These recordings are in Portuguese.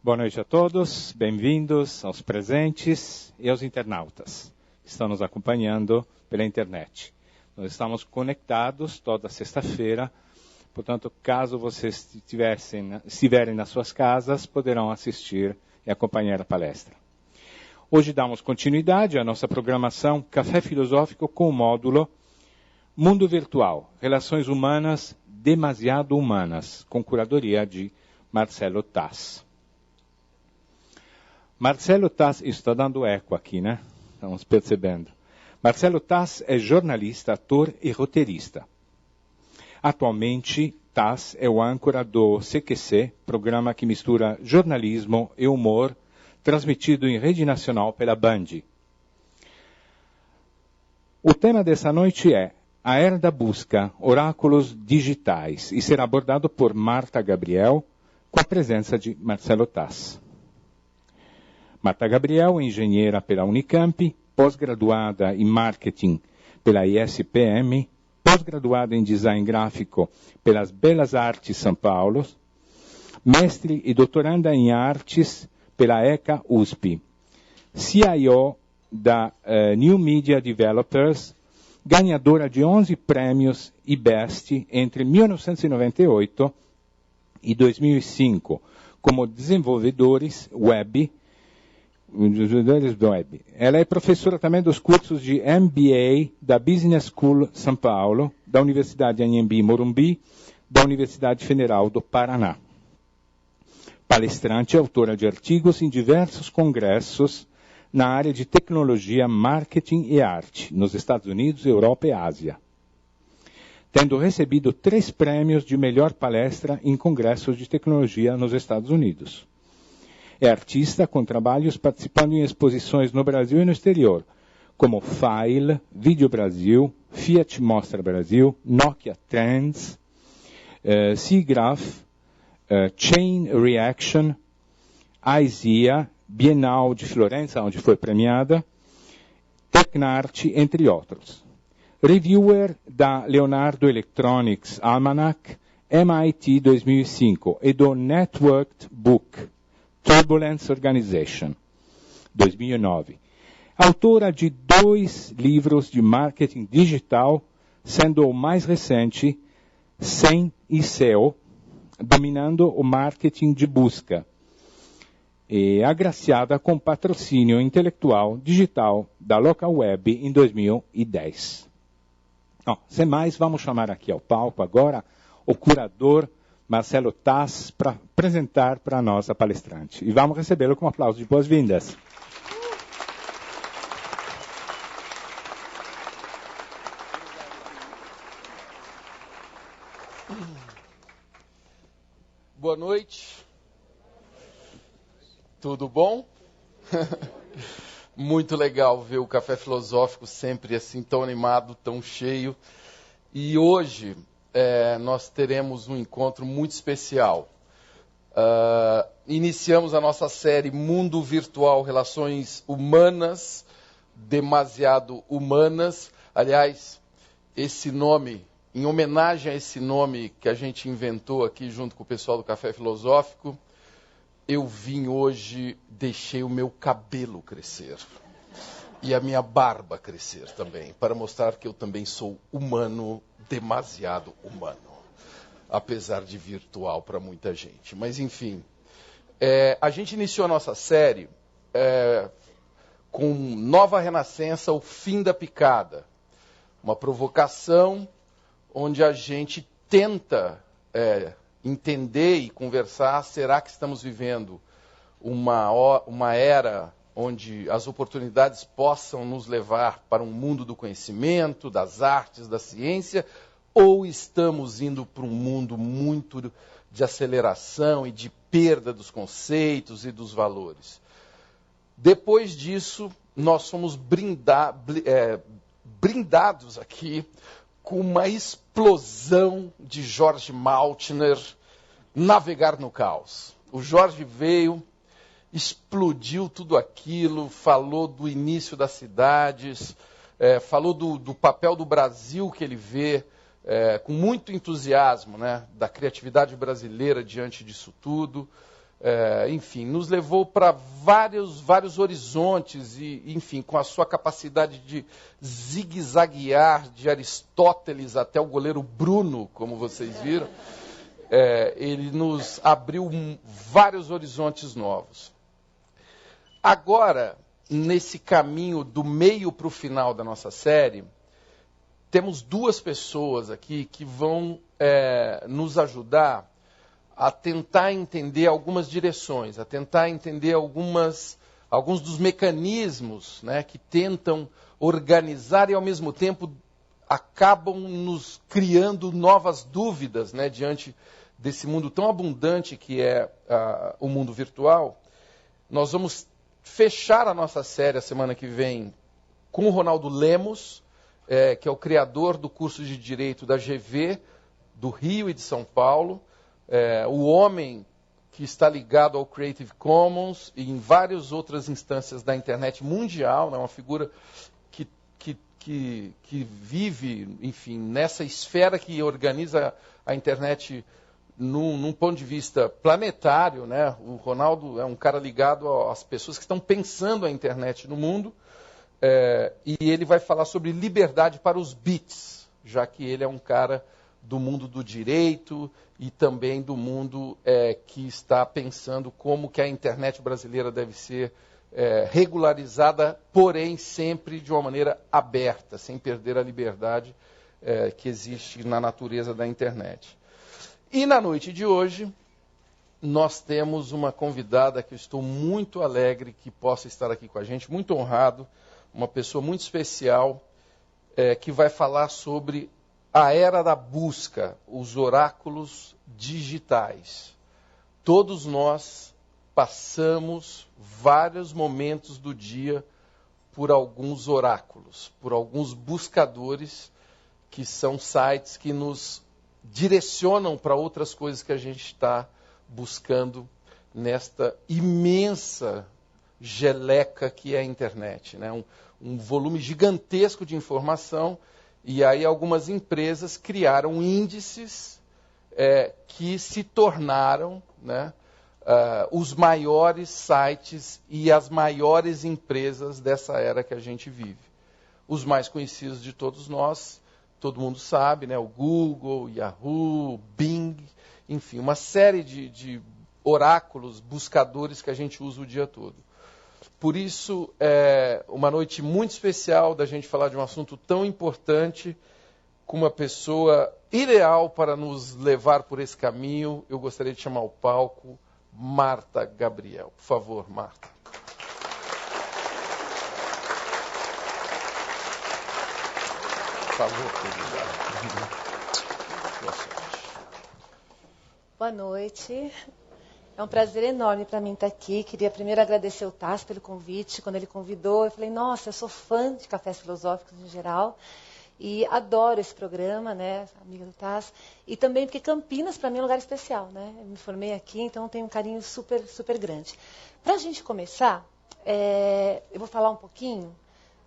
Boa noite a todos, bem-vindos aos presentes e aos internautas que estão nos acompanhando pela internet. Nós estamos conectados toda sexta-feira, portanto, caso vocês estiverem nas suas casas, poderão assistir e acompanhar a palestra. Hoje damos continuidade à nossa programação Café Filosófico com o módulo Mundo Virtual, Relações Humanas Demasiado Humanas, com curadoria de Marcelo Tas. Marcelo Tas, isso está dando eco aqui, né? Estamos percebendo. Marcelo Tas é jornalista, ator e roteirista. Atualmente, Tas é o âncora do CQC, programa que mistura jornalismo e humor, transmitido em rede nacional pela Band. O tema dessa noite é A Era da Busca, Oráculos Digitais, e será abordado por Marta Gabriel, com a presença de Marcelo Tas. Marta Gabriel é engenheira pela Unicamp, pós-graduada em marketing pela ISPM, pós-graduada em design gráfico pelas Belas Artes São Paulo, mestre e doutoranda em artes pela ECA USP, CIO da New Media Developers, ganhadora de 11 prêmios IBEST entre 1998 e 2005, como desenvolvedores web. Ela é professora também dos cursos de MBA da Business School São Paulo, da Universidade Anhembi Morumbi, da Universidade Federal do Paraná. Palestrante e autora de artigos em diversos congressos na área de tecnologia, marketing e arte, nos Estados Unidos, Europa e Ásia, tendo recebido 3 prêmios de melhor palestra em congressos de tecnologia nos Estados Unidos. É artista com trabalhos participando em exposições no Brasil e no exterior, como File, Vídeo Brasil, Fiat Mostra Brasil, Nokia Trends, SIGGRAPH, Chain Reaction, IZEA, Bienal de Florença, onde foi premiada, Tecnart, entre outros. Reviewer da Leonardo Electronics Almanac, MIT 2005 e do Networked Book, Turbulence Organization, 2009. Autora de 2 livros de marketing digital, sendo o mais recente, SEM e SEO, dominando o marketing de busca, e agraciada com patrocínio intelectual digital da Local Web em 2010. Sem mais, vamos chamar aqui ao palco agora o curador Marcelo Tas para apresentar para nós a palestrante. E vamos recebê-lo com um aplauso de boas-vindas. Boa noite. Tudo bom? Muito legal ver o Café Filosófico sempre assim tão animado, tão cheio. E hoje nós teremos um encontro muito especial. Iniciamos a nossa série Mundo Virtual, Relações Humanas Demasiado Humanas. Aliás, esse nome, em homenagem a esse nome que a gente inventou aqui junto com o pessoal do Café Filosófico, eu vim hoje, deixei o meu cabelo crescer. E a minha barba crescer também, para mostrar que eu também sou humano, demasiado humano. Apesar de virtual para muita gente. Mas, enfim, a gente iniciou a nossa série com Nova Renascença, o fim da picada. Uma provocação onde a gente tenta entender e conversar, será que estamos vivendo uma era onde as oportunidades possam nos levar para um mundo do conhecimento, das artes, da ciência, ou estamos indo para um mundo muito de aceleração e de perda dos conceitos e dos valores? Depois disso, nós somos brindados aqui com uma explosão de Jorge Maltner, Navegar no Caos. O Jorge veio, explodiu tudo aquilo, falou do início das cidades, falou do papel do Brasil que ele vê, com muito entusiasmo, né, da criatividade brasileira diante disso tudo. enfim, nos levou para vários horizontes e, enfim, com a sua capacidade de zigue-zaguear de Aristóteles até o goleiro Bruno, como vocês viram, ele nos abriu vários horizontes novos. Agora, nesse caminho do meio para o final da nossa série, temos duas pessoas aqui que vão nos ajudar a tentar entender algumas direções, a tentar entender alguns dos mecanismos, né, que tentam organizar e, ao mesmo tempo, acabam nos criando novas dúvidas, né, diante desse mundo tão abundante que é o mundo virtual. Nós vamos fechar a nossa série a semana que vem com o Ronaldo Lemos, que é o criador do curso de Direito da GV, do Rio e de São Paulo, o homem que está ligado ao Creative Commons e em várias outras instâncias da internet mundial, né, uma figura que vive, enfim, nessa esfera que organiza a internet num ponto de vista planetário, né? O Ronaldo é um cara ligado às pessoas que estão pensando a internet no mundo, e ele vai falar sobre liberdade para os bits, já que ele é um cara do mundo do direito e também do mundo que está pensando como que a internet brasileira deve ser regularizada, porém sempre de uma maneira aberta, sem perder a liberdade que existe na natureza da internet. E na noite de hoje, nós temos uma convidada que eu estou muito alegre que possa estar aqui com a gente, muito honrado, uma pessoa muito especial, que vai falar sobre a era da busca, os oráculos digitais. Todos nós passamos vários momentos do dia por alguns oráculos, por alguns buscadores, que são sites que nos direcionam para outras coisas que a gente está buscando nesta imensa geleca que é a internet, né? Um volume gigantesco de informação, e aí algumas empresas criaram índices que se tornaram, né, os maiores sites e as maiores empresas dessa era que a gente vive. Os mais conhecidos de todos nós, todo mundo sabe, né? O Google, Yahoo, Bing, enfim, uma série de oráculos, buscadores que a gente usa o dia todo. Por isso, é uma noite muito especial da gente falar de um assunto tão importante, com uma pessoa ideal para nos levar por esse caminho. Eu gostaria de chamar ao palco Marta Gabriel. Por favor, Marta. Por favor, Boa noite. É um prazer enorme para mim estar aqui. Queria primeiro agradecer ao Tass pelo convite. Quando ele convidou, eu falei, nossa, eu sou fã de cafés filosóficos em geral. E adoro esse programa, né, amiga do Tass. E também porque Campinas, para mim, é um lugar especial, né? Eu me formei aqui, então tenho um carinho super, super grande. Para a gente começar, eu vou falar um pouquinho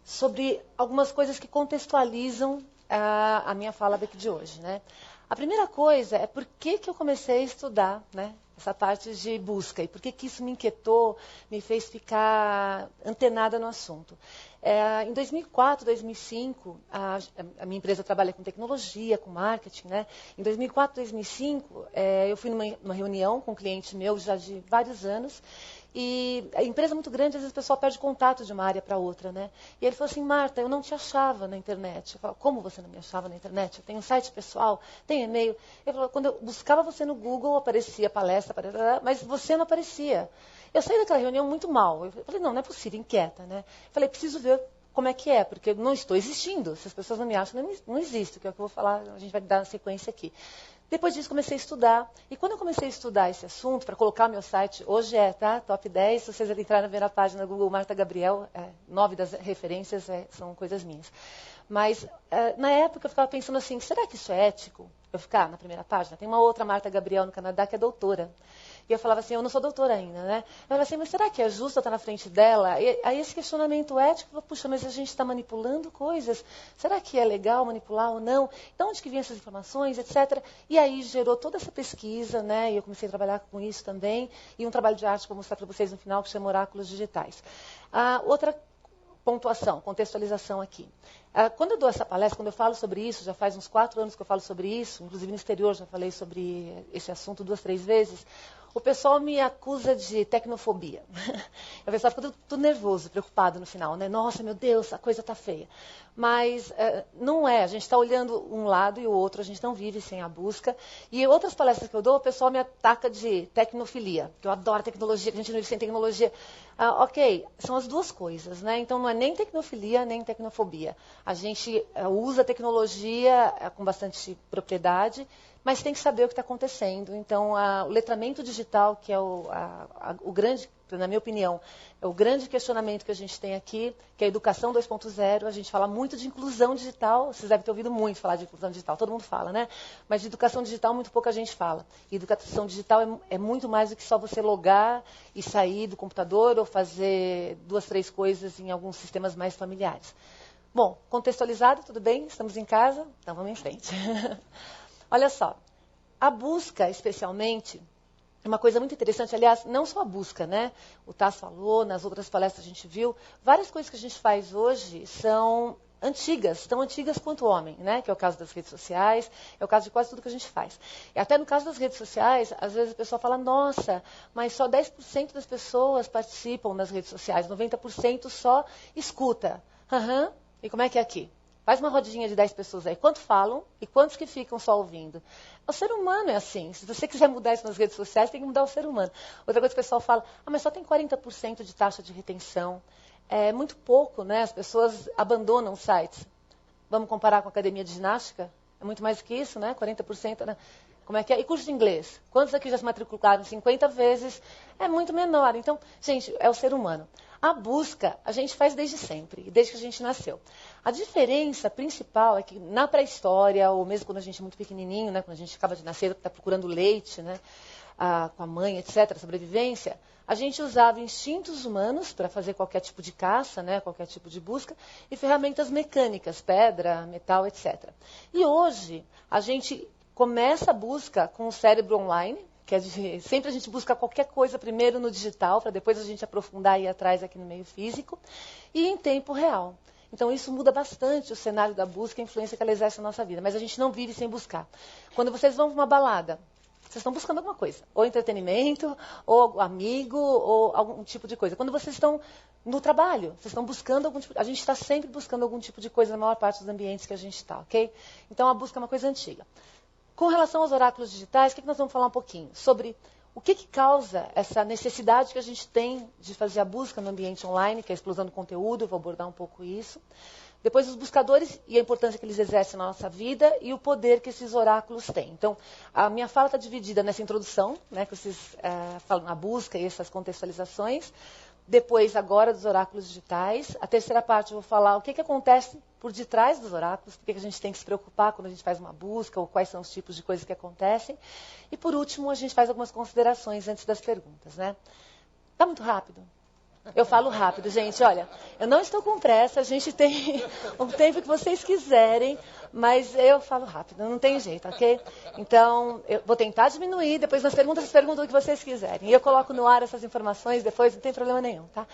sobre algumas coisas que contextualizam a minha fala daqui de hoje, né? A primeira coisa é por que eu comecei a estudar, né, essa parte de busca, e por que isso me inquietou, me fez ficar antenada no assunto. Em 2004, 2005, a minha empresa trabalha com tecnologia, com marketing, né? Em 2004, 2005, eu fui numa reunião com um cliente meu já de vários anos, e a empresa é muito grande, às vezes o pessoal perde contato de uma área para outra, né? E ele falou assim, Marta, eu não te achava na internet. Eu falei, como você não me achava na internet? Eu tenho um site pessoal, tenho e-mail. Ele falou, quando eu buscava você no Google, aparecia palestra, mas você não aparecia. Eu saí daquela reunião muito mal. Eu falei, não é possível, inquieta, né? Eu falei, preciso ver como é que é, porque eu não estou existindo. Se as pessoas não me acham, não existo, que é o que eu vou falar, a gente vai dar uma sequência aqui. Depois disso, comecei a estudar. E quando eu comecei a estudar esse assunto, para colocar meu site, hoje tá? Top 10, se vocês entrarem na primeira página do Google, Marta Gabriel, 9 das referências são coisas minhas. Mas, na época, eu ficava pensando assim, será que isso é ético? Eu ficar na primeira página? Tem uma outra Marta Gabriel no Canadá que é doutora. E eu falava assim, eu não sou doutora ainda, né? Eu falava assim, mas será que é justo eu estar na frente dela? E aí esse questionamento ético, puxa, mas a gente está manipulando coisas. Será que é legal manipular ou não? De onde que vêm essas informações, etc. E aí gerou toda essa pesquisa, né? E eu comecei a trabalhar com isso também. E um trabalho de arte que eu vou mostrar para vocês no final, que chama Oráculos Digitais. Outra pontuação, contextualização aqui. Quando eu dou essa palestra, quando eu falo sobre isso, já faz uns 4 anos que eu falo sobre isso, inclusive no exterior já falei sobre esse assunto 2, 3 vezes, o pessoal me acusa de tecnofobia. O pessoal fica tudo nervoso, preocupado no final, né? Nossa, meu Deus, a coisa está feia. Mas não é, a gente está olhando um lado e o outro, a gente não vive sem a busca. E outras palestras que eu dou, o pessoal me ataca de tecnofilia, que eu adoro tecnologia, que a gente não vive sem tecnologia. Ok, são as duas coisas, né? Então não é nem tecnofilia, nem tecnofobia. A gente usa a tecnologia com bastante propriedade, mas tem que saber o que está acontecendo. Então, o letramento digital, que é o grande, na minha opinião, é o grande questionamento que a gente tem aqui, que é a educação 2.0. A gente fala muito de inclusão digital, vocês devem ter ouvido muito falar de inclusão digital, todo mundo fala, né? Mas de educação digital, muito pouca gente fala. E educação digital é muito mais do que só você logar e sair do computador ou fazer 2, 3 coisas em alguns sistemas mais familiares. Bom, contextualizado, tudo bem? Estamos em casa? Então, vamos em frente. Olha só, a busca, especialmente, é uma coisa muito interessante. Aliás, não só a busca, né? O Tasso falou, nas outras palestras a gente viu, várias coisas que a gente faz hoje são antigas, tão antigas quanto o homem, né? Que é o caso das redes sociais, é o caso de quase tudo que a gente faz. E até no caso das redes sociais, às vezes a pessoa fala, nossa, mas só 10% das pessoas participam nas redes sociais, 90% só escuta. E como é que é aqui? Faz uma rodinha de 10 pessoas aí. Quantos falam e quantos que ficam só ouvindo? O ser humano é assim. Se você quiser mudar isso nas redes sociais, tem que mudar o ser humano. Outra coisa que o pessoal fala, mas só tem 40% de taxa de retenção. É muito pouco, né? As pessoas abandonam sites. Vamos comparar com a academia de ginástica? É muito mais do que isso, né? 40%, né? Como é que é? E curso de inglês? Quantos aqui já se matricularam 50 vezes? É muito menor. Então, gente, é o ser humano. A busca a gente faz desde sempre, desde que a gente nasceu. A diferença principal é que na pré-história, ou mesmo quando a gente é muito pequenininho, né, quando a gente acaba de nascer, está procurando leite, né, com a mãe, etc., sobrevivência, a gente usava instintos humanos para fazer qualquer tipo de caça, né, qualquer tipo de busca, e ferramentas mecânicas, pedra, metal, etc. E hoje, a gente começa a busca com o cérebro online, que sempre a gente busca qualquer coisa primeiro no digital, para depois a gente aprofundar e ir atrás aqui no meio físico, e em tempo real. Então isso muda bastante o cenário da busca e a influência que ela exerce na nossa vida. Mas a gente não vive sem buscar. Quando vocês vão para uma balada, vocês estão buscando alguma coisa. Ou entretenimento, ou amigo, ou algum tipo de coisa. Quando vocês estão no trabalho, vocês estão buscando algum tipo... A gente está sempre buscando algum tipo de coisa na maior parte dos ambientes que a gente está, ok? Então a busca é uma coisa antiga. Com relação aos oráculos digitais, o que nós vamos falar um pouquinho? Sobre o que causa essa necessidade que a gente tem de fazer a busca no ambiente online, que é a explosão do conteúdo, eu vou abordar um pouco isso. Depois, os buscadores e a importância que eles exercem na nossa vida e o poder que esses oráculos têm. Então, a minha fala está dividida nessa introdução, né, que vocês falam na busca e essas contextualizações. Depois, agora, dos oráculos digitais. A terceira parte, eu vou falar o que acontece por detrás dos oráculos, por que a gente tem que se preocupar quando a gente faz uma busca, ou quais são os tipos de coisas que acontecem. E, por último, a gente faz algumas considerações antes das perguntas, né? Está muito rápido? Eu falo rápido, gente. Olha, eu não estou com pressa, a gente tem o tempo que vocês quiserem, mas eu falo rápido, não tem jeito, ok? Então, eu vou tentar diminuir, depois nas perguntas, vocês perguntam o que vocês quiserem. E eu coloco no ar essas informações depois, não tem problema nenhum, tá?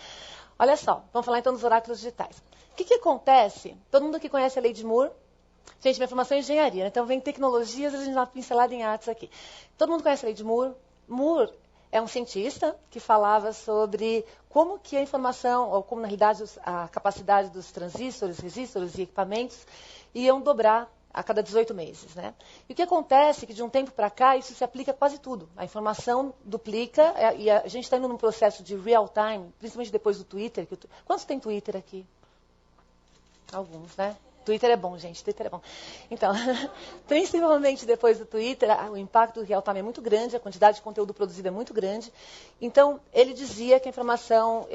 Olha só, vamos falar então dos oráculos digitais. O que acontece? Todo mundo aqui conhece a lei de Moore? Gente, minha formação é engenharia, né? Então vem tecnologias, a gente dá uma pincelada em artes aqui. Todo mundo conhece a lei de Moore? Moore é um cientista que falava sobre como que a informação, ou como na realidade a capacidade dos transistores, resistores e equipamentos iam dobrar a cada 18 meses, né? E o que acontece é que de um tempo para cá isso se aplica a quase tudo. A informação duplica e a gente está indo num processo de real time, principalmente depois do Twitter. Quantos tem Twitter aqui? Alguns, né? Twitter é bom, gente. Twitter é bom. Então, principalmente depois do Twitter, o impacto do real time é muito grande, a quantidade de conteúdo produzido é muito grande. Então, ele dizia que a informação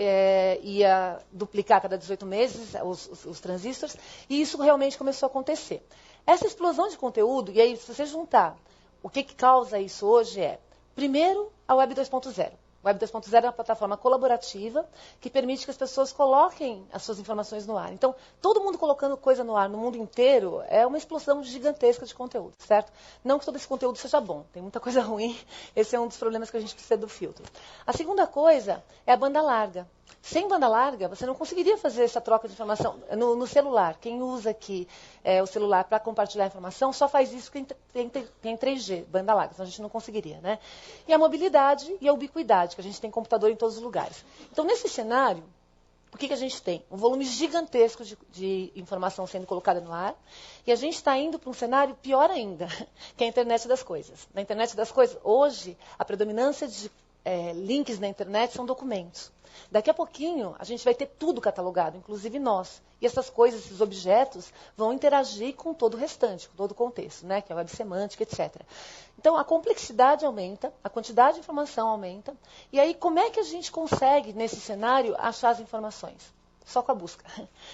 ia duplicar a cada 18 meses, os transistores, e isso realmente começou a acontecer. Essa explosão de conteúdo, e aí se você juntar o que causa isso hoje Primeiro, a Web 2.0. Web 2.0 é uma plataforma colaborativa que permite que as pessoas coloquem as suas informações no ar. Então, todo mundo colocando coisa no ar no mundo inteiro é uma explosão gigantesca de conteúdo, certo? Não que todo esse conteúdo seja bom, tem muita coisa ruim. Esse é um dos problemas que a gente precisa do filtro. A segunda coisa é a banda larga. Sem banda larga, você não conseguiria fazer essa troca de informação no celular. Quem usa aqui o celular para compartilhar informação só faz isso quem tem 3G, banda larga, senão a gente não conseguiria, né? E a mobilidade e a ubiquidade, que a gente tem computador em todos os lugares. Então, nesse cenário, o que a gente tem? Um volume gigantesco de informação sendo colocada no ar, e a gente está indo para um cenário pior ainda, que é a internet das coisas. Na internet das coisas, hoje, a predominância de links na internet são documentos. Daqui a pouquinho, a gente vai ter tudo catalogado, inclusive nós. E essas coisas, esses objetos, vão interagir com todo o restante, com todo o contexto, né? Que é a web semântica, etc. Então, a complexidade aumenta, a quantidade de informação aumenta. E aí, como é que a gente consegue, nesse cenário, achar as informações? Só com a busca.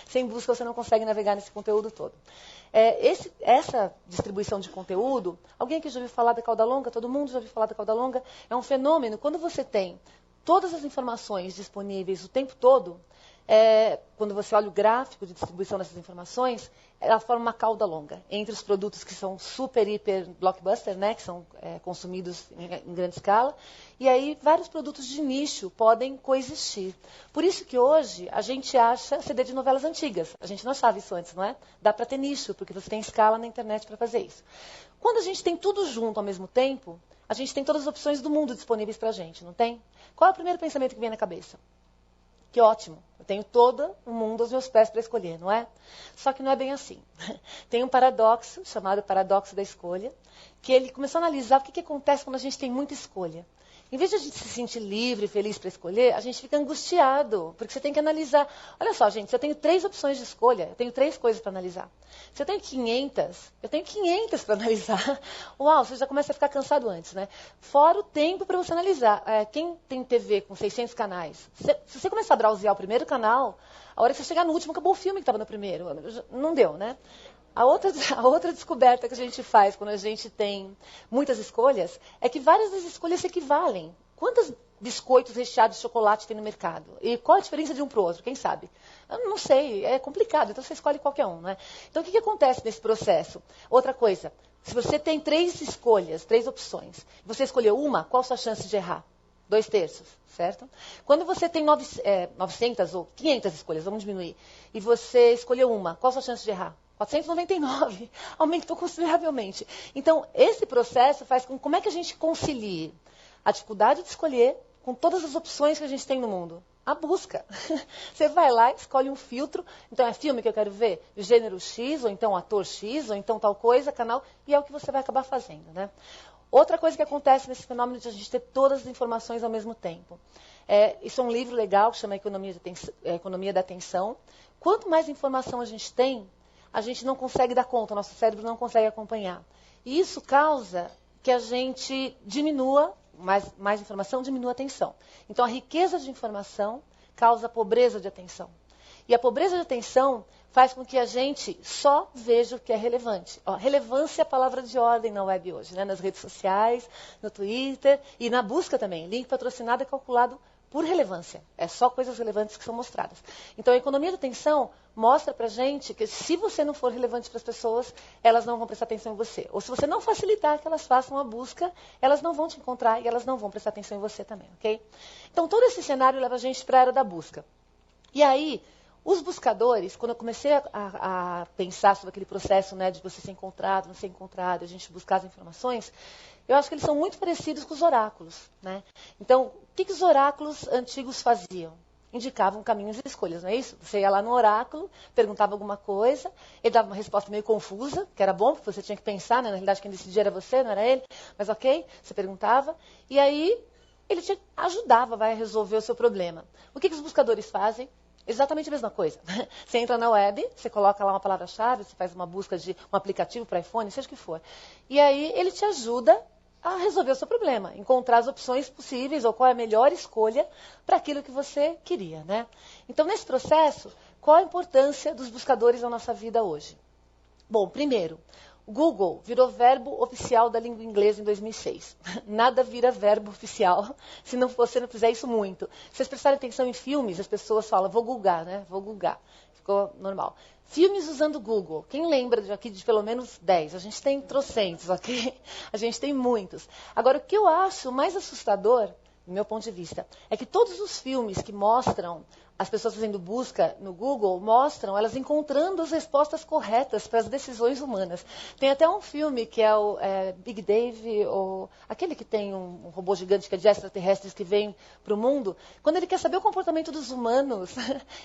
Sem busca, você não consegue navegar nesse conteúdo todo. Essa distribuição de conteúdo, alguém aqui já ouviu falar da cauda longa? Todo mundo já ouviu falar da cauda longa? É um fenômeno. Quando você tem todas as informações disponíveis o tempo todo, quando você olha o gráfico de distribuição dessas informações, ela forma uma cauda longa entre os produtos que são super, hiper blockbuster, né, que são consumidos em grande escala, e aí vários produtos de nicho podem coexistir. Por isso que hoje a gente acha CD de novelas antigas. A gente não achava isso antes, não é? Dá para ter nicho, porque você tem escala na internet para fazer isso. Quando a gente tem tudo junto ao mesmo tempo, a gente tem todas as opções do mundo disponíveis para a gente, não tem? Qual é o primeiro pensamento que vem na cabeça? Que ótimo, eu tenho todo o mundo aos meus pés para escolher, não é? Só que não é bem assim. Tem um paradoxo, chamado paradoxo da escolha, que ele começou a analisar o que acontece quando a gente tem muita escolha. Em vez de a gente se sentir livre e feliz para escolher, a gente fica angustiado, porque você tem que analisar. Olha só, gente, se eu tenho 3 opções de escolha, eu tenho 3 coisas para analisar. Se eu tenho 500, eu tenho 500 para analisar. Uau, você já começa a ficar cansado antes, né? Fora o tempo para você analisar. Quem tem TV com 600 canais, se você começar a browsear o primeiro canal, a hora que você chegar no último, acabou o filme que estava no primeiro. Não deu, né? A outra descoberta que a gente faz quando a gente tem muitas escolhas é que várias das escolhas se equivalem. Quantos biscoitos recheados de chocolate tem no mercado? E qual a diferença de um para o outro? Quem sabe? Eu não sei, é complicado, então você escolhe qualquer um, né? Então, o que acontece nesse processo? Outra coisa, se você tem 3 escolhas, 3 opções, você escolheu uma, qual a sua chance de errar? 2/3, certo? Quando você tem 900 ou 500 escolhas, vamos diminuir, e você escolheu uma, qual a sua chance de errar? 499, aumentou consideravelmente. Então, esse processo faz com como é que a gente concilie a dificuldade de escolher com todas as opções que a gente tem no mundo. A busca. Você vai lá, escolhe um filtro, então é filme que eu quero ver, gênero X, ou então ator X, ou então tal coisa, canal, e é o que você vai acabar fazendo, né? Outra coisa que acontece nesse fenômeno de a gente ter todas as informações ao mesmo tempo. Isso é um livro legal que chama Economia da Atenção. Quanto mais informação a gente não consegue dar conta, o nosso cérebro não consegue acompanhar. E isso causa que a gente diminua, mais informação diminua a atenção. Então, a riqueza de informação causa pobreza de atenção. E a pobreza de atenção faz com que a gente só veja o que é relevante. Relevância é a palavra de ordem na web hoje, né? Nas redes sociais, no Twitter e na busca também. Link patrocinado é calculado por relevância. É só coisas relevantes que são mostradas. Então, a economia da atenção mostra pra gente que se você não for relevante para as pessoas, elas não vão prestar atenção em você. Ou se você não facilitar que elas façam a busca, elas não vão te encontrar e elas não vão prestar atenção em você também, ok? Então, todo esse cenário leva a gente para a era da busca. E aí, os buscadores, quando eu comecei a pensar sobre aquele processo, né, de você ser encontrado, não ser encontrado, a gente buscar as informações, eu acho que eles são muito parecidos com os oráculos, né? Então, o que os oráculos antigos faziam? Indicavam caminhos e escolhas, não é isso? Você ia lá no oráculo, perguntava alguma coisa, ele dava uma resposta meio confusa, que era bom, porque você tinha que pensar, né? Na realidade quem decidia era você, não era ele, mas ok, você perguntava, e aí ele te ajudava a resolver o seu problema. O que os buscadores fazem? Exatamente a mesma coisa. Você entra na web, você coloca lá uma palavra-chave, você faz uma busca de um aplicativo para iPhone, seja o que for. E aí ele te ajuda a resolver o seu problema, encontrar as opções possíveis ou qual é a melhor escolha para aquilo que você queria, né? Então, nesse processo, qual a importância dos buscadores na nossa vida hoje? Bom, primeiro, O Google virou verbo oficial da língua inglesa em 2006. Nada vira verbo oficial se você não fizer isso muito. Se vocês prestarem atenção em filmes, as pessoas falam, vou googar, né? Vou googar. Ficou normal. Filmes usando Google. Quem lembra aqui de pelo menos 10? A gente tem trocentos, ok? A gente tem muitos. Agora, o que eu acho mais assustador, do meu ponto de vista, é que todos os filmes que mostram as pessoas fazendo busca no Google, mostram elas encontrando as respostas corretas para as decisões humanas. Tem até um filme que é o Big Dave, ou aquele que tem um robô gigante que é de extraterrestres que vem para o mundo. Quando ele quer saber o comportamento dos humanos,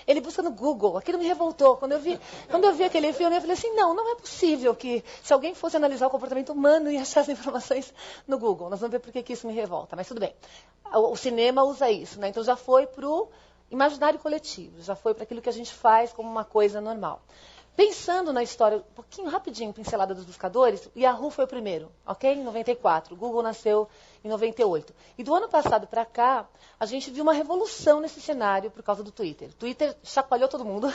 ele busca no Google. Aquilo me revoltou. Quando eu vi aquele filme, eu falei assim, não é possível que se alguém fosse analisar o comportamento humano e achar as informações no Google. Nós vamos ver por que isso me revolta, mas tudo bem. O cinema usa isso, né? Então já foi para o imaginário coletivo, já foi para aquilo que a gente faz como uma coisa normal. Pensando na história, um pouquinho rapidinho, pincelada dos buscadores, o Yahoo foi o primeiro, ok? Em 94. O Google nasceu em 98. E do ano passado para cá, a gente viu uma revolução nesse cenário por causa do Twitter. O Twitter chacoalhou todo mundo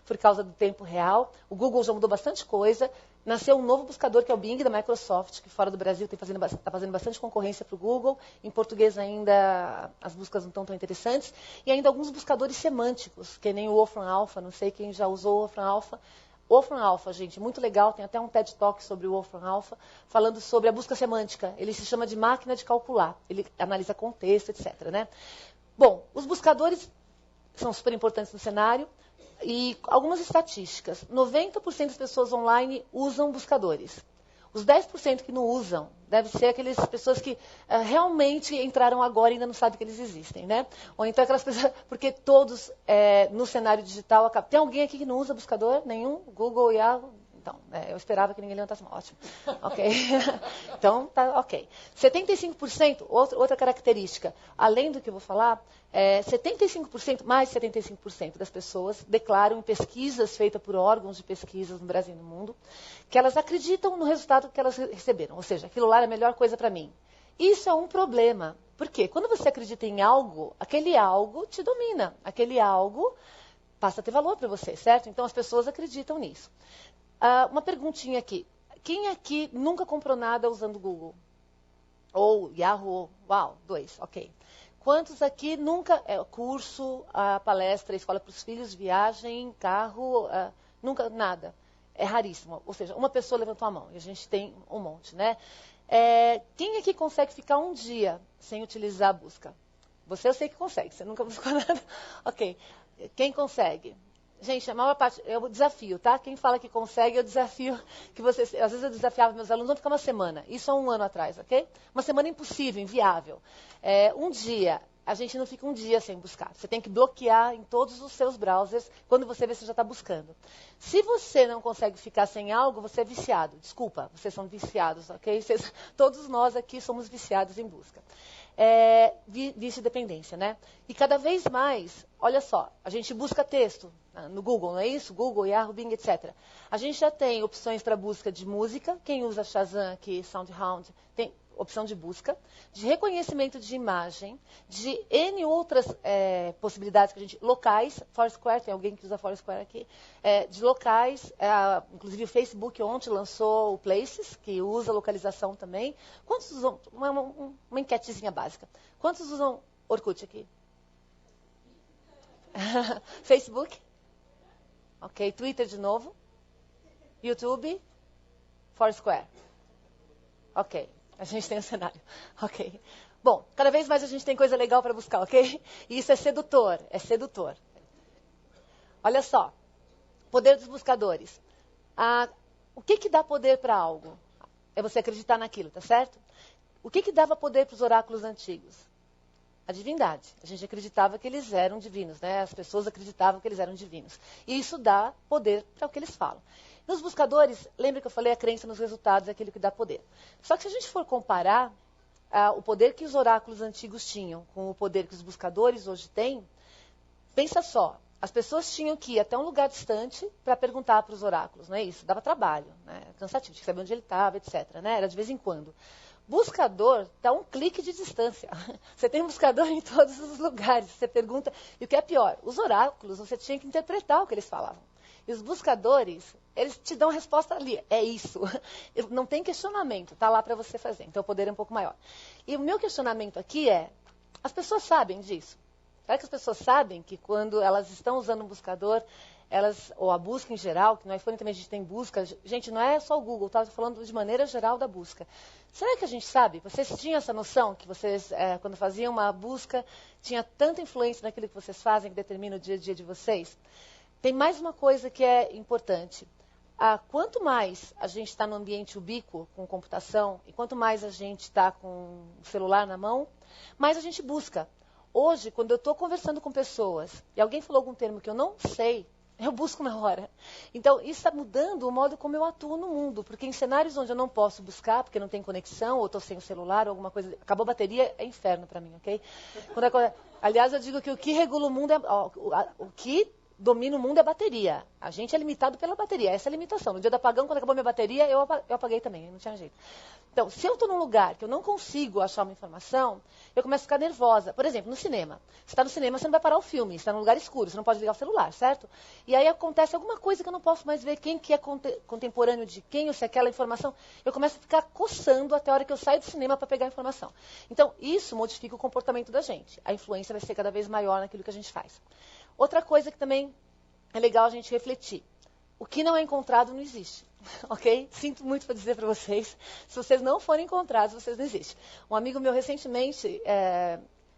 por causa do tempo real. O Google já mudou bastante coisa. Nasceu um novo buscador, que é o Bing, da Microsoft, que fora do Brasil está fazendo bastante concorrência para o Google. Em português ainda as buscas não estão tão interessantes. E ainda alguns buscadores semânticos, que nem o Wolfram Alpha, não sei quem já usou o Wolfram Alpha. Wolfram Alpha, gente, muito legal, tem até um TED Talk sobre o Wolfram Alpha, falando sobre a busca semântica. Ele se chama de máquina de calcular, ele analisa contexto, etc. Né? Bom, os buscadores são super importantes no cenário. E algumas estatísticas. 90% das pessoas online usam buscadores. Os 10% que não usam, deve ser aquelas pessoas que realmente entraram agora e ainda não sabem que eles existem, né? Ou então aquelas pessoas, porque todos no cenário digital... Tem alguém aqui que não usa buscador? Nenhum? Google, Yahoo? Então, eu esperava que ninguém levantasse a mão. Ótimo. Ok. Então, tá ok. 75%, outra característica, além do que eu vou falar, 75%, mais de 75% das pessoas declaram em pesquisas feitas por órgãos de pesquisas no Brasil e no mundo, que elas acreditam no resultado que elas receberam. Ou seja, aquilo lá é a melhor coisa para mim. Isso é um problema. Por quê? Quando você acredita em algo, aquele algo te domina. Aquele algo passa a ter valor para você, certo? Então, as pessoas acreditam nisso. Uma perguntinha aqui. Quem aqui nunca comprou nada usando Google? Ou Yahoo? Uau, 2, ok. Quantos aqui nunca... curso, palestra, escola para os filhos, viagem, carro, nunca nada. É raríssimo. Ou seja, uma pessoa levantou a mão e a gente tem um monte, né? Quem aqui consegue ficar um dia sem utilizar a busca? Você eu sei que consegue, você nunca buscou nada. Ok. Quem consegue? Gente, a maior parte, eu desafio, tá? Quem fala que consegue, eu desafio que vocês... Às vezes eu desafiava meus alunos, vão ficar uma semana. Isso há um ano atrás, ok? Uma semana impossível, inviável. Um dia, a gente não fica um dia sem buscar. Você tem que bloquear em todos os seus browsers quando você vê se já está buscando. Se você não consegue ficar sem algo, você é viciado. Desculpa, vocês são viciados, ok? Todos nós aqui somos viciados em busca. Vício e dependência, né? E cada vez mais, olha só, a gente busca texto no Google, não é isso? Google, Yahoo, Bing, etc. A gente já tem opções para busca de música, quem usa Shazam aqui, SoundHound, tem opção de busca, de reconhecimento de imagem, de N outras possibilidades que a gente... Locais, Foursquare, tem alguém que usa Foursquare aqui, de locais, inclusive o Facebook ontem lançou o Places, que usa localização também. Quantos usam... Uma enquetezinha básica. Quantos usam Orkut aqui? Facebook? Ok, Twitter de novo? YouTube? Foursquare? Ok. A gente tem um cenário. Ok. Bom, cada vez mais a gente tem coisa legal para buscar, ok? E isso é sedutor, é sedutor. Olha só, poder dos buscadores. O que dá poder para algo? É você acreditar naquilo, tá certo? O que dava poder para os oráculos antigos? A divindade. A gente acreditava que eles eram divinos, né? As pessoas acreditavam que eles eram divinos. E isso dá poder para o que eles falam. Nos buscadores, lembra que eu falei, a crença nos resultados é aquilo que dá poder. Só que se a gente for comparar o poder que os oráculos antigos tinham com o poder que os buscadores hoje têm, pensa só, as pessoas tinham que ir até um lugar distante para perguntar para os oráculos, não é isso? Dava trabalho, né? Cansativo, tinha que saber onde ele estava, etc. Né? Era de vez em quando. Buscador está a um clique de distância. Você tem um buscador em todos os lugares. Você pergunta. E o que é pior, os oráculos, você tinha que interpretar o que eles falavam. E os buscadores, eles te dão a resposta ali, é isso. Não tem questionamento, está lá para você fazer. Então o poder é um pouco maior. E o meu questionamento aqui é, as pessoas sabem disso? Será que as pessoas sabem que quando elas estão usando um buscador, ou a busca em geral, que no iPhone também a gente tem busca, gente, não é só o Google, tá? Estou falando de maneira geral da busca. Será que a gente sabe? Vocês tinham essa noção que vocês, quando faziam uma busca, tinha tanta influência naquilo que vocês fazem, que determina o dia a dia de vocês? Tem mais uma coisa que é importante. Quanto mais a gente está no ambiente ubíquo, com computação, e quanto mais a gente está com o celular na mão, mais a gente busca. Hoje, quando eu estou conversando com pessoas, e alguém falou algum termo que eu não sei, eu busco na hora. Então, isso está mudando o modo como eu atuo no mundo. Porque em cenários onde eu não posso buscar, porque não tem conexão, ou estou sem o celular, ou alguma coisa... Acabou a bateria, é inferno para mim, ok? Aliás, eu digo que o que regula o mundo é... o que domina o mundo é a bateria. A gente é limitado pela bateria. Essa é a limitação. No dia do apagão, quando acabou minha bateria, eu apaguei também. Não tinha jeito. Então, se eu estou num lugar que eu não consigo achar uma informação, eu começo a ficar nervosa. Por exemplo, no cinema. Você está no cinema, você não vai parar o filme. Você está num lugar escuro, você não pode ligar o celular, certo? E aí acontece alguma coisa que eu não posso mais ver quem que é contemporâneo de quem, ou se é aquela informação. Eu começo a ficar coçando até a hora que eu saio do cinema para pegar a informação. Então, isso modifica o comportamento da gente. A influência vai ser cada vez maior naquilo que a gente faz. Outra coisa que também é legal a gente refletir. O que não é encontrado não existe, ok? Sinto muito para dizer para vocês, se vocês não forem encontrados, vocês não existem. Um amigo meu recentemente,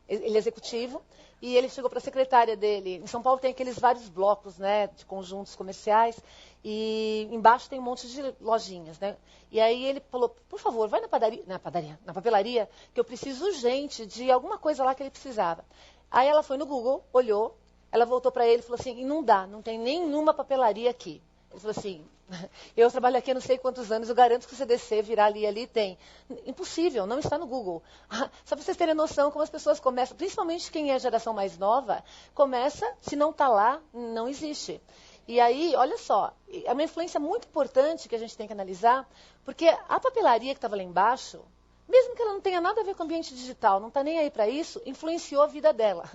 ele é executivo, e ele chegou para a secretária dele. Em São Paulo tem aqueles vários blocos, né, de conjuntos comerciais, e embaixo tem um monte de lojinhas, né? E aí ele falou, por favor, vai na papelaria, que eu preciso urgente de alguma coisa lá que ele precisava. Aí ela foi no Google, olhou, ela voltou para ele e falou assim, não dá, não tem nenhuma papelaria aqui. Ele falou assim, eu trabalho aqui há não sei quantos anos, eu garanto que você descer, virar ali, tem. Impossível, não está no Google. Só para vocês terem noção como as pessoas começam, principalmente quem é a geração mais nova, começa, se não está lá, não existe. E aí, olha só, é uma influência muito importante que a gente tem que analisar, porque a papelaria que estava lá embaixo, mesmo que ela não tenha nada a ver com o ambiente digital, não está nem aí para isso, influenciou a vida dela.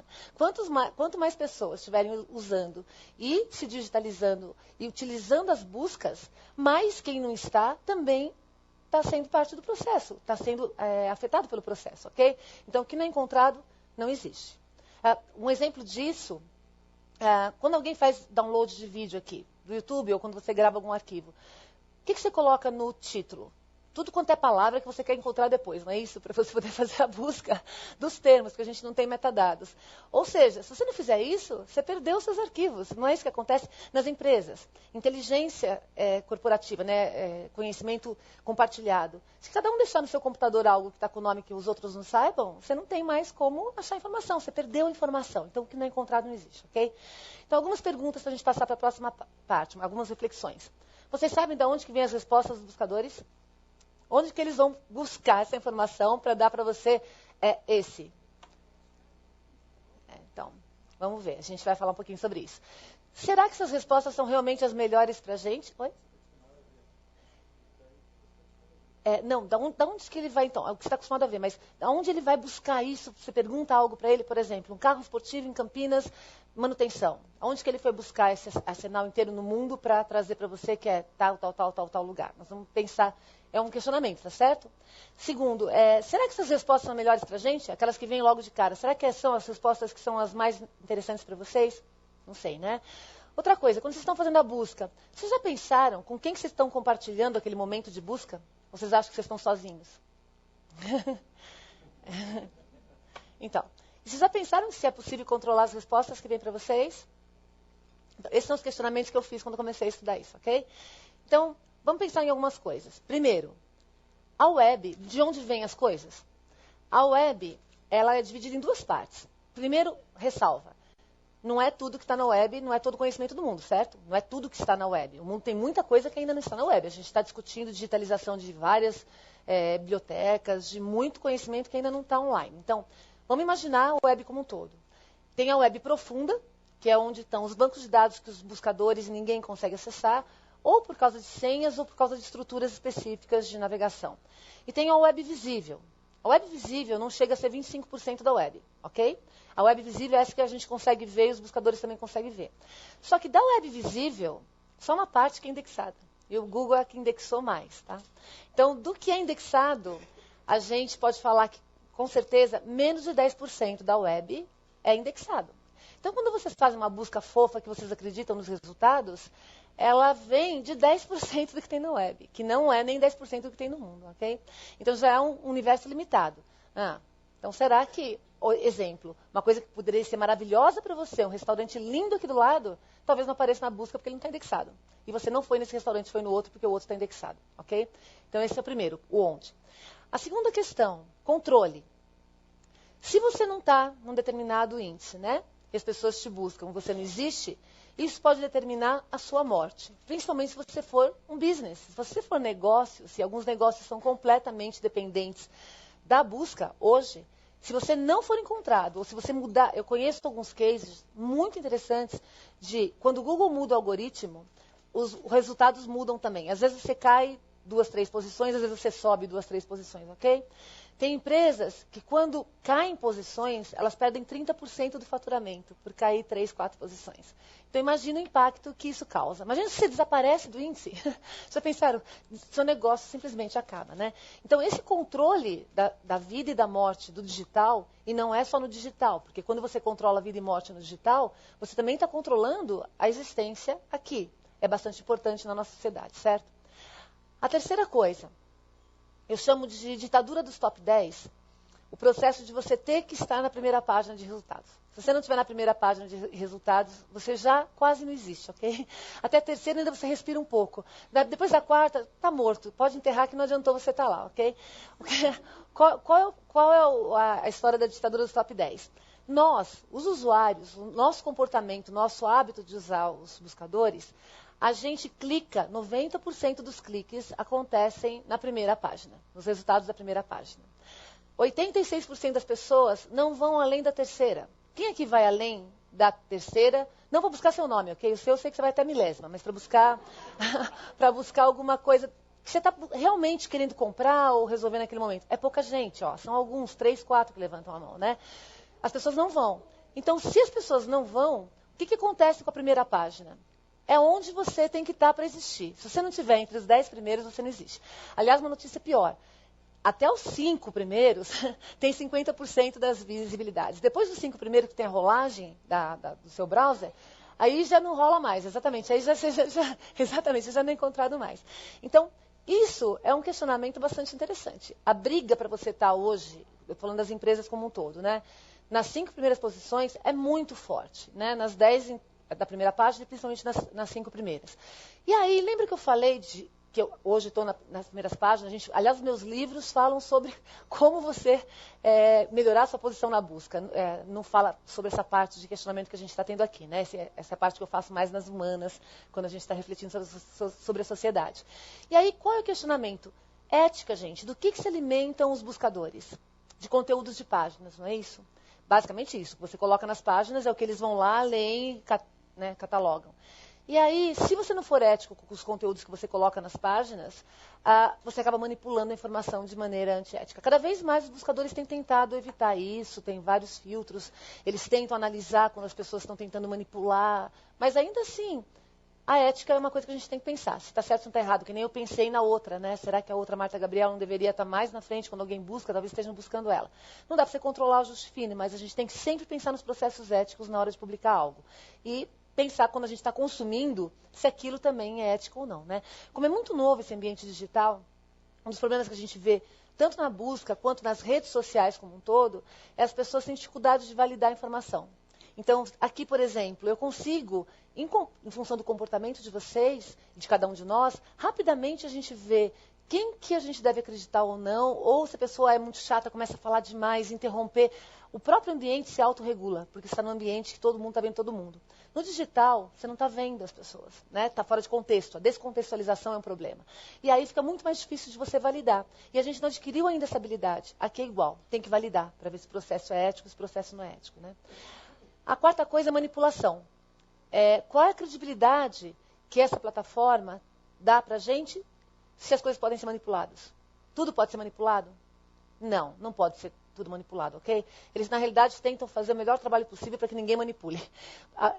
Quanto mais pessoas estiverem usando e se digitalizando e utilizando as buscas, mais quem não está também está sendo parte do processo, está sendo afetado pelo processo, ok? Então, o que não é encontrado, não existe. Um exemplo disso, quando alguém faz download de vídeo aqui, do YouTube, ou quando você grava algum arquivo, o que você coloca no título? Tudo quanto é palavra que você quer encontrar depois, não é isso? Para você poder fazer a busca dos termos, porque a gente não tem metadados. Ou seja, se você não fizer isso, você perdeu os seus arquivos. Não é isso que acontece nas empresas. Inteligência corporativa, né? Conhecimento compartilhado. Se cada um deixar no seu computador algo que está com o nome que os outros não saibam, você não tem mais como achar informação. Você perdeu a informação. Então, o que não é encontrado não existe, ok? Então, algumas perguntas para a gente passar para a próxima parte, algumas reflexões. Vocês sabem de onde que vêm as respostas dos buscadores? Onde que eles vão buscar essa informação para dar para você esse? Então, vamos ver. A gente vai falar um pouquinho sobre isso. Será que essas respostas são realmente as melhores para a gente? Oi? Não, da onde que ele vai, então? É o que você está acostumado a ver, mas da onde ele vai buscar isso? Você pergunta algo para ele, por exemplo, um carro esportivo em Campinas, manutenção. Onde que ele foi buscar esse arsenal inteiro no mundo para trazer para você que é tal lugar? Nós vamos pensar... É um questionamento, tá certo? Segundo, será que essas respostas são melhores para a gente? Aquelas que vêm logo de cara. Será que são as respostas que são as mais interessantes para vocês? Não sei, né? Outra coisa, quando vocês estão fazendo a busca, vocês já pensaram com quem que vocês estão compartilhando aquele momento de busca? Ou vocês acham que vocês estão sozinhos? Então, vocês já pensaram se é possível controlar as respostas que vêm para vocês? Então, esses são os questionamentos que eu fiz quando comecei a estudar isso, ok? Então... Vamos pensar em algumas coisas. Primeiro, a web, de onde vêm as coisas? A web, ela é dividida em duas partes. Primeiro, ressalva. Não é tudo que está na web, não é todo o conhecimento do mundo, certo? Não é tudo que está na web. O mundo tem muita coisa que ainda não está na web. A gente está discutindo digitalização de várias bibliotecas, de muito conhecimento que ainda não está online. Então, vamos imaginar a web como um todo. Tem a web profunda, que é onde estão os bancos de dados que os buscadores e ninguém consegue acessar, ou por causa de senhas, ou por causa de estruturas específicas de navegação. E tem a web visível. A web visível não chega a ser 25% da web, ok? A web visível é essa que a gente consegue ver e os buscadores também conseguem ver. Só que da web visível, só uma parte que é indexada. E o Google é a que indexou mais, tá? Então, do que é indexado, a gente pode falar que, com certeza, menos de 10% da web é indexado. Então, quando vocês fazem uma busca fofa que vocês acreditam nos resultados, ela vem de 10% do que tem na web, que não é nem 10% do que tem no mundo, ok? Então, já é um universo limitado. Então, será que, exemplo, uma coisa que poderia ser maravilhosa para você, um restaurante lindo aqui do lado, talvez não apareça na busca porque ele não está indexado. E você não foi nesse restaurante, foi no outro porque o outro está indexado, ok? Então, esse é o primeiro, o onde. A segunda questão, controle. Se você não está num determinado índice, né? E as pessoas te buscam, você não existe, isso pode determinar a sua morte. Principalmente se você for um business. Se você for negócio, se alguns negócios são completamente dependentes da busca hoje, se você não for encontrado, ou se você mudar, eu conheço alguns cases muito interessantes de quando o Google muda o algoritmo, os resultados mudam também. Às vezes você cai 2, 3 posições, às vezes você sobe 2, 3 posições, ok? Tem empresas que quando caem posições, elas perdem 30% do faturamento, por cair 3, 4 posições. Então imagina o impacto que isso causa. Imagina se você desaparece do índice. Já pensaram? Seu negócio simplesmente acaba, né? Então esse controle da vida e da morte do digital, e não é só no digital, porque quando você controla a vida e morte no digital, você também está controlando a existência aqui. É bastante importante na nossa sociedade, certo? A terceira coisa, eu chamo de ditadura dos top 10, o processo de você ter que estar na primeira página de resultados. Se você não estiver na primeira página de resultados, você já quase não existe, ok? Até a terceira ainda você respira um pouco. Depois da quarta, está morto. Pode enterrar que não adiantou você estar lá, ok? Qual é a história da ditadura dos top 10? Nós, os usuários, o nosso comportamento, o nosso hábito de usar os buscadores, a gente clica, 90% dos cliques acontecem na primeira página, nos resultados da primeira página. 86% das pessoas não vão além da terceira. Quem aqui vai além da terceira? Não para buscar seu nome, ok? O seu eu sei que você vai até a milésima, mas para buscar, buscar alguma coisa que você está realmente querendo comprar ou resolver naquele momento. É pouca gente, ó. São alguns, 3, 4 que levantam a mão, né? As pessoas não vão. Então, se as pessoas não vão, o que acontece com a primeira página? É onde você tem que estar para existir. Se você não estiver entre os 10 primeiros, você não existe. Aliás, uma notícia pior. Até os 5 primeiros, tem 50% das visibilidades. Depois dos 5 primeiros, que tem a rolagem do seu browser, aí já não rola mais, exatamente. Aí exatamente, já não é encontrado mais. Então, isso é um questionamento bastante interessante. A briga para você estar hoje, eu estou falando das empresas como um todo, né? Nas 5 primeiras posições é muito forte, né? Nas 10 da primeira página e principalmente nas 5 primeiras. E aí, lembra que eu falei que eu hoje estou nas primeiras páginas? Aliás, os meus livros falam sobre como você melhorar a sua posição na busca. Não fala sobre essa parte de questionamento que a gente está tendo aqui, né? Essa é a parte que eu faço mais nas humanas, quando a gente está refletindo sobre a sociedade. E aí, qual é o questionamento? Ética, gente. Do que se alimentam os buscadores? De conteúdos de páginas, não é isso? Basicamente isso. O que você coloca nas páginas é o que eles vão lá, leem, né, catalogam. E aí, se você não for ético com os conteúdos que você coloca nas páginas, você acaba manipulando a informação de maneira antiética. Cada vez mais os buscadores têm tentado evitar isso, tem vários filtros, eles tentam analisar quando as pessoas estão tentando manipular, mas ainda assim, a ética é uma coisa que a gente tem que pensar. Se está certo ou está errado, que nem eu pensei na outra, né? Será que a outra Marta Gabriel não deveria estar mais na frente quando alguém busca? Talvez estejam buscando ela. Não dá para você controlar o Justifine, mas a gente tem que sempre pensar nos processos éticos na hora de publicar algo. E pensar quando a gente está consumindo, se aquilo também é ético ou não, né? Como é muito novo esse ambiente digital, um dos problemas que a gente vê, tanto na busca quanto nas redes sociais como um todo, é as pessoas têm dificuldade de validar a informação. Então, aqui, por exemplo, eu consigo, em função do comportamento de vocês, de cada um de nós, rapidamente a gente vê quem que a gente deve acreditar ou não, ou se a pessoa é muito chata, começa a falar demais, interromper. O próprio ambiente se autorregula, porque está num ambiente que todo mundo está vendo todo mundo. No digital, você não está vendo as pessoas, né? Está fora de contexto. A descontextualização é um problema. E aí fica muito mais difícil de você validar. E a gente não adquiriu ainda essa habilidade. Aqui é igual, tem que validar para ver se o processo é ético, se o processo não é ético, né? A quarta coisa é manipulação. Qual é a credibilidade que essa plataforma dá para a gente se as coisas podem ser manipuladas? Tudo pode ser manipulado? Não, não pode ser tudo manipulado, ok? Eles, na realidade, tentam fazer o melhor trabalho possível para que ninguém manipule.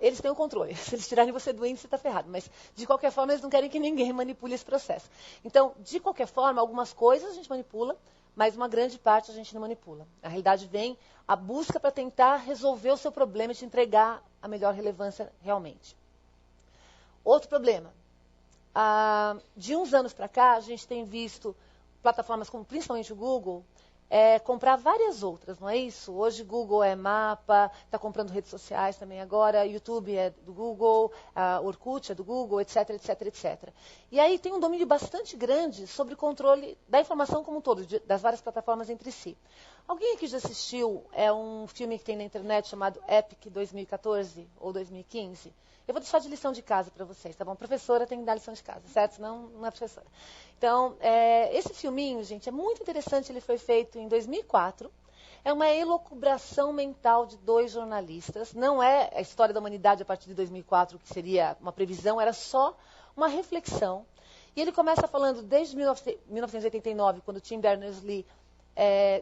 Eles têm o controle. Se eles tirarem você do índice, você está ferrado. Mas, de qualquer forma, eles não querem que ninguém manipule esse processo. Então, de qualquer forma, algumas coisas a gente manipula, mas uma grande parte a gente não manipula. Na realidade, vem a busca para tentar resolver o seu problema e te entregar a melhor relevância realmente. Outro problema. De uns anos para cá, a gente tem visto plataformas como principalmente o Google comprar várias outras, não é isso? Hoje Google é mapa, está comprando redes sociais também agora, YouTube é do Google, Orkut é do Google, etc, etc, etc. E aí tem um domínio bastante grande sobre o controle da informação como um todo, das várias plataformas entre si. Alguém aqui já assistiu um filme que tem na internet chamado Epic 2014 ou 2015? Eu vou deixar de lição de casa para vocês, tá bom? Professora tem que dar lição de casa, certo? Senão não é professora. Então, esse filminho, gente, é muito interessante. Ele foi feito em 2004. É uma elucubração mental de 2 jornalistas. Não é a história da humanidade a partir de 2004, que seria uma previsão. Era só uma reflexão. E ele começa falando desde 1989, quando Tim Berners-Lee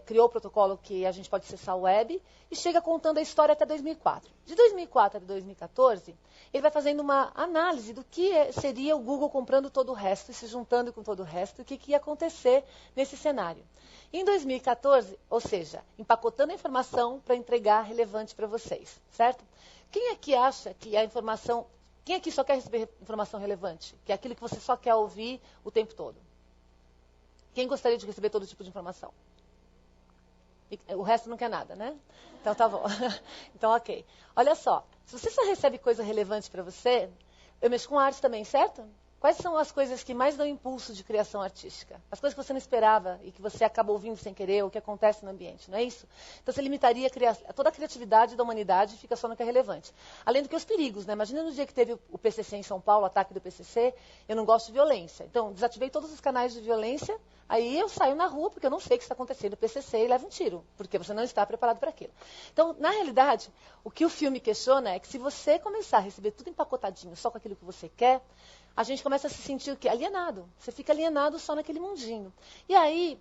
criou o protocolo que a gente pode acessar o web, e chega contando a história até 2004. De 2004 até 2014, ele vai fazendo uma análise do que seria o Google comprando todo o resto e se juntando com todo o resto, e o que ia acontecer nesse cenário. Em 2014, ou seja, empacotando a informação para entregar relevante para vocês, certo? Quem aqui acha que a informação... Quem aqui só quer receber informação relevante? Que é aquilo que você só quer ouvir o tempo todo? Quem gostaria de receber todo tipo de informação? O resto não quer nada, né? Então tá bom. Então, ok. Olha só, se você só recebe coisa relevante para você, eu mexo com arte também, certo? Quais são as coisas que mais dão impulso de criação artística? As coisas que você não esperava e que você acaba ouvindo sem querer, ou que acontece no ambiente, não é isso? Então você limitaria toda a criatividade da humanidade e fica só no que é relevante. Além do que os perigos, né? Imagina no dia que teve o PCC em São Paulo, o ataque do PCC, eu não gosto de violência. Então, desativei todos os canais de violência, aí eu saio na rua porque eu não sei o que está acontecendo no PCC e levo um tiro, porque você não está preparado para aquilo. Então, na realidade, o que o filme questiona é que se você começar a receber tudo empacotadinho só com aquilo que você quer, a gente começa a se sentir o quê? Alienado. Você fica alienado só naquele mundinho. E aí,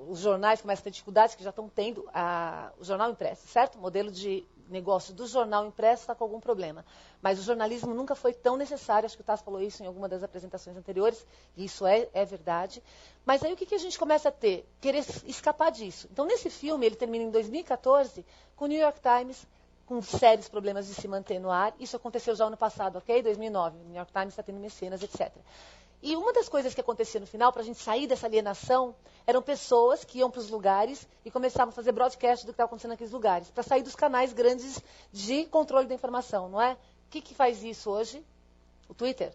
os jornais começam a ter dificuldades, que já estão tendo, o jornal impresso, certo? O modelo de negócio do jornal impresso está com algum problema. Mas o jornalismo nunca foi tão necessário, acho que o Tasso falou isso em alguma das apresentações anteriores, e isso é verdade. Mas aí o que a gente começa a ter? Querer escapar disso. Então, nesse filme, ele termina em 2014, com o New York Times com sérios problemas de se manter no ar. Isso aconteceu já ano passado, ok? 2009. O New York Times está tendo mecenas, etc. E uma das coisas que acontecia no final, para a gente sair dessa alienação, eram pessoas que iam para os lugares e começavam a fazer broadcast do que estava acontecendo naqueles lugares, para sair dos canais grandes de controle da informação, não é? O que faz isso hoje? O Twitter.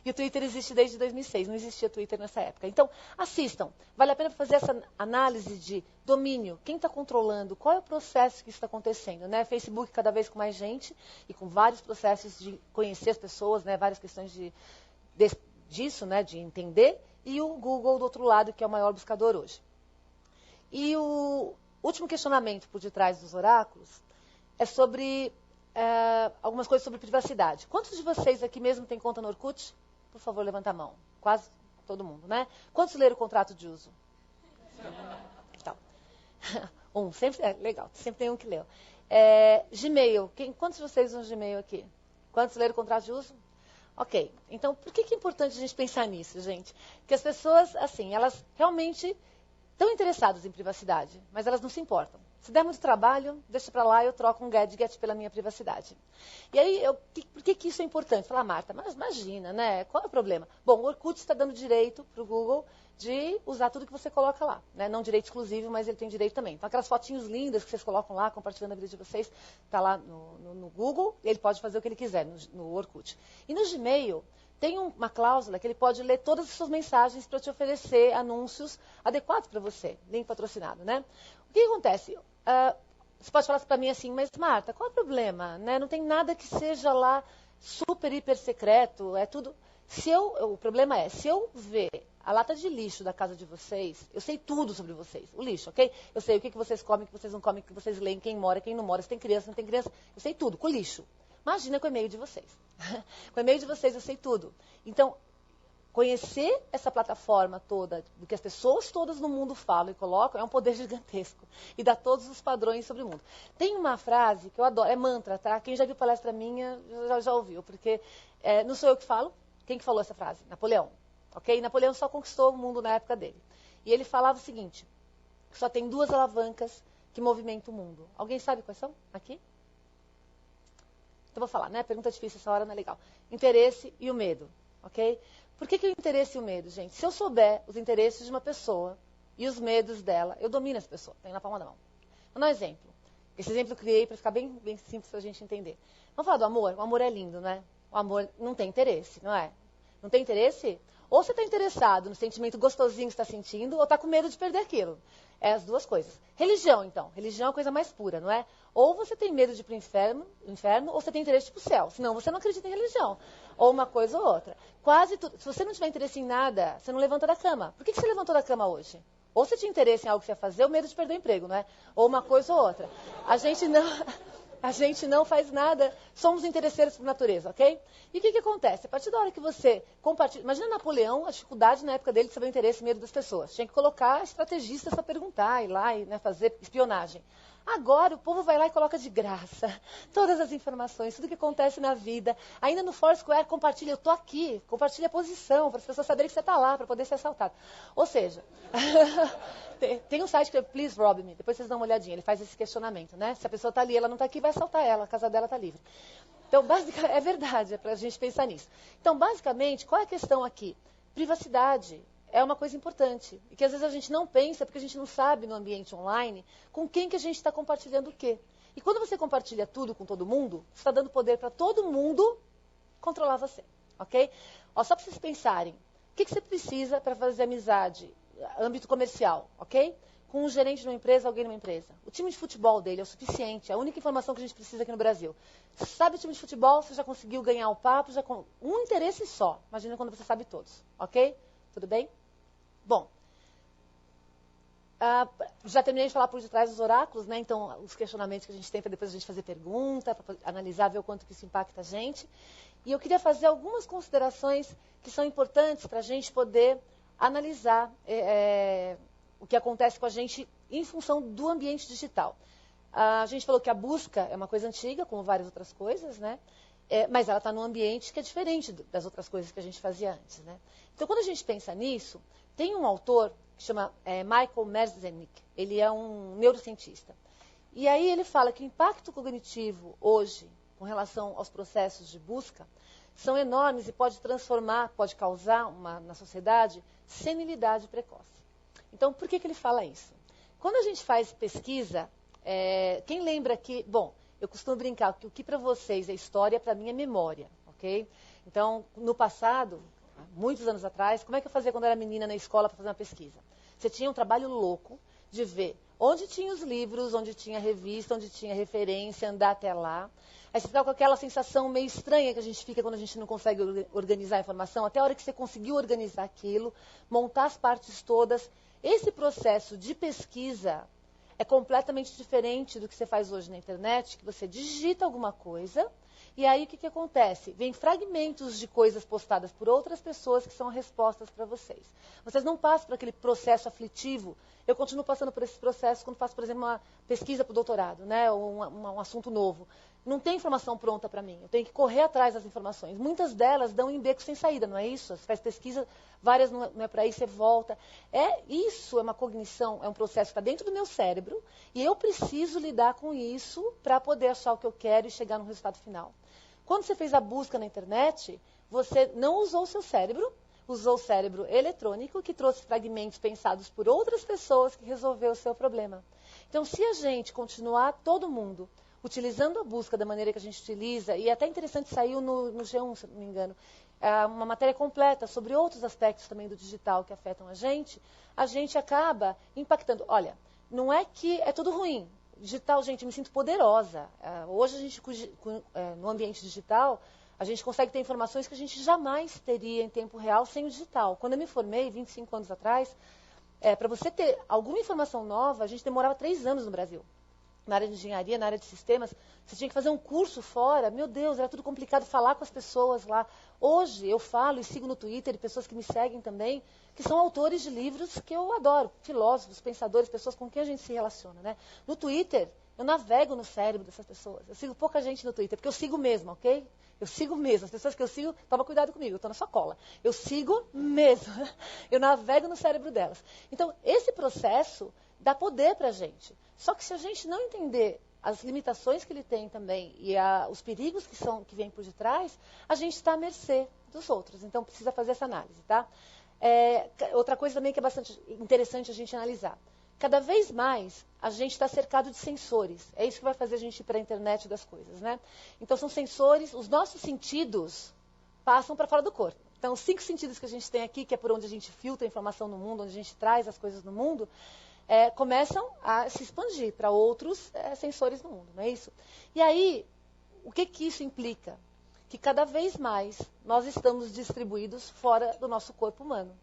E o Twitter existe desde 2006, não existia Twitter nessa época. Então, assistam. Vale a pena fazer essa análise de domínio. Quem está controlando? Qual é o processo que está acontecendo? Né? Facebook cada vez com mais gente e com vários processos de conhecer as pessoas, né? Várias questões disso, né? De entender. E o Google do outro lado, que é o maior buscador hoje. E o último questionamento por detrás dos oráculos é sobre... algumas coisas sobre privacidade. Quantos de vocês aqui mesmo têm conta no Orkut? Por favor, levanta a mão. Quase todo mundo, né? Quantos leram o contrato de uso? Então, legal, sempre tem um que leu. Gmail, quantos de vocês usam Gmail aqui? Quantos leram o contrato de uso? Ok, então por que é importante a gente pensar nisso, gente? Porque as pessoas, assim, elas realmente estão interessadas em privacidade, mas elas não se importam. Se der muito trabalho, deixa para lá, eu troco um gadget pela minha privacidade. E aí, por que isso é importante? Falar, Marta, mas imagina, né? Qual é o problema? Bom, o Orkut está dando direito para o Google de usar tudo que você coloca lá. Né? Não direito exclusivo, mas ele tem direito também. Então, aquelas fotinhos lindas que vocês colocam lá, compartilhando a vida de vocês, está lá no Google, ele pode fazer o que ele quiser no Orkut. E no Gmail... tem uma cláusula que ele pode ler todas as suas mensagens para te oferecer anúncios adequados para você, link patrocinado, né? O que acontece? Você pode falar para mim assim, mas Marta, qual é o problema? Né? Não tem nada que seja lá super, hiper secreto, é tudo... O problema é, se eu ver a lata de lixo da casa de vocês, eu sei tudo sobre vocês, o lixo, ok? Eu sei o que vocês comem, o que vocês não comem, o que vocês leem, quem mora, quem não mora, se tem criança, não tem criança, eu sei tudo, com o lixo. Imagina com o e-mail de vocês. Com o e-mail de vocês eu sei tudo. Então, Conhecer essa plataforma toda, do que as pessoas todas no mundo falam e colocam, é um poder gigantesco. E dá todos os padrões sobre o mundo. Tem uma frase que eu adoro, é mantra, tá? Quem já viu palestra minha, já ouviu, porque não sou eu que falo. Quem que falou essa frase? Napoleão. Ok? Napoleão só conquistou o mundo na época dele. E ele falava o seguinte, que só tem 2 alavancas que movimentam o mundo. Alguém sabe quais são? Aqui? Então vou falar, né? Pergunta difícil, essa hora não é legal. Interesse e o medo, ok? Por que o interesse e o medo, gente? Se eu souber os interesses de uma pessoa e os medos dela, eu domino essa pessoa, tenho na palma da mão. Vou dar um exemplo. Esse exemplo eu criei para ficar bem simples para a gente entender. Vamos falar do amor? O amor é lindo, né? O amor não tem interesse, não é? Não tem interesse? Ou você está interessado no sentimento gostosinho que está sentindo, ou está com medo de perder aquilo. É as duas coisas. Religião, então. Religião é a coisa mais pura, não é? Ou você tem medo de ir para o inferno, ou você tem interesse para o céu. Senão você não acredita em religião. Ou uma coisa ou outra. Quase tudo. Se você não tiver interesse em nada, você não levanta da cama. Por que você levantou da cama hoje? Ou você tinha interesse em algo que você ia fazer, ou medo de perder o emprego, não é? Ou uma coisa ou outra. A gente não faz nada, somos interesseiros por natureza, ok? E o que acontece? A partir da hora que você compartilha... Imagina Napoleão, a dificuldade na época dele de saber o interesse e medo das pessoas. Tinha que colocar estrategistas para perguntar, ir lá e fazer espionagem. Agora o povo vai lá e coloca de graça todas as informações, tudo que acontece na vida. Ainda no Foursquare compartilha, eu estou aqui, compartilha a posição, para as pessoas saberem que você está lá, para poder ser assaltado. Ou seja, tem um site que é Please Rob Me, depois vocês dão uma olhadinha, ele faz esse questionamento, né? Se a pessoa está ali, ela não está aqui, vai assaltar ela, a casa dela está livre. Então, basicamente, é verdade, é para a gente pensar nisso. Então, basicamente, qual é a questão aqui? Privacidade. É uma coisa importante. E que às vezes a gente não pensa, porque a gente não sabe no ambiente online com quem que a gente está compartilhando o quê. E quando você compartilha tudo com todo mundo, você está dando poder para todo mundo controlar você. Ok? Ó, só para vocês pensarem, o que você precisa para fazer amizade, âmbito comercial, ok? Com um gerente de uma empresa, alguém numa empresa. O time de futebol dele é o suficiente, é a única informação que a gente precisa aqui no Brasil. Sabe o time de futebol, você já conseguiu ganhar o papo, um interesse só. Imagina quando você sabe todos, ok? Tudo bem? Bom, já terminei de falar por detrás dos oráculos, né? Então, os questionamentos que a gente tem para depois a gente fazer pergunta, para analisar, ver o quanto que isso impacta a gente. E eu queria fazer algumas considerações que são importantes para a gente poder analisar o que acontece com a gente em função do ambiente digital. A gente falou que a busca é uma coisa antiga, como várias outras coisas, né? Mas ela está num ambiente que é diferente das outras coisas que a gente fazia antes, né? Então, quando a gente pensa nisso, tem um autor que chama Michael Merzenich, ele é um neurocientista. E aí ele fala que o impacto cognitivo hoje, com relação aos processos de busca, são enormes e pode causar na sociedade senilidade precoce. Então, por que ele fala isso? Quando a gente faz pesquisa, quem lembra que... Bom, eu costumo brincar que o que para vocês é história, para mim é memória, ok? Então, no passado, muitos anos atrás, como é que eu fazia quando eu era menina na escola para fazer uma pesquisa? Você tinha um trabalho louco de ver onde tinha os livros, onde tinha revista, onde tinha referência, andar até lá. Aí você ficava com aquela sensação meio estranha que a gente fica quando a gente não consegue organizar a informação, até a hora que você conseguiu organizar aquilo, montar as partes todas. Esse processo de pesquisa é completamente diferente do que você faz hoje na internet, que você digita alguma coisa, e aí o que acontece? Vem fragmentos de coisas postadas por outras pessoas que são respostas para vocês. Vocês não passam por aquele processo aflitivo. Eu continuo passando por esse processo quando faço, por exemplo, uma pesquisa para o doutorado, né? Ou um assunto novo. Não tem informação pronta para mim. Eu tenho que correr atrás das informações. Muitas delas dão em beco sem saída, não é isso? Você faz pesquisa, várias não é para aí, você volta. Isso é uma cognição, é um processo que está dentro do meu cérebro, e eu preciso lidar com isso para poder achar o que eu quero e chegar no resultado final. Quando você fez a busca na internet, você não usou o seu cérebro, usou o cérebro eletrônico, que trouxe fragmentos pensados por outras pessoas que resolveu o seu problema. Então, se a gente continuar, todo mundo, utilizando a busca da maneira que a gente utiliza, e é até interessante, saiu no G1, se não me engano, uma matéria completa sobre outros aspectos também do digital que afetam a gente acaba impactando. Olha, não é que é tudo ruim. Digital, gente, eu me sinto poderosa. Hoje, no ambiente digital, a gente consegue ter informações que a gente jamais teria em tempo real sem o digital. Quando eu me formei, 25 anos atrás, para você ter alguma informação nova, a gente demorava 3 anos no Brasil. na área de engenharia, na área de sistemas, você tinha que fazer um curso fora. Meu Deus, era tudo complicado falar com as pessoas lá. Hoje eu falo e sigo no Twitter, pessoas que me seguem também, que são autores de livros que eu adoro, filósofos, pensadores, pessoas com quem a gente se relaciona, né? No Twitter, eu navego no cérebro dessas pessoas. Eu sigo pouca gente no Twitter, porque eu sigo mesmo, ok? Eu sigo mesmo. As pessoas que eu sigo, toma cuidado comigo, eu estou na sua cola. Eu sigo mesmo. Eu navego no cérebro delas. Então, esse processo dá poder para a gente. Só que se a gente não entender as limitações que ele tem também e os perigos que vêm por detrás, a gente está à mercê dos outros. Então, precisa fazer essa análise, tá? Outra coisa também que é bastante interessante a gente analisar. Cada vez mais, a gente está cercado de sensores. É isso que vai fazer a gente ir para a internet das coisas, né? Então, são sensores, os nossos sentidos passam para fora do corpo. Então, os 5 sentidos que a gente tem aqui, que é por onde a gente filtra a informação no mundo, onde a gente traz as coisas no mundo, começam a se expandir para outros sensores no mundo, não é isso? E aí, o que isso implica? Que cada vez mais nós estamos distribuídos fora do nosso corpo humano.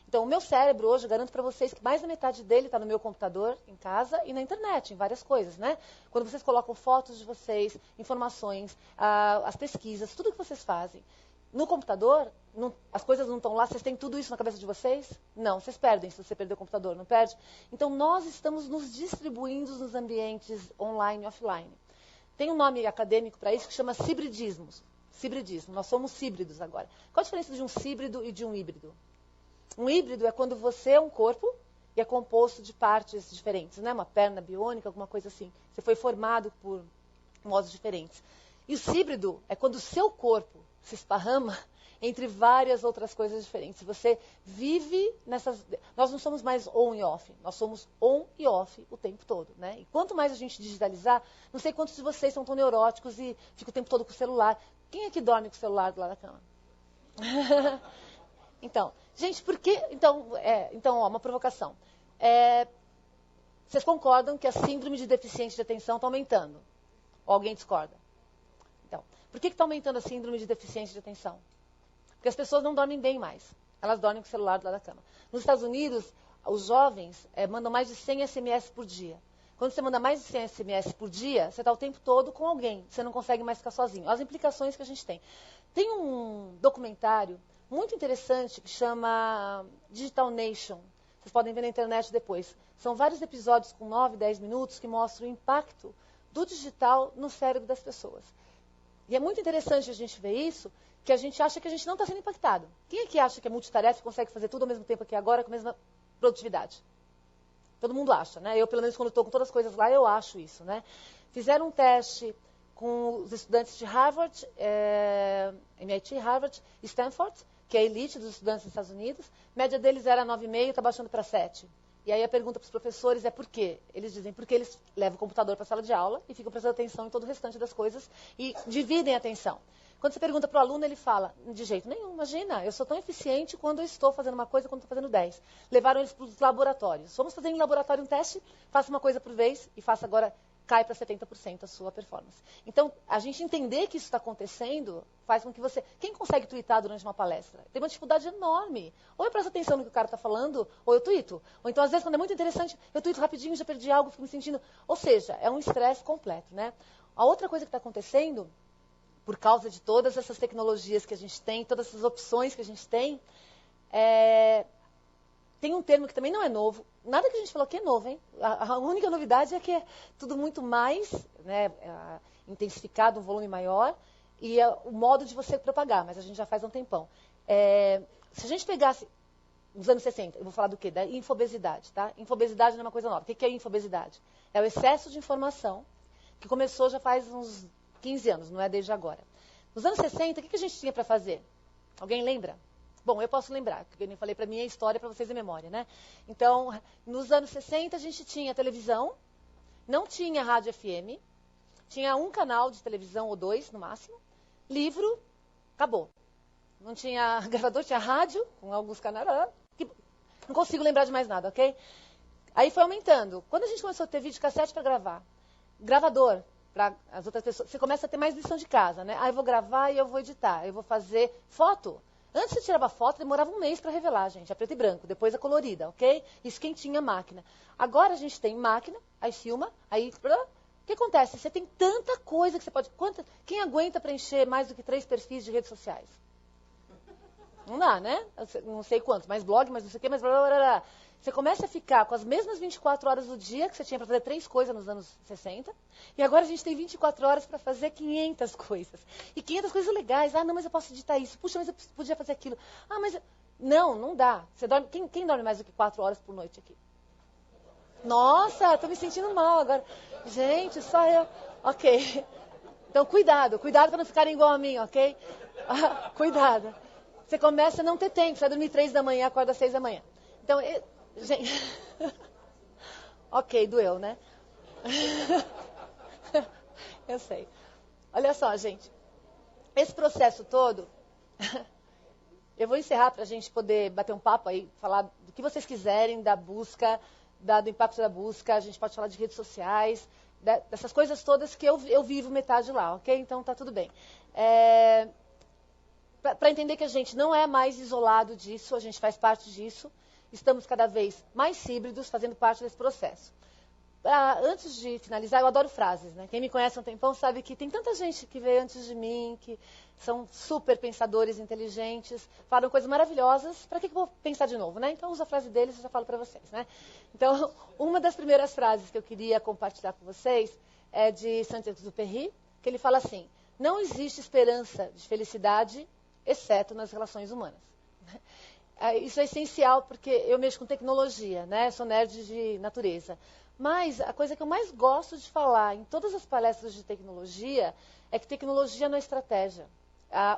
Então, o meu cérebro hoje, eu garanto para vocês que mais da metade dele está no meu computador, em casa e na internet, em várias coisas, né? Quando vocês colocam fotos de vocês, informações, as pesquisas, tudo que vocês fazem. No computador, as coisas não estão lá, vocês têm tudo isso na cabeça de vocês? Não, vocês perdem se você perder o computador, não perde? Então, nós estamos nos distribuindo nos ambientes online e offline. Tem um nome acadêmico para isso que chama cibridismo. Cibridismo, nós somos híbridos agora. Qual a diferença de um híbrido e de um híbrido? Um híbrido é quando você é um corpo e é composto de partes diferentes, né? Uma perna biônica, alguma coisa assim. Você foi formado por modos diferentes. E o híbrido é quando o seu corpo se esparrama entre várias outras coisas diferentes. Você vive nessas... Nós não somos mais on e off, nós somos on e off o tempo todo, né? E quanto mais a gente digitalizar, não sei quantos de vocês são tão neuróticos e ficam o tempo todo com o celular. Quem é que dorme com o celular do lado da cama? Então, gente, por que... Então, uma provocação. Vocês concordam que a síndrome de deficiência de atenção está aumentando? Ou alguém discorda? Então, por que está aumentando a síndrome de deficiência de atenção? Porque as pessoas não dormem bem mais. Elas dormem com o celular do lado da cama. Nos Estados Unidos, os jovens mandam mais de 100 SMS por dia. Quando você manda mais de 100 SMS por dia, você está o tempo todo com alguém. Você não consegue mais ficar sozinho. As implicações que a gente tem. Tem um documentário muito interessante que chama Digital Nation. Vocês podem ver na internet depois. São vários episódios com 9, 10 minutos que mostram o impacto do digital no cérebro das pessoas. E é muito interessante a gente ver isso, que a gente acha que a gente não está sendo impactado. Quem é que acha que é multitarefa e consegue fazer tudo ao mesmo tempo aqui agora com a mesma produtividade? Todo mundo acha, né? Eu, pelo menos, quando estou com todas as coisas lá, eu acho isso, né? Fizeram um teste com os estudantes de Harvard, MIT, Harvard e Stanford, que é a elite dos estudantes dos Estados Unidos. A média deles era 9,5, está baixando para 7. E aí a pergunta para os professores é por quê? Eles dizem porque eles levam o computador para a sala de aula e ficam prestando atenção em todo o restante das coisas e dividem a atenção. Quando você pergunta para o aluno, ele fala, de jeito nenhum, imagina, eu sou tão eficiente quando eu estou fazendo uma coisa quando estou fazendo 10. Levaram eles para os laboratórios. Vamos fazer em laboratório um teste, faça uma coisa por vez e faça agora, cai para 70% a sua performance. Então, a gente entender que isso está acontecendo faz com que você... Quem consegue twittar durante uma palestra? Tem uma dificuldade enorme. Ou eu presto atenção no que o cara está falando, ou eu twito. Ou então, às vezes, quando é muito interessante, eu twito rapidinho, já perdi algo, fico me sentindo... Ou seja, é um estresse completo, né? A outra coisa que está acontecendo, por causa de todas essas tecnologias que a gente tem, todas essas opções que a gente tem, tem um termo que também não é novo. Nada que a gente falou aqui é novo, hein? A única novidade é que é tudo muito mais, né, intensificado, um volume maior, e o modo de você propagar, mas a gente já faz há um tempão. Se a gente pegasse, nos anos 60, eu vou falar do quê? Da infobesidade, tá? Infobesidade não é uma coisa nova. O que é infobesidade? É o excesso de informação, que começou já faz uns 15 anos, não é desde agora. Nos anos 60, o que a gente tinha para fazer? Alguém lembra? Bom, eu posso lembrar, porque eu nem falei para mim a história para vocês em memória, né? Então, nos anos 60 a gente tinha televisão, não tinha rádio FM, tinha um canal de televisão ou 2 no máximo, livro, acabou. Não tinha gravador, tinha rádio, com alguns canais, não consigo lembrar de mais nada, ok? Aí foi aumentando. Quando a gente começou a ter videocassete para gravar, gravador para as outras pessoas, você começa a ter mais lição de casa, né? Eu vou gravar e eu vou editar, eu vou fazer foto. Antes você tirava foto, demorava um mês para revelar, gente, a preto e branco, depois a colorida, ok? Isso quem tinha máquina. Agora a gente tem máquina, aí filma, aí que acontece? Você tem tanta coisa que você pode... Quem aguenta preencher mais do que 3 perfis de redes sociais? Não dá, né? Não sei quantos, mais blog, mais não sei o quê, mais blá, blá, blá, blá. Você começa a ficar com as mesmas 24 horas do dia, que você tinha para fazer 3 coisas nos anos 60, e agora a gente tem 24 horas para fazer 500 coisas. E 500 coisas legais. Ah, não, mas eu posso editar isso. Puxa, mas eu podia fazer aquilo. Ah, mas... Não dá. Você dorme... Quem dorme mais do que 4 horas por noite aqui? Nossa, estou me sentindo mal agora. Gente, só eu. Ok. Então, cuidado para não ficarem igual a mim, ok? Cuidado. Você começa a não ter tempo. Você vai dormir 3 da manhã, acorda às 6 da manhã. Então, gente... Ok, doeu, né? Eu sei. Olha só, gente. Esse processo todo... Eu vou encerrar para a gente poder bater um papo aí, falar do que vocês quiserem, da busca, do impacto da busca. A gente pode falar de redes sociais, dessas coisas todas que eu vivo metade lá, ok? Então, tá tudo bem. Para entender que a gente não é mais isolado disso, a gente faz parte disso. Estamos cada vez mais híbridos, fazendo parte desse processo. Antes de finalizar, eu adoro frases, né? Quem me conhece há um tempão sabe que tem tanta gente que veio antes de mim, que são super pensadores inteligentes, falam coisas maravilhosas. Para que eu vou pensar de novo, né? Então, uso a frase deles e já falo para vocês, né? Então, uma das primeiras frases que eu queria compartilhar com vocês é de Saint-Exupéry, que ele fala assim: não existe esperança de felicidade, exceto nas relações humanas. Isso é essencial porque eu mexo com tecnologia, né? Sou nerd de natureza. Mas a coisa que eu mais gosto de falar em todas as palestras de tecnologia é que tecnologia não é estratégia.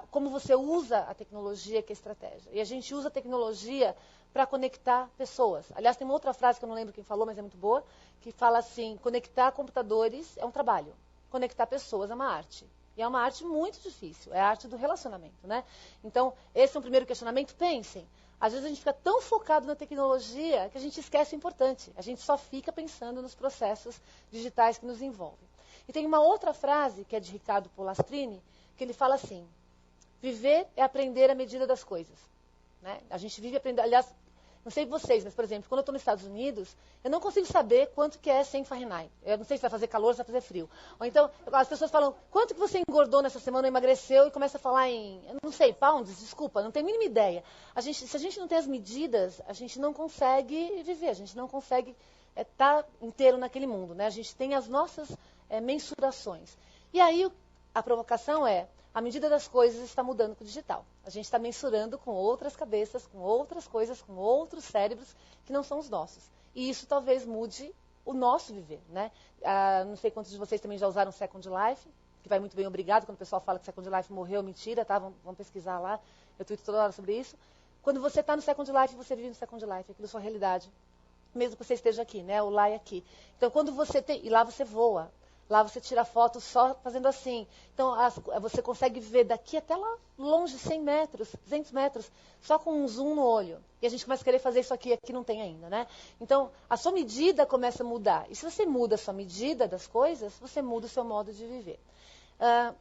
Como você usa a tecnologia que é estratégia. E a gente usa a tecnologia para conectar pessoas. Aliás, tem uma outra frase que eu não lembro quem falou, mas é muito boa, que fala assim: conectar computadores é um trabalho, conectar pessoas é uma arte. E é uma arte muito difícil, é a arte do relacionamento, né? Então, esse é um primeiro questionamento. Pensem. Às vezes a gente fica tão focado na tecnologia que a gente esquece o importante. A gente só fica pensando nos processos digitais que nos envolvem. E tem uma outra frase, que é de Ricardo Polastrini, que ele fala assim: viver é aprender à medida das coisas. Né? A gente vive aprendendo... Aliás, não sei vocês, mas, por exemplo, quando eu estou nos Estados Unidos, eu não consigo saber quanto que é 100 Fahrenheit. Eu não sei se vai fazer calor ou se vai fazer frio. Ou então, as pessoas falam: quanto que você engordou nessa semana, emagreceu, e começa a falar em, eu não sei, pounds, desculpa, não tenho a mínima ideia. Se a gente não tem as medidas, a gente não consegue viver, a gente não consegue estar inteiro naquele mundo. Né? A gente tem as nossas mensurações. E aí, a provocação é: a medida das coisas está mudando com o digital. A gente está mensurando com outras cabeças, com outras coisas, com outros cérebros que não são os nossos. E isso talvez mude o nosso viver. Né? Não sei quantos de vocês também já usaram Second Life, que vai muito bem, obrigado. Quando o pessoal fala que Second Life morreu, mentira, tá? Vamos pesquisar lá. Eu tuito toda hora sobre isso. Quando você está no Second Life, você vive no Second Life, aquilo é sua realidade. Mesmo que você esteja aqui, né? O lá e aqui. Então, quando você tem... E lá você voa. Lá você tira foto só fazendo assim. Então, você consegue ver daqui até lá longe, 100 metros, 200 metros, só com um zoom no olho. E a gente começa a querer fazer isso aqui não tem ainda, né? Então, a sua medida começa a mudar. E se você muda a sua medida das coisas, você muda o seu modo de viver.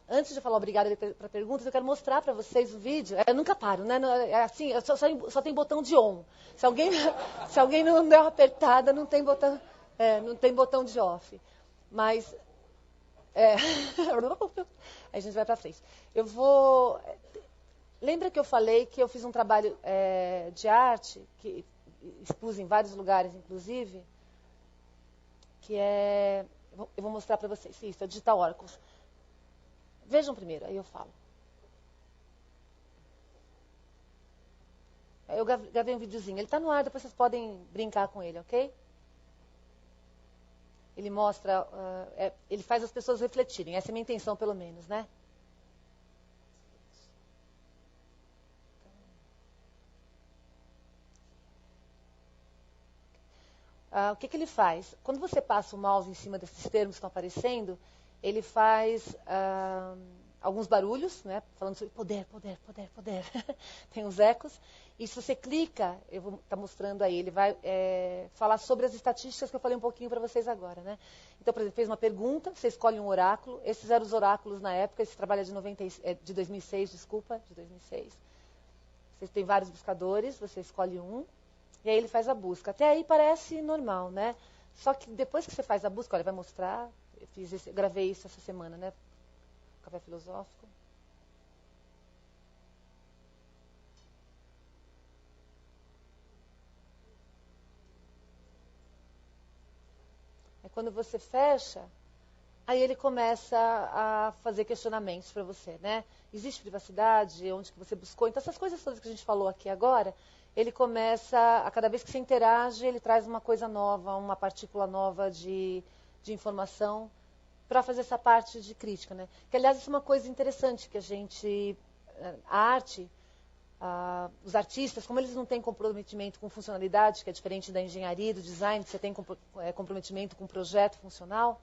Antes de falar obrigada para perguntas, eu quero mostrar para vocês o vídeo. Eu nunca paro, né? É assim, eu só tem botão de on. Se alguém não der uma apertada, não tem botão de off. Mas... Aí a gente vai para frente. Lembra que eu falei que eu fiz um trabalho de arte, que expus em vários lugares, inclusive, que é... Eu vou mostrar para vocês. Isso, é Digital Oracles. Vejam primeiro, aí eu falo. Eu gravei um videozinho. Ele está no ar, depois vocês podem brincar com ele, ok? Ele mostra, ele faz as pessoas refletirem. Essa é a minha intenção, pelo menos, né? O que ele faz? Quando você passa o mouse em cima desses termos que estão aparecendo, ele faz alguns barulhos, né? Falando sobre poder, poder, poder, poder. Tem os ecos. E se você clica, eu vou estar mostrando aí, ele vai falar sobre as estatísticas que eu falei um pouquinho para vocês agora, né? Então, por exemplo, fez uma pergunta, você escolhe um oráculo. Esses eram os oráculos na época, esse trabalho é de 2006, desculpa, de 2006. Você tem vários buscadores, você escolhe um, e aí ele faz a busca. Até aí parece normal, né? Só que depois que você faz a busca, olha, vai mostrar, gravei isso essa semana, né? Café Filosófico. Quando você fecha, aí ele começa a fazer questionamentos para você, né? Existe privacidade? Onde que você buscou? Então, essas coisas todas que a gente falou aqui agora, ele começa, a cada vez que você interage, ele traz uma coisa nova, uma partícula nova de informação para fazer essa parte de crítica, né? Que, aliás, isso é uma coisa interessante, que a arte, os artistas, como eles não têm comprometimento com funcionalidade, que é diferente da engenharia, do design, que você tem comprometimento com o projeto funcional,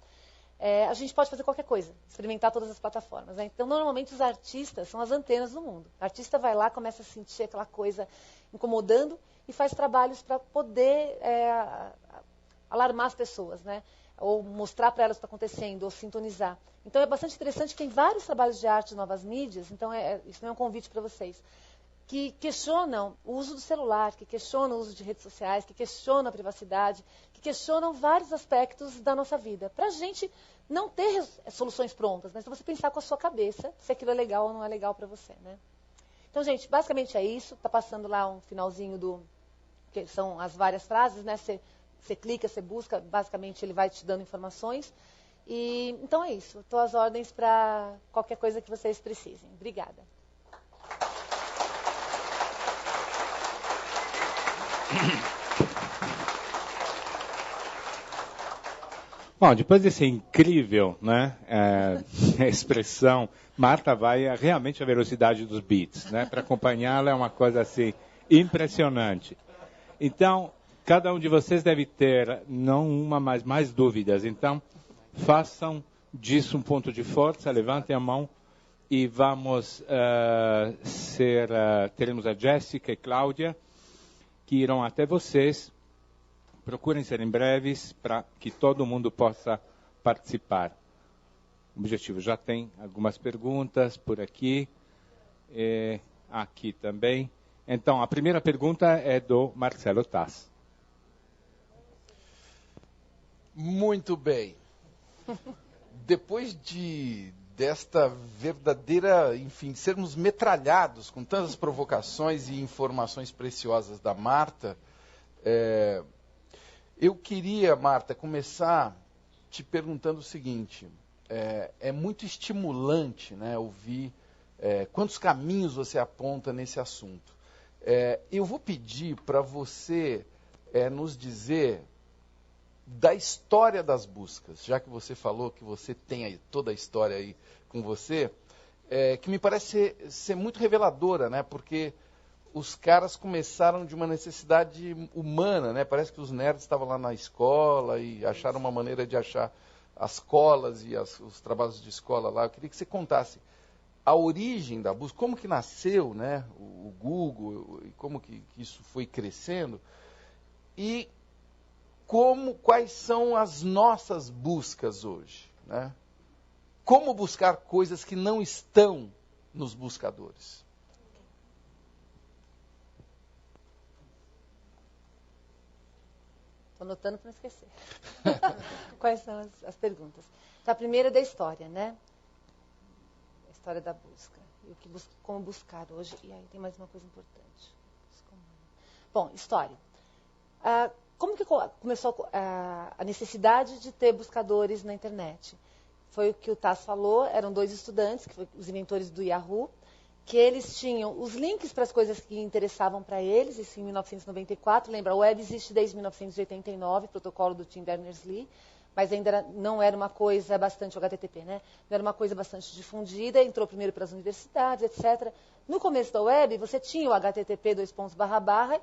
a gente pode fazer qualquer coisa, experimentar todas as plataformas, né? Então, normalmente, os artistas são as antenas do mundo. O artista vai lá, começa a sentir aquela coisa incomodando e faz trabalhos para poder alarmar as pessoas, né? Ou mostrar para elas o que está acontecendo, ou sintonizar. Então, é bastante interessante que tem vários trabalhos de arte de novas mídias, então isso não é um convite para vocês, que questionam o uso do celular, que questionam o uso de redes sociais, que questionam a privacidade, que questionam vários aspectos da nossa vida. Para a gente não ter soluções prontas, mas para você pensar com a sua cabeça se aquilo é legal ou não é legal para você, né? Então, gente, basicamente é isso. Está passando lá um finalzinho que são as várias frases, né? Você clica, você busca, basicamente ele vai te dando informações. E então é isso. Estou às ordens para qualquer coisa que vocês precisem. Obrigada. Bom, depois desse incrível, né, expressão, Marta vai realmente à velocidade dos beats, né? Para acompanhá-la é uma coisa assim impressionante. Então, cada um de vocês deve ter não uma, mas mais dúvidas. Então, façam disso um ponto de força, levantem a mão e vamos teremos a Jéssica e Cláudia que irão até vocês. Procurem serem breves para que todo mundo possa participar. O objetivo já tem algumas perguntas por aqui, aqui também. Então, a primeira pergunta é do Marcelo Tass. Muito bem. Depois desta verdadeira, enfim, sermos metralhados com tantas provocações e informações preciosas da Marta, eu queria, Marta, começar te perguntando o seguinte, é muito estimulante, né, ouvir quantos caminhos você aponta nesse assunto. Eu vou pedir para você nos dizer da história das buscas, já que você falou que você tem aí toda a história aí com você, que me parece ser muito reveladora, né, porque os caras começaram de uma necessidade humana, né? Parece que os nerds estavam lá na escola e acharam uma maneira de achar as colas e os trabalhos de escola lá. Eu queria que você contasse a origem da busca, como que nasceu, né? O Google, e como que isso foi crescendo, e quais são as nossas buscas hoje, né? Como buscar coisas que não estão nos buscadores. Estou anotando para não esquecer. Quais são as perguntas? Então, a primeira é da história, né? A história da busca. E como buscar hoje. E aí tem mais uma coisa importante. Bom, história. Como que começou a necessidade de ter buscadores na internet? Foi o que o Tass falou, eram dois estudantes, que foram os inventores do Yahoo, que eles tinham os links para as coisas que interessavam para eles, isso em 1994. Lembra, a web existe desde 1989, protocolo do Tim Berners-Lee, mas ainda não era uma coisa bastante, o HTTP, né? Não era uma coisa bastante difundida, entrou primeiro para as universidades, etc. No começo da web, você tinha o HTTP,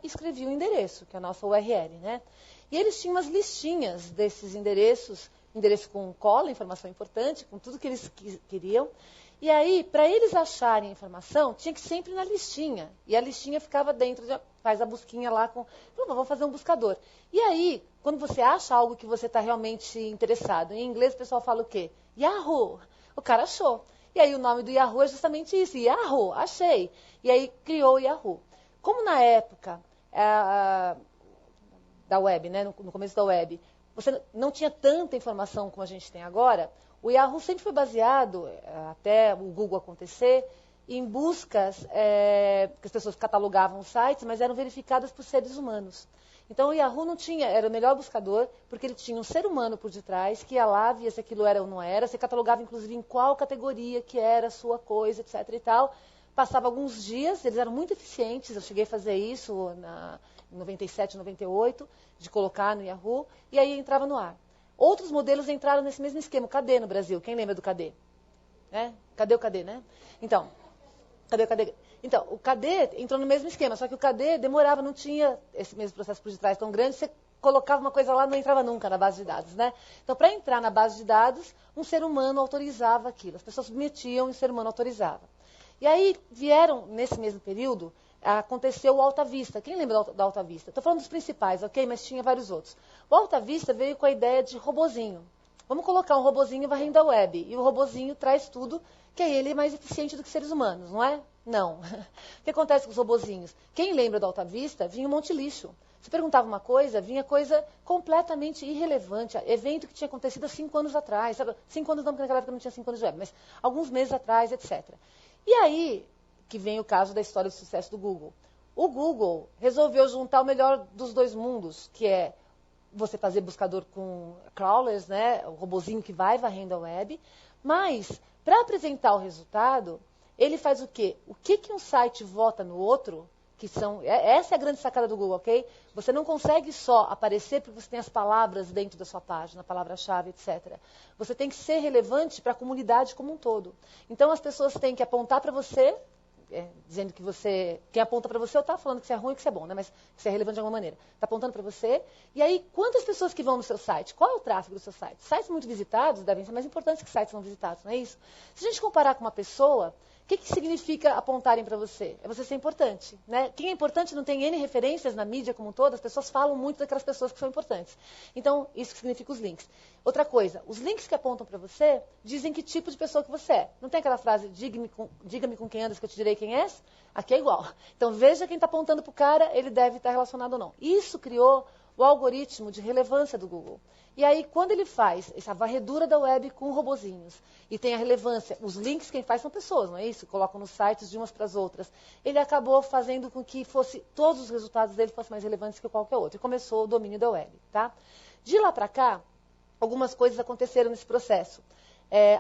e escrevia o endereço, que é a nossa URL, né? E eles tinham umas listinhas desses endereços, endereço com cola, informação importante, com tudo que eles queriam. E aí, para eles acharem a informação, tinha que sempre ir na listinha. E a listinha ficava dentro, faz a busquinha lá com... Vamos fazer um buscador. E aí, quando você acha algo que você está realmente interessado, em inglês o pessoal fala o quê? Yahoo! O cara achou. E aí o nome do Yahoo é justamente isso. Yahoo! Achei. E aí criou o Yahoo. Como na época da web, né, no começo da web, você não tinha tanta informação como a gente tem agora, o Yahoo sempre foi baseado, até o Google acontecer, em buscas que as pessoas catalogavam os sites, mas eram verificadas por seres humanos. Então o Yahoo não tinha, era o melhor buscador, porque ele tinha um ser humano por detrás, que ia lá, via se aquilo era ou não era, você catalogava inclusive em qual categoria que era a sua coisa, etc. e tal. Passava alguns dias, eles eram muito eficientes, eu cheguei a fazer isso em 97, 98, de colocar no Yahoo, e aí entrava no ar. Outros modelos entraram nesse mesmo esquema, o KD no Brasil, quem lembra do KD? Cadê o KD, né? Então, cadê o KD? Então, o KD entrou no mesmo esquema, só que o KD demorava, não tinha esse mesmo processo por detrás tão grande, você colocava uma coisa lá, não entrava nunca na base de dados, né? Então, para entrar na base de dados, um ser humano autorizava aquilo, as pessoas submetiam e o ser humano autorizava. E aí vieram, nesse mesmo período, aconteceu o Alta Vista. Quem lembra do Alta Vista? Estou falando dos principais, ok? Mas tinha vários outros. O Alta Vista veio com a ideia de robozinho. Vamos colocar um robozinho varrendo a web. E o robozinho traz tudo, que aí ele é mais eficiente do que seres humanos, não é? Não. O que acontece com os robozinhos? Quem lembra do Alta Vista, vinha um monte de lixo. Você perguntava uma coisa, vinha coisa completamente irrelevante. Evento que tinha acontecido há 5 anos atrás. 5 anos não, porque naquela época não tinha 5 anos de web, mas alguns meses atrás, etc. E aí que vem o caso da história de sucesso do Google. O Google resolveu juntar o melhor dos dois mundos, que é você fazer buscador com crawlers, né, o robozinho que vai varrendo a web, mas para apresentar o resultado, ele faz o quê? O que um site vota no outro, essa é a grande sacada do Google, ok? Você não consegue só aparecer porque você tem as palavras dentro da sua página, a palavra-chave, etc. Você tem que ser relevante para a comunidade como um todo. Então as pessoas têm que apontar para você, dizendo que quem aponta para você, ou está falando que você é ruim ou que você é bom, né? Mas que você é relevante de alguma maneira. Está apontando para você. E aí, quantas pessoas que vão no seu site? Qual é o tráfego do seu site? Sites muito visitados devem ser mais importantes que sites não visitados, não é isso? Se a gente comparar com uma pessoa, o que significa apontarem para você? É você ser importante, né? Quem é importante não tem N referências na mídia como um todo, as pessoas falam muito daquelas pessoas que são importantes. Então, isso significa os links. Outra coisa, os links que apontam para você dizem que tipo de pessoa que você é. Não tem aquela frase, diga-me com quem andas que eu te direi quem és? Aqui é igual. Então, veja quem está apontando para o cara, ele deve estar relacionado ou não. Isso criou o algoritmo de relevância do Google. E aí, quando ele faz essa varredura da web com robozinhos, e tem a relevância, os links quem faz são pessoas, não é isso? Colocam nos sites de umas para as outras. Ele acabou fazendo com que todos os resultados dele fossem mais relevantes que qualquer outro. E começou o domínio da web. Tá? De lá para cá, algumas coisas aconteceram nesse processo.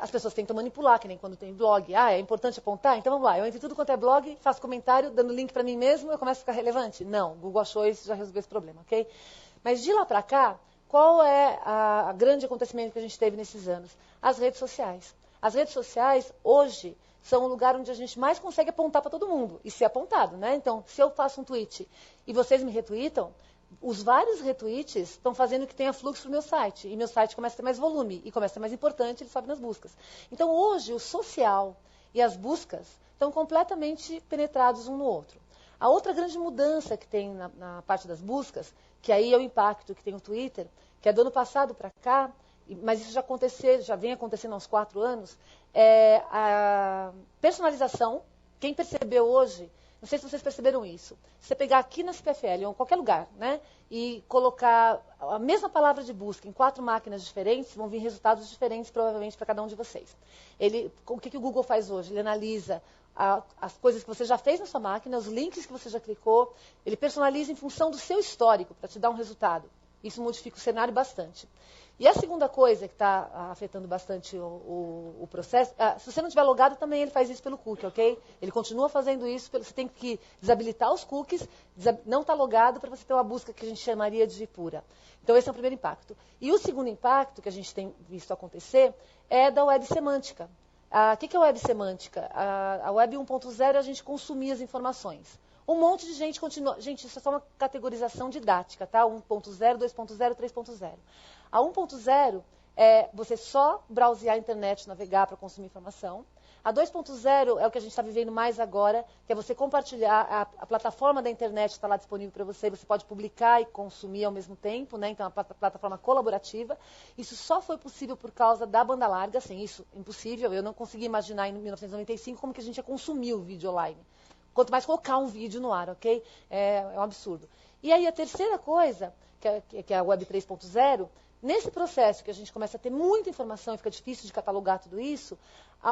As pessoas tentam manipular, que nem quando tem blog. É importante apontar? Então vamos lá, eu entro em tudo quanto é blog, faço comentário, dando link para mim mesmo, eu começo a ficar relevante? Não, o Google achou isso, já resolveu esse problema, ok? Mas de lá para cá, qual é a grande acontecimento que a gente teve nesses anos? As redes sociais. As redes sociais, hoje, são o lugar onde a gente mais consegue apontar para todo mundo, e ser apontado, né? Então, se eu faço um tweet e vocês me retweetam, os vários retweets estão fazendo que tenha fluxo para o meu site. E meu site começa a ter mais volume. E começa a ser mais importante, ele sobe nas buscas. Então, hoje, o social e as buscas estão completamente penetrados um no outro. A outra grande mudança que tem na parte das buscas, que aí é o impacto que tem o Twitter, que é do ano passado para cá, mas isso já vem acontecendo há uns 4 anos, é a personalização. Quem percebeu hoje... Não sei se vocês perceberam isso. Se você pegar aqui na CPFL ou em qualquer lugar, né, e colocar a mesma palavra de busca em 4 máquinas diferentes, vão vir resultados diferentes provavelmente para cada um de vocês. O que o Google faz hoje? Ele analisa as coisas que você já fez na sua máquina, os links que você já clicou, ele personaliza em função do seu histórico para te dar um resultado. Isso modifica o cenário bastante. E a segunda coisa que está afetando bastante o processo, se você não estiver logado, também ele faz isso pelo cookie, ok? Ele continua fazendo isso, você tem que desabilitar os cookies, não está logado para você ter uma busca que a gente chamaria de pura. Então esse é o primeiro impacto. E o segundo impacto que a gente tem visto acontecer é da web semântica. O que é web semântica? A web 1.0 é a gente consumir as informações. Um monte de gente continua... Gente, isso é só uma categorização didática, tá? 1.0, 2.0, 3.0. A 1.0 é você só browsear a internet, navegar para consumir informação. A 2.0 é o que a gente está vivendo mais agora, que é você compartilhar, a plataforma da internet está lá disponível para você, você pode publicar e consumir ao mesmo tempo, né? Então, é uma plataforma colaborativa. Isso só foi possível por causa da banda larga, sem isso, impossível. Eu não consegui imaginar em 1995 como que a gente ia consumir o vídeo online. Quanto mais colocar um vídeo no ar, ok? É um absurdo. E aí a terceira coisa, que é a Web 3.0, Nesse processo que a gente começa a ter muita informação e fica difícil de catalogar tudo isso,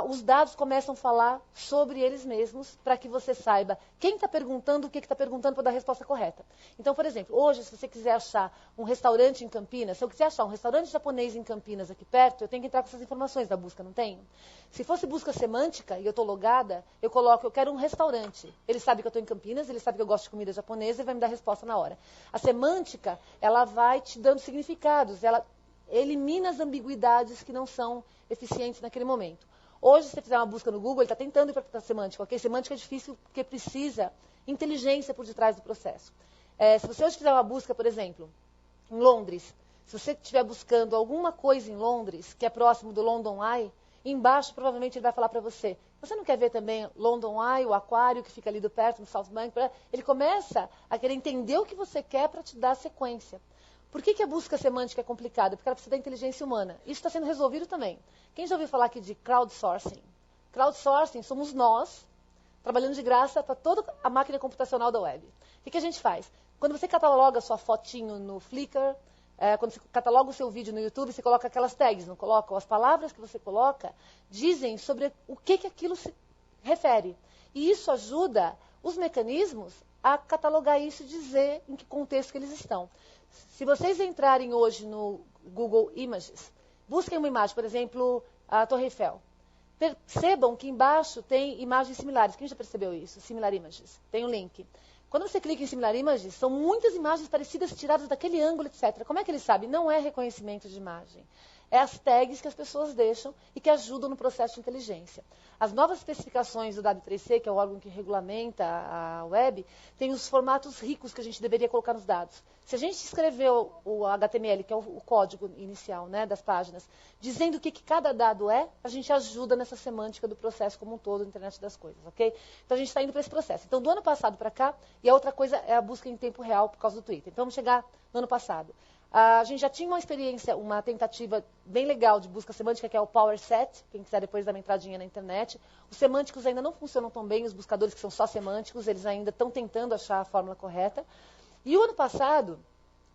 os dados começam a falar sobre eles mesmos para que você saiba quem está perguntando, o que está perguntando para dar a resposta correta. Então, por exemplo, hoje, se você quiser achar um restaurante em Campinas, se eu quiser achar um restaurante japonês em Campinas aqui perto, eu tenho que entrar com essas informações da busca, não tenho? Se fosse busca semântica e eu estou logada, eu coloco, eu quero um restaurante. Ele sabe que eu estou em Campinas, ele sabe que eu gosto de comida japonesa e vai me dar a resposta na hora. A semântica, ela vai te dando significados, ela elimina as ambiguidades que não são eficientes naquele momento. Hoje, se você fizer uma busca no Google, ele está tentando ir para a semântica, ok? Semântica é difícil porque precisa inteligência por detrás do processo. Se você hoje fizer uma busca, por exemplo, em Londres, se você estiver buscando alguma coisa em Londres, que é próximo do London Eye, embaixo provavelmente ele vai falar para você, você não quer ver também London Eye, o aquário que fica ali do perto, no South Bank? Ele começa a querer entender o que você quer para te dar a sequência. Por que a busca semântica é complicada? Porque ela precisa da inteligência humana. Isso está sendo resolvido também. Quem já ouviu falar aqui de crowdsourcing? Crowdsourcing somos nós, trabalhando de graça para toda a máquina computacional da web. O que a gente faz? Quando você cataloga sua fotinho no Flickr, quando você cataloga o seu vídeo no YouTube, você coloca aquelas tags, não coloca? As palavras que você coloca dizem sobre o que aquilo se refere. E isso ajuda os mecanismos a catalogar isso e dizer em que contexto que eles estão. Se vocês entrarem hoje no Google Images, busquem uma imagem, por exemplo, a Torre Eiffel. Percebam que embaixo tem imagens similares. Quem já percebeu isso? Similar Images. Tem um link. Quando você clica em Similar Images, são muitas imagens parecidas tiradas daquele ângulo, etc. Como é que ele sabe? Não é reconhecimento de imagem. É as tags que as pessoas deixam e que ajudam no processo de inteligência. As novas especificações do W3C, que é o órgão que regulamenta a web, tem os formatos ricos que a gente deveria colocar nos dados. Se a gente escreveu o HTML, que é o código inicial, né, das páginas, dizendo o que cada dado é, a gente ajuda nessa semântica do processo como um todo, internet das coisas, ok? Então a gente está indo para esse processo. Então do ano passado para cá, e a outra coisa é a busca em tempo real por causa do Twitter. Então vamos chegar no ano passado. A gente já tinha uma experiência, uma tentativa bem legal de busca semântica, que é o PowerSet, quem quiser depois dar uma entradinha na internet. Os semânticos ainda não funcionam tão bem, os buscadores que são só semânticos, eles ainda estão tentando achar a fórmula correta. E o ano passado,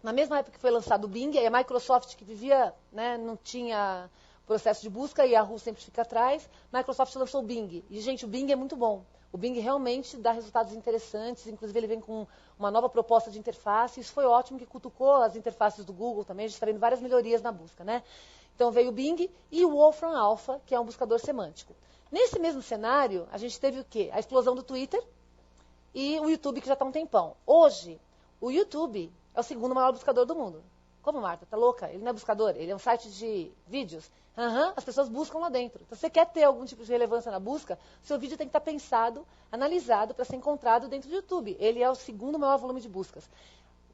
na mesma época que foi lançado o Bing, a Microsoft, que vivia, né, não tinha processo de busca, e a Yahoo sempre fica atrás, a Microsoft lançou o Bing. E, gente, o Bing é muito bom. O Bing realmente dá resultados interessantes, inclusive ele vem com uma nova proposta de interface. Isso foi ótimo, que cutucou as interfaces do Google também. A gente está vendo várias melhorias na busca, né? Então veio o Bing e o Wolfram Alpha, que é um buscador semântico. Nesse mesmo cenário, a gente teve o quê? A explosão do Twitter e o YouTube, que já está há um tempão. Hoje, o YouTube é o segundo maior buscador do mundo. Como, Marta? Tá louca? Ele não é buscador, ele é um site de vídeos. As pessoas buscam lá dentro. Então, se você quer ter algum tipo de relevância na busca, seu vídeo tem que estar pensado, analisado para ser encontrado dentro do YouTube. Ele é o segundo maior volume de buscas.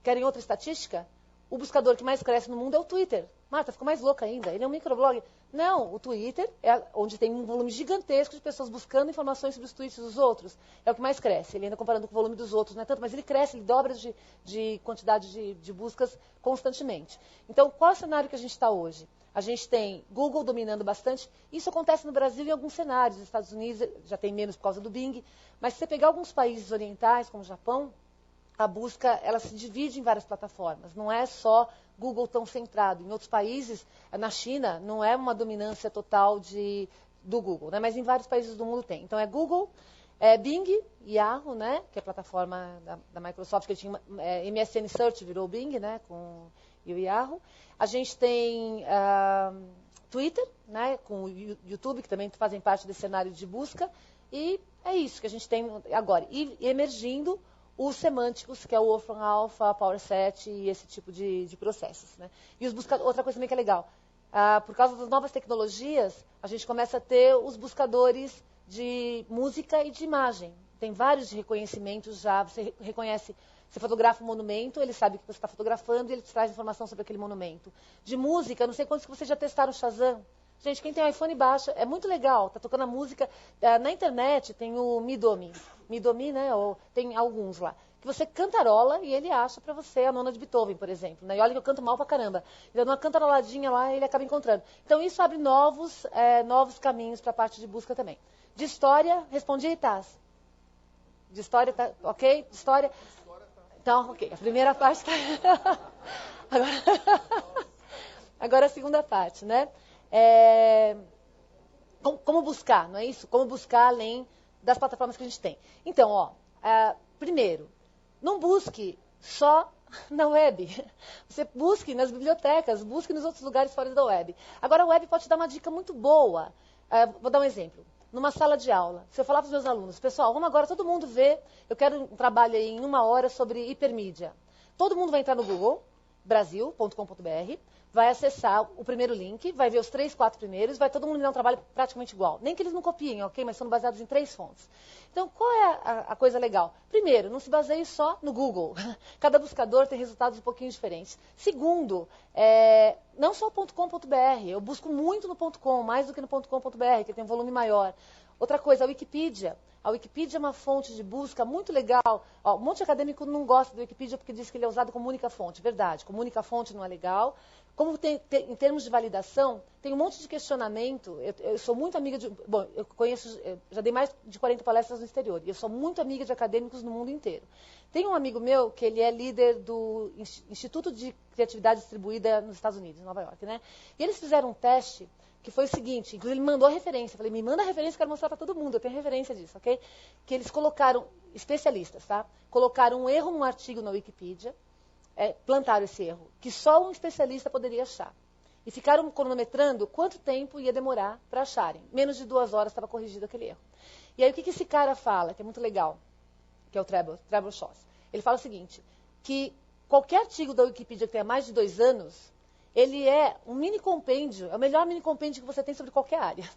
Querem outra estatística? O buscador que mais cresce no mundo é o Twitter. Marta, ficou mais louca ainda. Ele é um microblog. Não, o Twitter é onde tem um volume gigantesco de pessoas buscando informações sobre os tweets dos outros. É o que mais cresce. Ele ainda comparando com o volume dos outros, não é tanto, mas ele cresce, ele dobra de quantidade de buscas constantemente. Então, qual é o cenário que a gente está hoje? A gente tem Google dominando bastante. Isso acontece no Brasil em alguns cenários. Nos Estados Unidos já tem menos por causa do Bing. Mas se você pegar alguns países orientais, como o Japão, a busca ela se divide em várias plataformas. Não é só Google tão centrado. Em outros países, na China, não é uma dominância total do Google, né? Mas em vários países do mundo tem. Então é Google, Bing, Yahoo, né? Que é a plataforma da Microsoft, que tinha MSN Search, virou Bing, né? Com o Yahoo. A gente tem Twitter, né? Com o YouTube, que também fazem parte desse cenário de busca. E é isso que a gente tem agora. E emergindo os semânticos, que é o Wolfram Alpha, PowerSet e esse tipo de processos, né? E outra coisa também que é legal, por causa das novas tecnologias, a gente começa a ter os buscadores de música e de imagem. Tem vários de reconhecimentos já, você reconhece, você fotografa um monumento, ele sabe que você está fotografando e ele te traz informação sobre aquele monumento. De música, não sei quantos que vocês já testaram o Shazam. Gente, quem tem iPhone baixa, é muito legal, tá tocando a música. Na internet tem o Midomi, né? Ou tem alguns lá. Que você cantarola e ele acha para você a nona de Beethoven, por exemplo. Né? E olha que eu canto mal pra caramba. Ele dá uma cantaroladinha lá e ele acaba encontrando. Então isso abre novos caminhos para a parte de busca também. De história, respondi aí, Taz. De história, tá ok? De história. Então, ok. A primeira parte está. Agora. Agora a segunda parte, né? Como buscar, não é isso? Como buscar além das plataformas que a gente tem. Então, primeiro, não busque só na web. Você busque nas bibliotecas, busque nos outros lugares fora da web. Agora, a web pode te dar uma dica muito boa. Vou dar um exemplo. Numa sala de aula, se eu falar para os meus alunos, pessoal, vamos agora todo mundo ver, eu quero um trabalho aí em 1 hora sobre hipermídia. Todo mundo vai entrar no Google, brasil.com.br, vai acessar o primeiro link, vai ver os 3, 4 primeiros, vai todo mundo dar um trabalho praticamente igual. Nem que eles não copiem, ok? Mas são baseados em 3 fontes. Então, qual é a coisa legal? Primeiro, não se baseie só no Google. Cada buscador tem resultados um pouquinho diferentes. Segundo, não só o .com.br. Eu busco muito no .com, mais do que no .com.br, que tem um volume maior. Outra coisa, a Wikipedia. A Wikipedia é uma fonte de busca muito legal. Um monte de acadêmico não gosta do Wikipedia porque diz que ele é usado como única fonte. Verdade, como única fonte não é legal. Como em termos de validação, tem um monte de questionamento. Eu sou muito amiga de... Bom, eu já dei mais de 40 palestras no exterior. E eu sou muito amiga de acadêmicos no mundo inteiro. Tem um amigo meu que ele é líder do Instituto de Criatividade Distribuída nos Estados Unidos, em Nova York, né? E eles fizeram um teste que foi o seguinte, inclusive ele mandou a referência. Eu falei, me manda a referência, quero mostrar para todo mundo. Eu tenho referência disso, ok? Que eles colocaram, especialistas, tá? Colocaram um erro num artigo na Wikipedia, plantaram esse erro, que só um especialista poderia achar. E ficaram cronometrando quanto tempo ia demorar para acharem. Menos de 2 horas estava corrigido aquele erro. E aí o que esse cara fala, que é muito legal, que é o Trevor Schoss. Ele fala o seguinte, que qualquer artigo da Wikipedia que tenha mais de 2 anos, ele é um mini compêndio, é o melhor mini compêndio que você tem sobre qualquer área.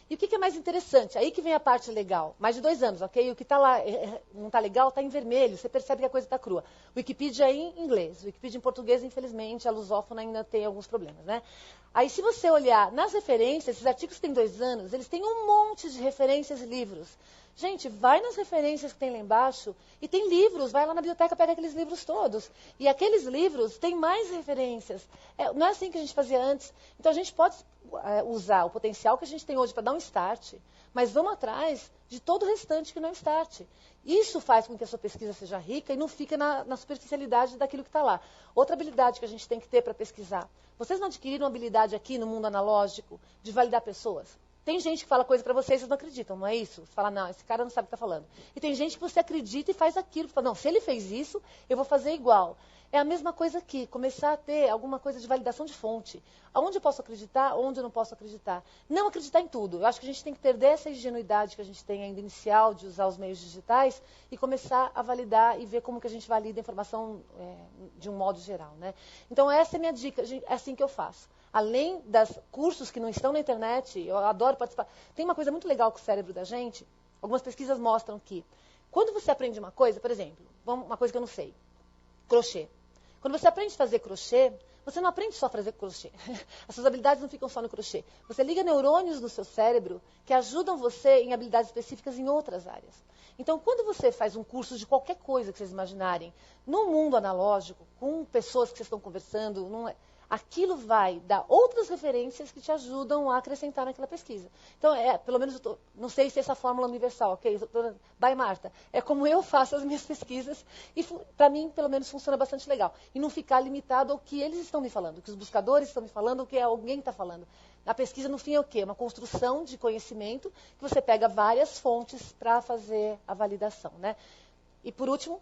E o que é mais interessante? Aí que vem a parte legal. Mais de 2 anos, ok? O que está lá não está legal, está em vermelho. Você percebe que a coisa está crua. Wikipedia é em inglês. Wikipedia em português, infelizmente, a lusófona ainda tem alguns problemas, né? Aí, se você olhar nas referências, esses artigos têm 2 anos, eles têm um monte de referências e livros. Gente, vai nas referências que tem lá embaixo e tem livros, vai lá na biblioteca, pega aqueles livros todos. E aqueles livros têm mais referências. Não é assim que a gente fazia antes. Então, a gente pode usar o potencial que a gente tem hoje para dar um start, mas vamos atrás de todo o restante que não é start. Isso faz com que a sua pesquisa seja rica e não fique na superficialidade daquilo que está lá. Outra habilidade que a gente tem que ter para pesquisar. Vocês não adquiriram uma habilidade aqui no mundo analógico de validar pessoas? Tem gente que fala coisa para vocês e vocês não acreditam, não é isso? Você fala, não, esse cara não sabe o que está falando. E tem gente que você acredita e faz aquilo. Fala, não, se ele fez isso, eu vou fazer igual. É a mesma coisa aqui, começar a ter alguma coisa de validação de fonte. Aonde eu posso acreditar, onde eu não posso acreditar. Não acreditar em tudo. Eu acho que a gente tem que perder essa ingenuidade que a gente tem ainda inicial de usar os meios digitais e começar a validar e ver como que a gente valida a informação de um modo geral, né? Então, essa é a minha dica, é assim que eu faço. Além dos cursos que não estão na internet, eu adoro participar. Tem uma coisa muito legal com o cérebro da gente. Algumas pesquisas mostram que quando você aprende uma coisa, por exemplo, uma coisa que eu não sei, crochê. Quando você aprende a fazer crochê, você não aprende só a fazer crochê. As suas habilidades não ficam só no crochê. Você liga neurônios no seu cérebro que ajudam você em habilidades específicas em outras áreas. Então, quando você faz um curso de qualquer coisa que vocês imaginarem, no mundo analógico, com pessoas que vocês estão conversando, aquilo vai dar outras referências que te ajudam a acrescentar naquela pesquisa. Então, pelo menos, não sei se essa fórmula universal, ok? By Marta. É como eu faço as minhas pesquisas e, para mim, pelo menos, funciona bastante legal. E não ficar limitado ao que eles estão me falando, o que os buscadores estão me falando, o que alguém está falando. A pesquisa, no fim, é o quê? Uma construção de conhecimento que você pega várias fontes para fazer a validação, né? E, por último,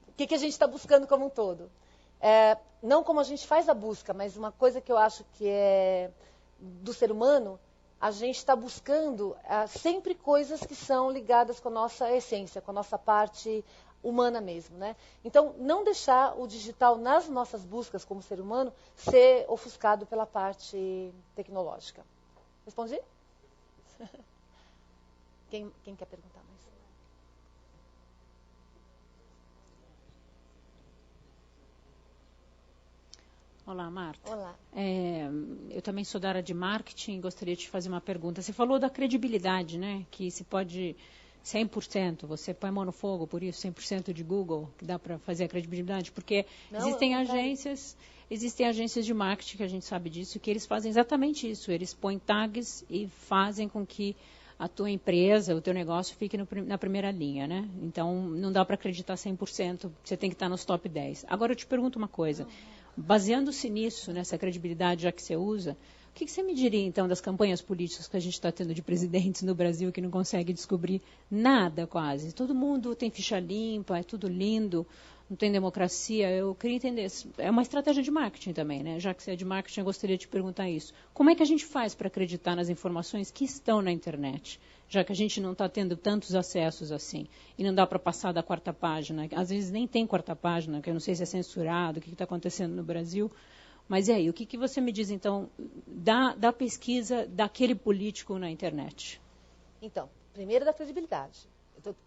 o que a gente está buscando como um todo? Não como a gente faz a busca, mas uma coisa que eu acho que é do ser humano, a gente está buscando sempre coisas que são ligadas com a nossa essência, com a nossa parte humana mesmo, né? Então, não deixar o digital nas nossas buscas como ser humano ser ofuscado pela parte tecnológica. Respondi? Quem quer perguntar mais? Olá, Marta. Olá. Eu também sou da área de marketing e gostaria de te fazer uma pergunta. Você falou da credibilidade, né? Que se pode 100%, você põe a mão no fogo, por isso 100% de Google, que dá para fazer a credibilidade, porque existem agências de marketing, que a gente sabe disso, que eles fazem exatamente isso. Eles põem tags e fazem com que a tua empresa, o teu negócio fique na primeira linha, né? Então, não dá para acreditar 100%, você tem que estar nos top 10. Agora, eu te pergunto uma coisa. Baseando-se nisso, nessa credibilidade já que você usa, o que você me diria, então, das campanhas políticas que a gente está tendo de presidentes no Brasil que não consegue descobrir nada quase? Todo mundo tem ficha limpa, é tudo lindo, não tem democracia. Eu queria entender, é uma estratégia de marketing também, né? Já que você é de marketing, eu gostaria de te perguntar isso. Como é que a gente faz para acreditar nas informações que estão na internet? Já que a gente não está tendo tantos acessos assim, e não dá para passar da quarta página. Às vezes nem tem quarta página, que eu não sei se é censurado, o que está acontecendo no Brasil. Mas e aí, o que você me diz, então, da pesquisa daquele político na internet? Então, primeiro da credibilidade.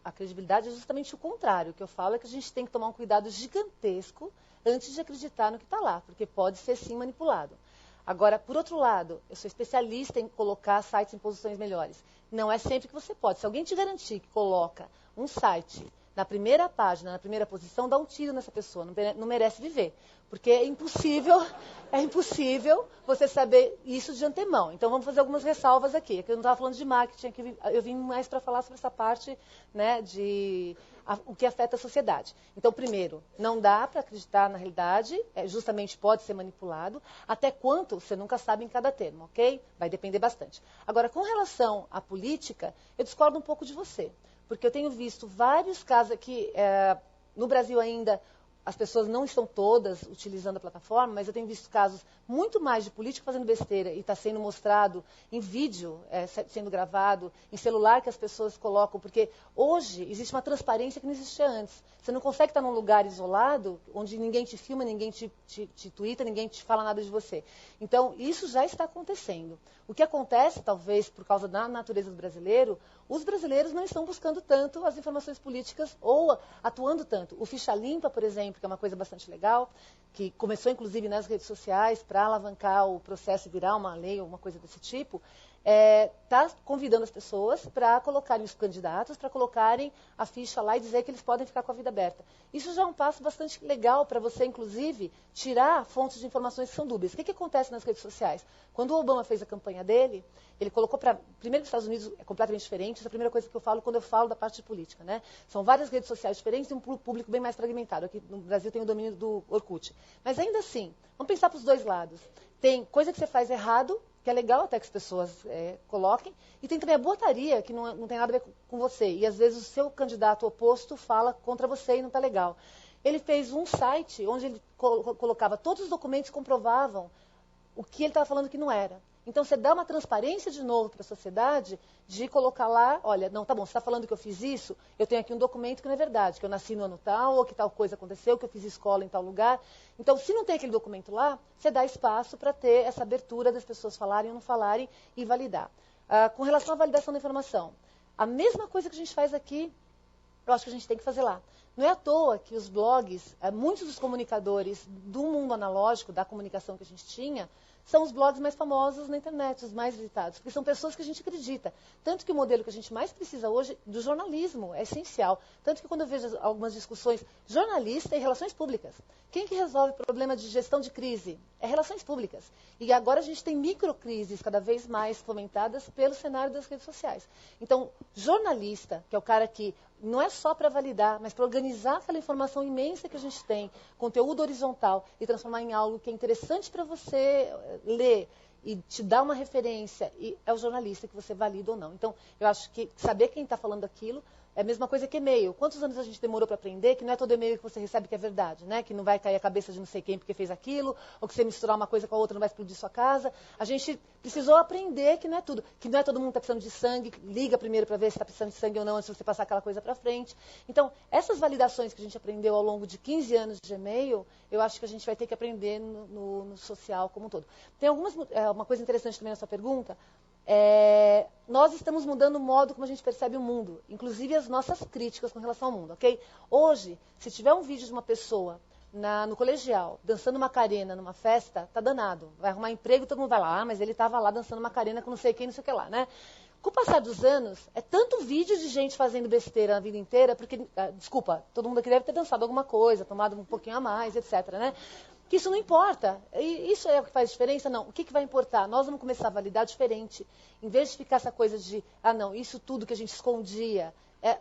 A credibilidade é justamente o contrário. O que eu falo é que a gente tem que tomar um cuidado gigantesco antes de acreditar no que está lá, porque pode ser sim manipulado. Agora, por outro lado, eu sou especialista em colocar sites em posições melhores. Não é sempre que você pode. Se alguém te garantir que coloca um site na primeira página, na primeira posição, dá um tiro nessa pessoa, não merece viver. Porque é impossível você saber isso de antemão. Então, vamos fazer algumas ressalvas aqui. Aqui eu não estava falando de marketing, aqui eu vim mais para falar sobre essa parte, né, o que afeta a sociedade. Então, primeiro, não dá para acreditar na realidade, justamente pode ser manipulado, até quanto você nunca sabe em cada termo, ok? Vai depender bastante. Agora, com relação à política, eu discordo um pouco de você, porque eu tenho visto vários casos aqui, no Brasil ainda, as pessoas não estão todas utilizando a plataforma, mas eu tenho visto casos muito mais de político fazendo besteira e está sendo mostrado em vídeo, sendo gravado, em celular que as pessoas colocam, porque hoje existe uma transparência que não existia antes. Você não consegue estar num lugar isolado, onde ninguém te filma, ninguém te twitta, ninguém te fala nada de você. Então, isso já está acontecendo. O que acontece, talvez por causa da natureza do brasileiro, os brasileiros não estão buscando tanto as informações políticas ou atuando tanto. O Ficha Limpa, por exemplo, que é uma coisa bastante legal, que começou inclusive nas redes sociais para alavancar o processo e virar uma lei ou uma coisa desse tipo, está convidando as pessoas para colocarem os candidatos, para colocarem a ficha lá e dizer que eles podem ficar com a vida aberta. Isso já é um passo bastante legal para você, inclusive, tirar fontes de informações que são dúbias. O que acontece nas redes sociais? Quando o Obama fez a campanha dele, ele colocou para... Primeiro, nos Estados Unidos é completamente diferente, essa é a primeira coisa que eu falo quando eu falo da parte de política, né? São várias redes sociais diferentes e um público bem mais fragmentado. Aqui no Brasil tem o domínio do Orkut. Mas ainda assim, vamos pensar para os dois lados. Tem coisa que você faz errado, que é legal até que as pessoas coloquem, e tem também a botaria, que não tem nada a ver com você. E às vezes o seu candidato oposto fala contra você e não está legal. Ele fez um site onde ele colocava todos os documentos que comprovavam o que ele estava falando que não era. Então, você dá uma transparência de novo para a sociedade de colocar lá, olha, não, tá bom, você está falando que eu fiz isso, eu tenho aqui um documento que não é verdade, que eu nasci no ano tal, ou que tal coisa aconteceu, que eu fiz escola em tal lugar. Então, se não tem aquele documento lá, você dá espaço para ter essa abertura das pessoas falarem ou não falarem e validar. Com relação à validação da informação, a mesma coisa que a gente faz aqui, eu acho que a gente tem que fazer lá. Não é à toa que os blogs, muitos dos comunicadores do mundo analógico, da comunicação que a gente tinha, são os blogs mais famosos na internet, os mais visitados, porque são pessoas que a gente acredita. Tanto que o modelo que a gente mais precisa hoje do jornalismo é essencial. Tanto que quando eu vejo algumas discussões, jornalista e relações públicas. Quem que resolve o problema de gestão de crise? É relações públicas. E agora a gente tem microcrises cada vez mais fomentadas pelo cenário das redes sociais. Então, jornalista, que é o cara que não é só para validar, mas para organizar aquela informação imensa que a gente tem, conteúdo horizontal, e transformar em algo que é interessante para você ler e te dar uma referência, e é o jornalista que você valida ou não. Então, eu acho que saber quem está falando aquilo é a mesma coisa que e-mail. Quantos anos a gente demorou para aprender que não é todo e-mail que você recebe que é verdade, né? Que não vai cair a cabeça de não sei quem porque fez aquilo, ou que você misturar uma coisa com a outra não vai explodir sua casa. A gente precisou aprender que não é tudo, que não é todo mundo que está precisando de sangue, liga primeiro para ver se está precisando de sangue ou não antes de você passar aquela coisa para frente. Então, essas validações que a gente aprendeu ao longo de 15 anos de e-mail, eu acho que a gente vai ter que aprender no social como um todo. Tem uma coisa interessante também na sua pergunta. Nós estamos mudando o modo como a gente percebe o mundo, inclusive as nossas críticas com relação ao mundo, ok? Hoje, se tiver um vídeo de uma pessoa no colegial dançando Macarena numa festa, tá danado. Vai arrumar emprego, todo mundo vai lá, mas ele estava lá dançando Macarena com não sei quem, não sei o que lá, né? Com o passar dos anos, é tanto vídeo de gente fazendo besteira na vida inteira, porque, desculpa, todo mundo aqui deve ter dançado alguma coisa, tomado um pouquinho a mais, etc, né? Que isso não importa. E isso é o que faz diferença? Não. O que vai importar? Nós vamos começar a validar diferente. Em vez de ficar essa coisa de, não, isso tudo que a gente escondia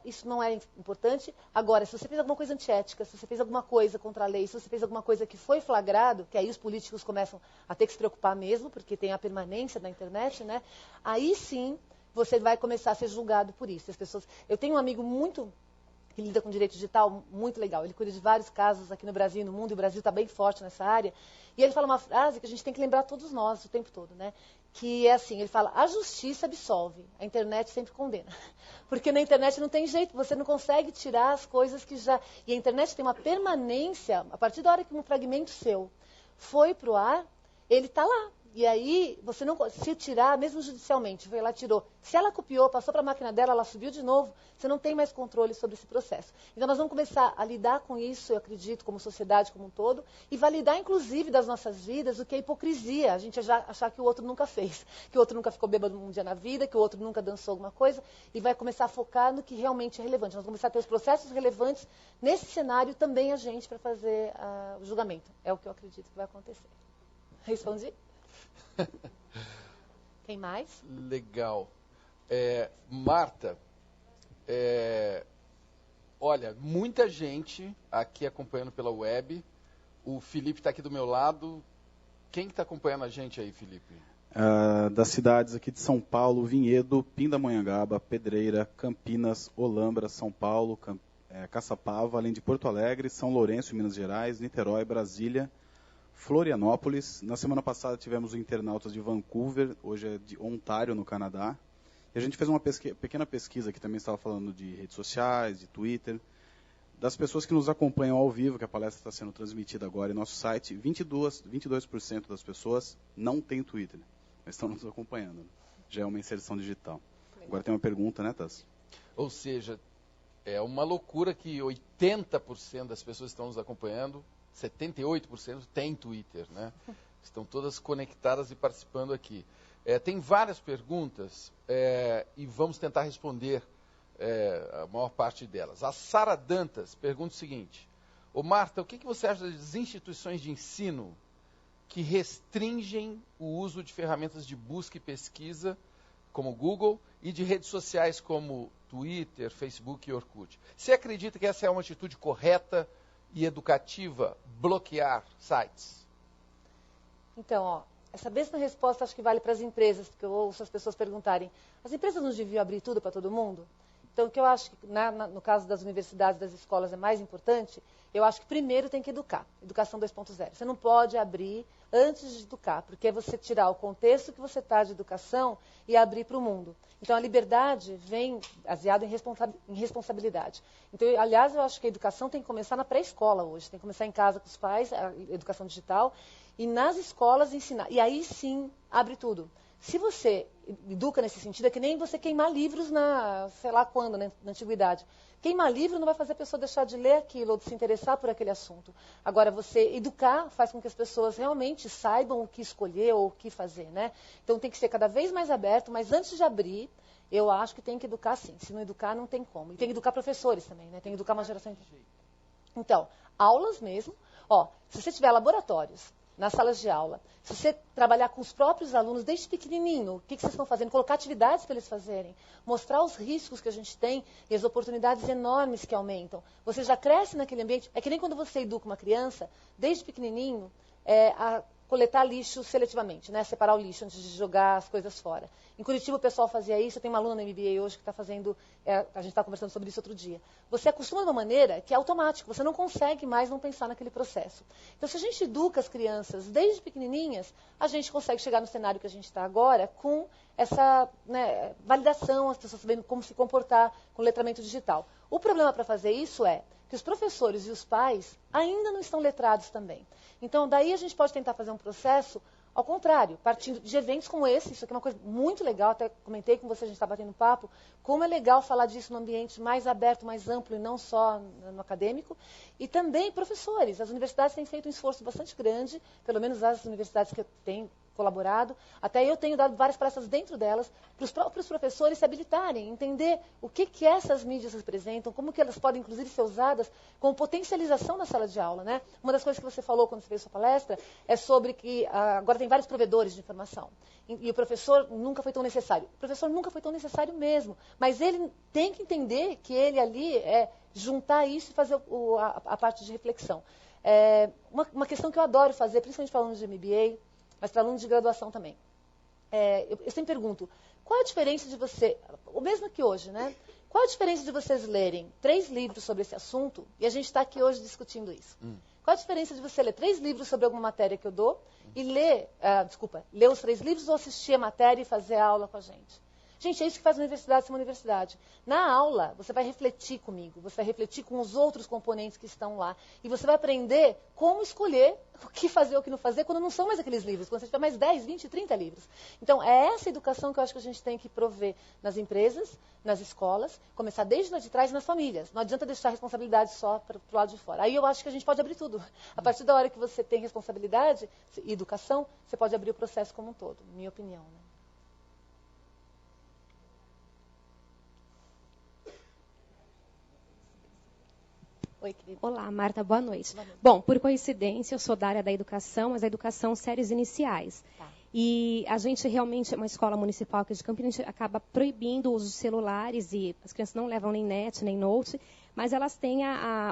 isso não é importante. Agora, se você fez alguma coisa antiética, se você fez alguma coisa contra a lei, se você fez alguma coisa que foi flagrado, que aí os políticos começam a ter que se preocupar mesmo, porque tem a permanência da internet, né? Aí sim você vai começar a ser julgado por isso. As pessoas... Eu tenho um amigo que lida com direito digital, muito legal. Ele cuida de vários casos aqui no Brasil e no mundo, e o Brasil está bem forte nessa área. E ele fala uma frase que a gente tem que lembrar todos nós o tempo todo, né? Que é assim, ele fala, a justiça absolve, a internet sempre condena. Porque na internet não tem jeito, você não consegue tirar as coisas que já... E a internet tem uma permanência, a partir da hora que um fragmento seu foi para o ar, ele está lá. E aí, você não, se tirar, mesmo judicialmente, foi lá, tirou. Se ela copiou, passou para a máquina dela, ela subiu de novo, você não tem mais controle sobre esse processo. Então, nós vamos começar a lidar com isso, eu acredito, como sociedade como um todo, e validar, inclusive, das nossas vidas, o que é hipocrisia. A gente achar que o outro nunca fez, que o outro nunca ficou bêbado um dia na vida, que o outro nunca dançou alguma coisa, e vai começar a focar no que realmente é relevante. Nós vamos começar a ter os processos relevantes nesse cenário, também a gente, para fazer o julgamento. É o que eu acredito que vai acontecer. Respondi? Quem mais? Legal. Marta, olha, muita gente aqui acompanhando pela web. O Felipe está aqui do meu lado. Quem está acompanhando a gente aí, Felipe? Das cidades aqui de São Paulo, Vinhedo, Pindamonhangaba, Pedreira, Campinas, Olambra, São Paulo, Caçapava, além de Porto Alegre, São Lourenço, Minas Gerais, Niterói, Brasília, Florianópolis. Na semana passada tivemos o Internautas de Vancouver, hoje é de Ontário, no Canadá. E a gente fez uma pequena pesquisa, que também estava falando de redes sociais, de Twitter, das pessoas que nos acompanham ao vivo, que a palestra está sendo transmitida agora em nosso site. 22% das pessoas não têm Twitter, mas estão nos acompanhando. Já é uma inserção digital. Agora tem uma pergunta, né, Tassi? Ou seja, é uma loucura que 80% das pessoas que estão nos acompanhando, 78% têm Twitter, né? Estão todas conectadas e participando aqui. Tem várias perguntas e vamos tentar responder a maior parte delas. A Sara Dantas pergunta o seguinte: Ô Marta, o que você acha das instituições de ensino que restringem o uso de ferramentas de busca e pesquisa, como Google, e de redes sociais como Twitter, Facebook e Orkut? Você acredita que essa é uma atitude correta e educativa, bloquear sites? Então, essa mesma resposta acho que vale para as empresas, porque eu ouço as pessoas perguntarem, as empresas não deviam abrir tudo para todo mundo? Então, o que eu acho que, no caso das universidades, das escolas, é mais importante, eu acho que primeiro tem que educar, educação 2.0. Você não pode abrir antes de educar, porque é você tirar o contexto que você está de educação e abrir para o mundo. Então, a liberdade vem baseada em responsabilidade. Então, aliás, eu acho que a educação tem que começar na pré-escola hoje, tem que começar em casa com os pais, a educação digital, e nas escolas ensinar. E aí sim, abre tudo. Se você educa nesse sentido, é que nem você queimar livros sei lá quando, na antiguidade. Queimar livro não vai fazer a pessoa deixar de ler aquilo ou de se interessar por aquele assunto. Agora, você educar faz com que as pessoas realmente saibam o que escolher ou o que fazer, né? Então, tem que ser cada vez mais aberto, mas antes de abrir, eu acho que tem que educar sim. Se não educar, não tem como. E tem que educar professores também, né? Tem que educar uma geração... Então, aulas mesmo. Se você tiver laboratórios nas salas de aula, se você trabalhar com os próprios alunos desde pequenininho, o que vocês estão fazendo? Colocar atividades para eles fazerem, mostrar os riscos que a gente tem e as oportunidades enormes que aumentam. Você já cresce naquele ambiente. É que nem quando você educa uma criança, desde pequenininho, a coletar lixo seletivamente, né? Separar o lixo antes de jogar as coisas fora. Em Curitiba o pessoal fazia isso, eu tenho uma aluna na MBA hoje que está fazendo, a gente está conversando sobre isso outro dia. Você acostuma de uma maneira que é automático, você não consegue mais não pensar naquele processo. Então, se a gente educa as crianças desde pequenininhas, a gente consegue chegar no cenário que a gente está agora com essa validação, as pessoas sabendo como se comportar com letramento digital. O problema para fazer isso é que os professores e os pais ainda não estão letrados também. Então, daí a gente pode tentar fazer um processo ao contrário, partindo de eventos como esse. Isso aqui é uma coisa muito legal, até comentei com você, a gente está batendo papo, como é legal falar disso num ambiente mais aberto, mais amplo e não só no acadêmico. E também professores. As universidades têm feito um esforço bastante grande, pelo menos as universidades que eu tenho colaborado, até eu tenho dado várias palestras dentro delas, para os próprios professores se habilitarem, entender o que essas mídias representam, como que elas podem, inclusive, ser usadas como potencialização na sala de aula, né? Uma das coisas que você falou quando você fez sua palestra é sobre que agora tem vários provedores de informação. E o professor nunca foi tão necessário. O professor nunca foi tão necessário mesmo, mas ele tem que entender que ele ali é juntar isso e fazer a parte de reflexão. Uma questão que eu adoro fazer, principalmente para alunos de MBA, mas para alunos de graduação também. Eu sempre pergunto, qual a diferença de você, o mesmo que hoje, né? Qual a diferença de vocês lerem 3 livros sobre esse assunto e a gente está aqui hoje discutindo isso? Qual a diferença de você ler 3 livros sobre alguma matéria que eu dou e ler os 3 livros ou assistir a matéria e fazer a aula com a gente? Gente, é isso que faz a universidade ser uma universidade. Na aula, você vai refletir comigo, você vai refletir com os outros componentes que estão lá. E você vai aprender como escolher o que fazer ou o que não fazer quando não são mais aqueles livros, quando você tiver mais 10, 20, 30 livros. Então, é essa educação que eu acho que a gente tem que prover nas empresas, nas escolas, começar desde lá de trás nas famílias. Não adianta deixar a responsabilidade só para o lado de fora. Aí eu acho que a gente pode abrir tudo. A partir da hora que você tem responsabilidade e educação, você pode abrir o processo como um todo, minha opinião, né? Oi, querida. Olá, Marta, boa noite. Bom, por coincidência, eu sou da área da educação, mas a educação séries iniciais. Tá. E a gente realmente, é uma escola municipal aqui de Campinas, a gente acaba proibindo o uso de celulares e as crianças não levam nem net, nem note, mas elas têm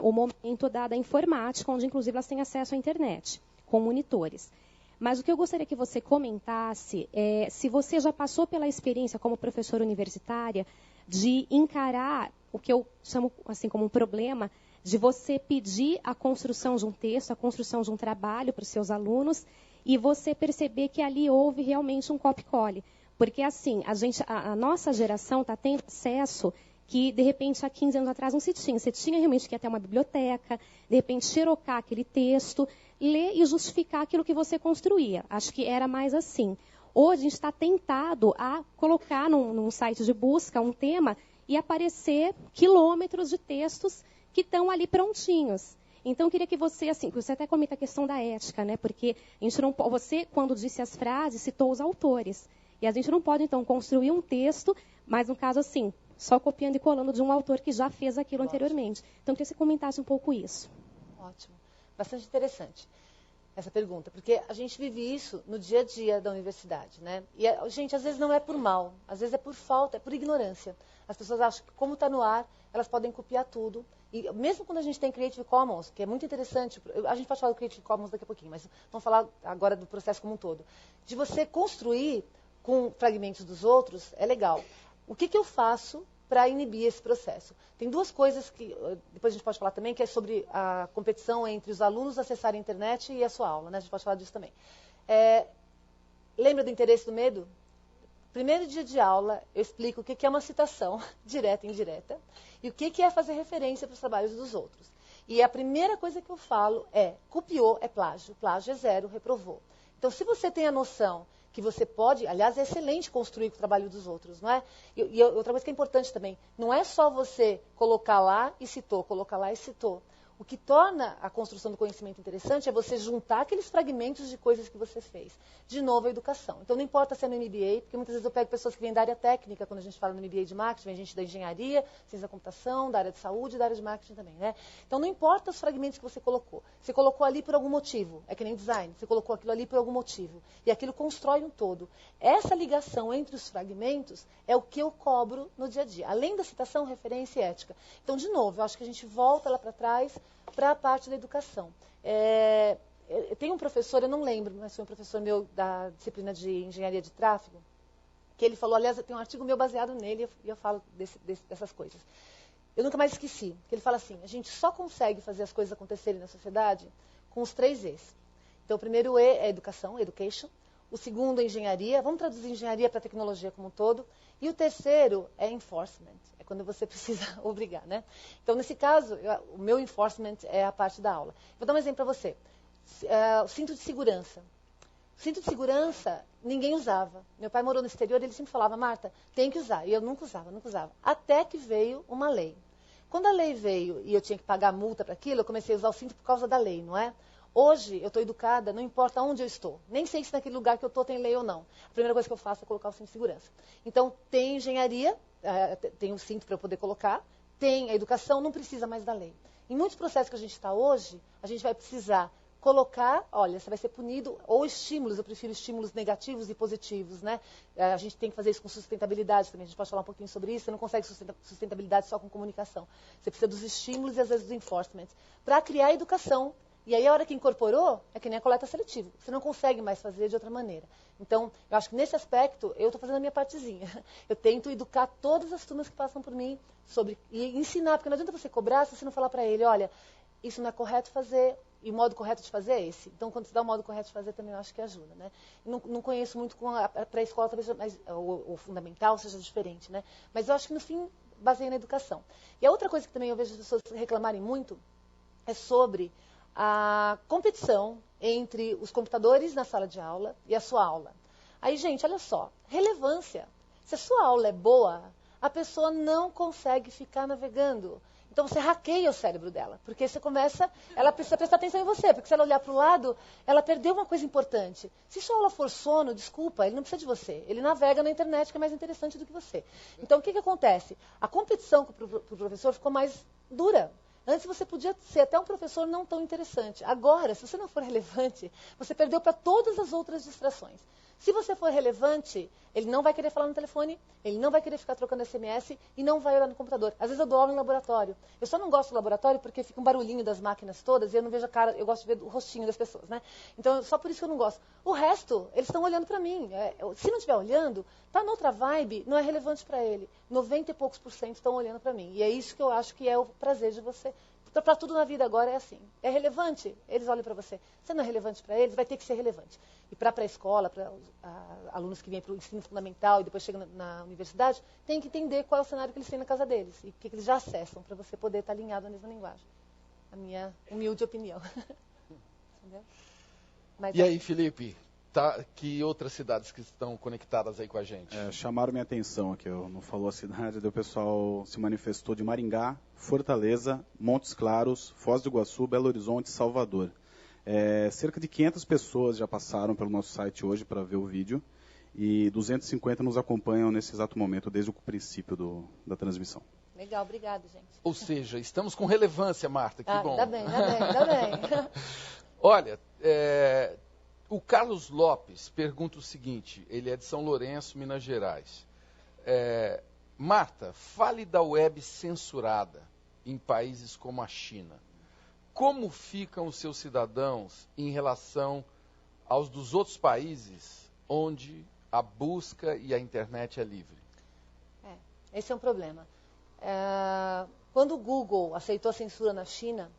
o momento da informática, onde inclusive elas têm acesso à internet, com monitores. Mas o que eu gostaria que você comentasse é se você já passou pela experiência como professora universitária de encarar o que eu chamo assim como um problema, de você pedir a construção de um texto, a construção de um trabalho para os seus alunos e você perceber que ali houve realmente um copy-cole. Porque, assim, a nossa geração está tendo acesso que, de repente, há 15 anos atrás não se tinha. Você tinha realmente que ir até uma biblioteca, de repente, xerocar aquele texto, ler e justificar aquilo que você construía. Acho que era mais assim. Hoje, a gente está tentado a colocar num site de busca um tema e aparecer quilômetros de textos que estão ali prontinhos. Então, eu queria que você, assim, você até comenta a questão da ética, né? Porque a gente não, você, quando disse as frases, citou os autores. E a gente não pode, então, construir um texto, mas, no caso, assim, só copiando e colando de um autor que já fez aquilo anteriormente. Então, eu queria que você comentasse um pouco isso. Ótimo. Bastante interessante essa pergunta, porque a gente vive isso no dia a dia da universidade, né? E, gente, às vezes não é por mal, às vezes é por falta, é por ignorância. As pessoas acham que, como está no ar, elas podem copiar tudo. E mesmo quando a gente tem Creative Commons, que é muito interessante, a gente pode falar do Creative Commons daqui a pouquinho, mas vamos falar agora do processo como um todo. De você construir com fragmentos dos outros, é legal. O que eu faço para inibir esse processo? Tem 2 coisas que depois a gente pode falar também, que é sobre a competição entre os alunos acessarem a internet e a sua aula, né? A gente pode falar disso também. Lembra do interesse do medo? Primeiro dia de aula, eu explico o que é uma citação, direta e indireta, e o que é fazer referência para os trabalhos dos outros. E a primeira coisa que eu falo é, copiou é plágio é 0, reprovou. Então, se você tem a noção que você pode, aliás, é excelente construir com o trabalho dos outros, não é? E outra coisa que é importante também, não é só você colocar lá e citou, colocar lá e citou. O que torna a construção do conhecimento interessante é você juntar aqueles fragmentos de coisas que você fez. De novo, a educação. Então, não importa se é no MBA, porque muitas vezes eu pego pessoas que vêm da área técnica, quando a gente fala no MBA de marketing, vem gente da engenharia, ciência da computação, da área de saúde e da área de marketing também, né? Então, não importa os fragmentos que você colocou. Você colocou ali por algum motivo. É que nem design. Você colocou aquilo ali por algum motivo. E aquilo constrói um todo. Essa ligação entre os fragmentos é o que eu cobro no dia a dia. Além da citação, referência e ética. Então, de novo, eu acho que a gente volta lá para trás para a parte da educação. Eu tenho um professor, eu não lembro, mas foi um professor meu da disciplina de engenharia de tráfego, que ele falou, aliás, eu tenho um artigo meu baseado nele e eu falo dessas coisas. Eu nunca mais esqueci, que ele fala assim, a gente só consegue fazer as coisas acontecerem na sociedade com os 3 E's. Então, o primeiro E é educação, education. O segundo é engenharia, vamos traduzir engenharia para tecnologia como um todo. E o terceiro é enforcement, é quando você precisa obrigar, né? Então, nesse caso, o meu enforcement é a parte da aula. Vou dar um exemplo para você. O cinto de segurança. O cinto de segurança, ninguém usava. Meu pai morou no exterior e ele sempre falava, Marta, tem que usar. E eu nunca usava. Até que veio uma lei. Quando a lei veio e eu tinha que pagar multa para aquilo, eu comecei a usar o cinto por causa da lei, não é? Hoje, eu estou educada, não importa onde eu estou. Nem sei se naquele lugar que eu estou tem lei ou não. A primeira coisa que eu faço é colocar o cinto de segurança. Então, tem engenharia, tem o cinto para eu poder colocar, tem a educação, não precisa mais da lei. Em muitos processos que a gente está hoje, a gente vai precisar colocar, olha, você vai ser punido, ou estímulos, eu prefiro estímulos negativos e positivos, né? A gente tem que fazer isso com sustentabilidade também, a gente pode falar um pouquinho sobre isso, você não consegue sustentabilidade só com comunicação. Você precisa dos estímulos e às vezes do enforcement, para criar educação. E aí a hora que incorporou, é que nem a coleta seletiva, você não consegue mais fazer de outra maneira. Então, eu acho que nesse aspecto, eu estou fazendo a minha partezinha. Eu tento educar todas as turmas que passam por mim e ensinar, porque não adianta você cobrar se você não falar para ele, olha, isso não é correto fazer, e o modo correto de fazer é esse. Então, quando você dá o modo correto de fazer, também eu acho que ajuda, né? Não conheço muito com a pré-escola, talvez o fundamental seja diferente, né? Mas eu acho que, no fim, baseia na educação. E a outra coisa que também eu vejo as pessoas reclamarem muito é sobre a competição entre os computadores na sala de aula e a sua aula. Aí, gente, olha só, relevância. Se a sua aula é boa, a pessoa não consegue ficar navegando. Então, você hackeia o cérebro dela, porque você começa, ela precisa prestar atenção em você, porque se ela olhar para o lado, ela perdeu uma coisa importante. Se sua aula for sono, desculpa, ele não precisa de você. Ele navega na internet, que é mais interessante do que você. Então, o que acontece? A competição para o professor ficou mais dura. Antes você podia ser até um professor não tão interessante. Agora, se você não for relevante, você perdeu para todas as outras distrações. Se você for relevante, ele não vai querer falar no telefone, ele não vai querer ficar trocando SMS e não vai olhar no computador. Às vezes eu dou aula em laboratório. Eu só não gosto do laboratório porque fica um barulhinho das máquinas todas e eu não vejo a cara, eu gosto de ver o rostinho das pessoas, né? Então, só por isso que eu não gosto. O resto, eles estão olhando para mim. Se não estiver olhando, está noutra vibe, não é relevante para ele. 90 e poucos % estão olhando para mim. E é isso que eu acho que é o prazer de você. Para tudo na vida agora é assim. É relevante? Eles olham para você. Você não é relevante para eles? Vai ter que ser relevante. E para a pré-escola, para alunos que vêm para o ensino fundamental e depois chegam na universidade, tem que entender qual é o cenário que eles têm na casa deles e o que eles já acessam para você poder estar alinhado na mesma linguagem. A minha humilde opinião. Entendeu? Mas, e aí, Felipe? Que outras cidades que estão conectadas aí com a gente? Chamaram minha atenção aqui, eu não falou a cidade, o pessoal se manifestou de Maringá, Fortaleza, Montes Claros, Foz do Iguaçu, Belo Horizonte e Salvador. Cerca de 500 pessoas já passaram pelo nosso site hoje para ver o vídeo e 250 nos acompanham nesse exato momento, desde o princípio da transmissão. Legal, obrigado, gente. Ou seja, estamos com relevância, Marta, que bom. Ainda bem. Olha, o Carlos Lopes pergunta o seguinte, ele é de São Lourenço, Minas Gerais. Marta, fale da web censurada em países como a China. Como ficam os seus cidadãos em relação aos dos outros países onde a busca e a internet é livre? Esse é um problema. Quando o Google aceitou a censura na China,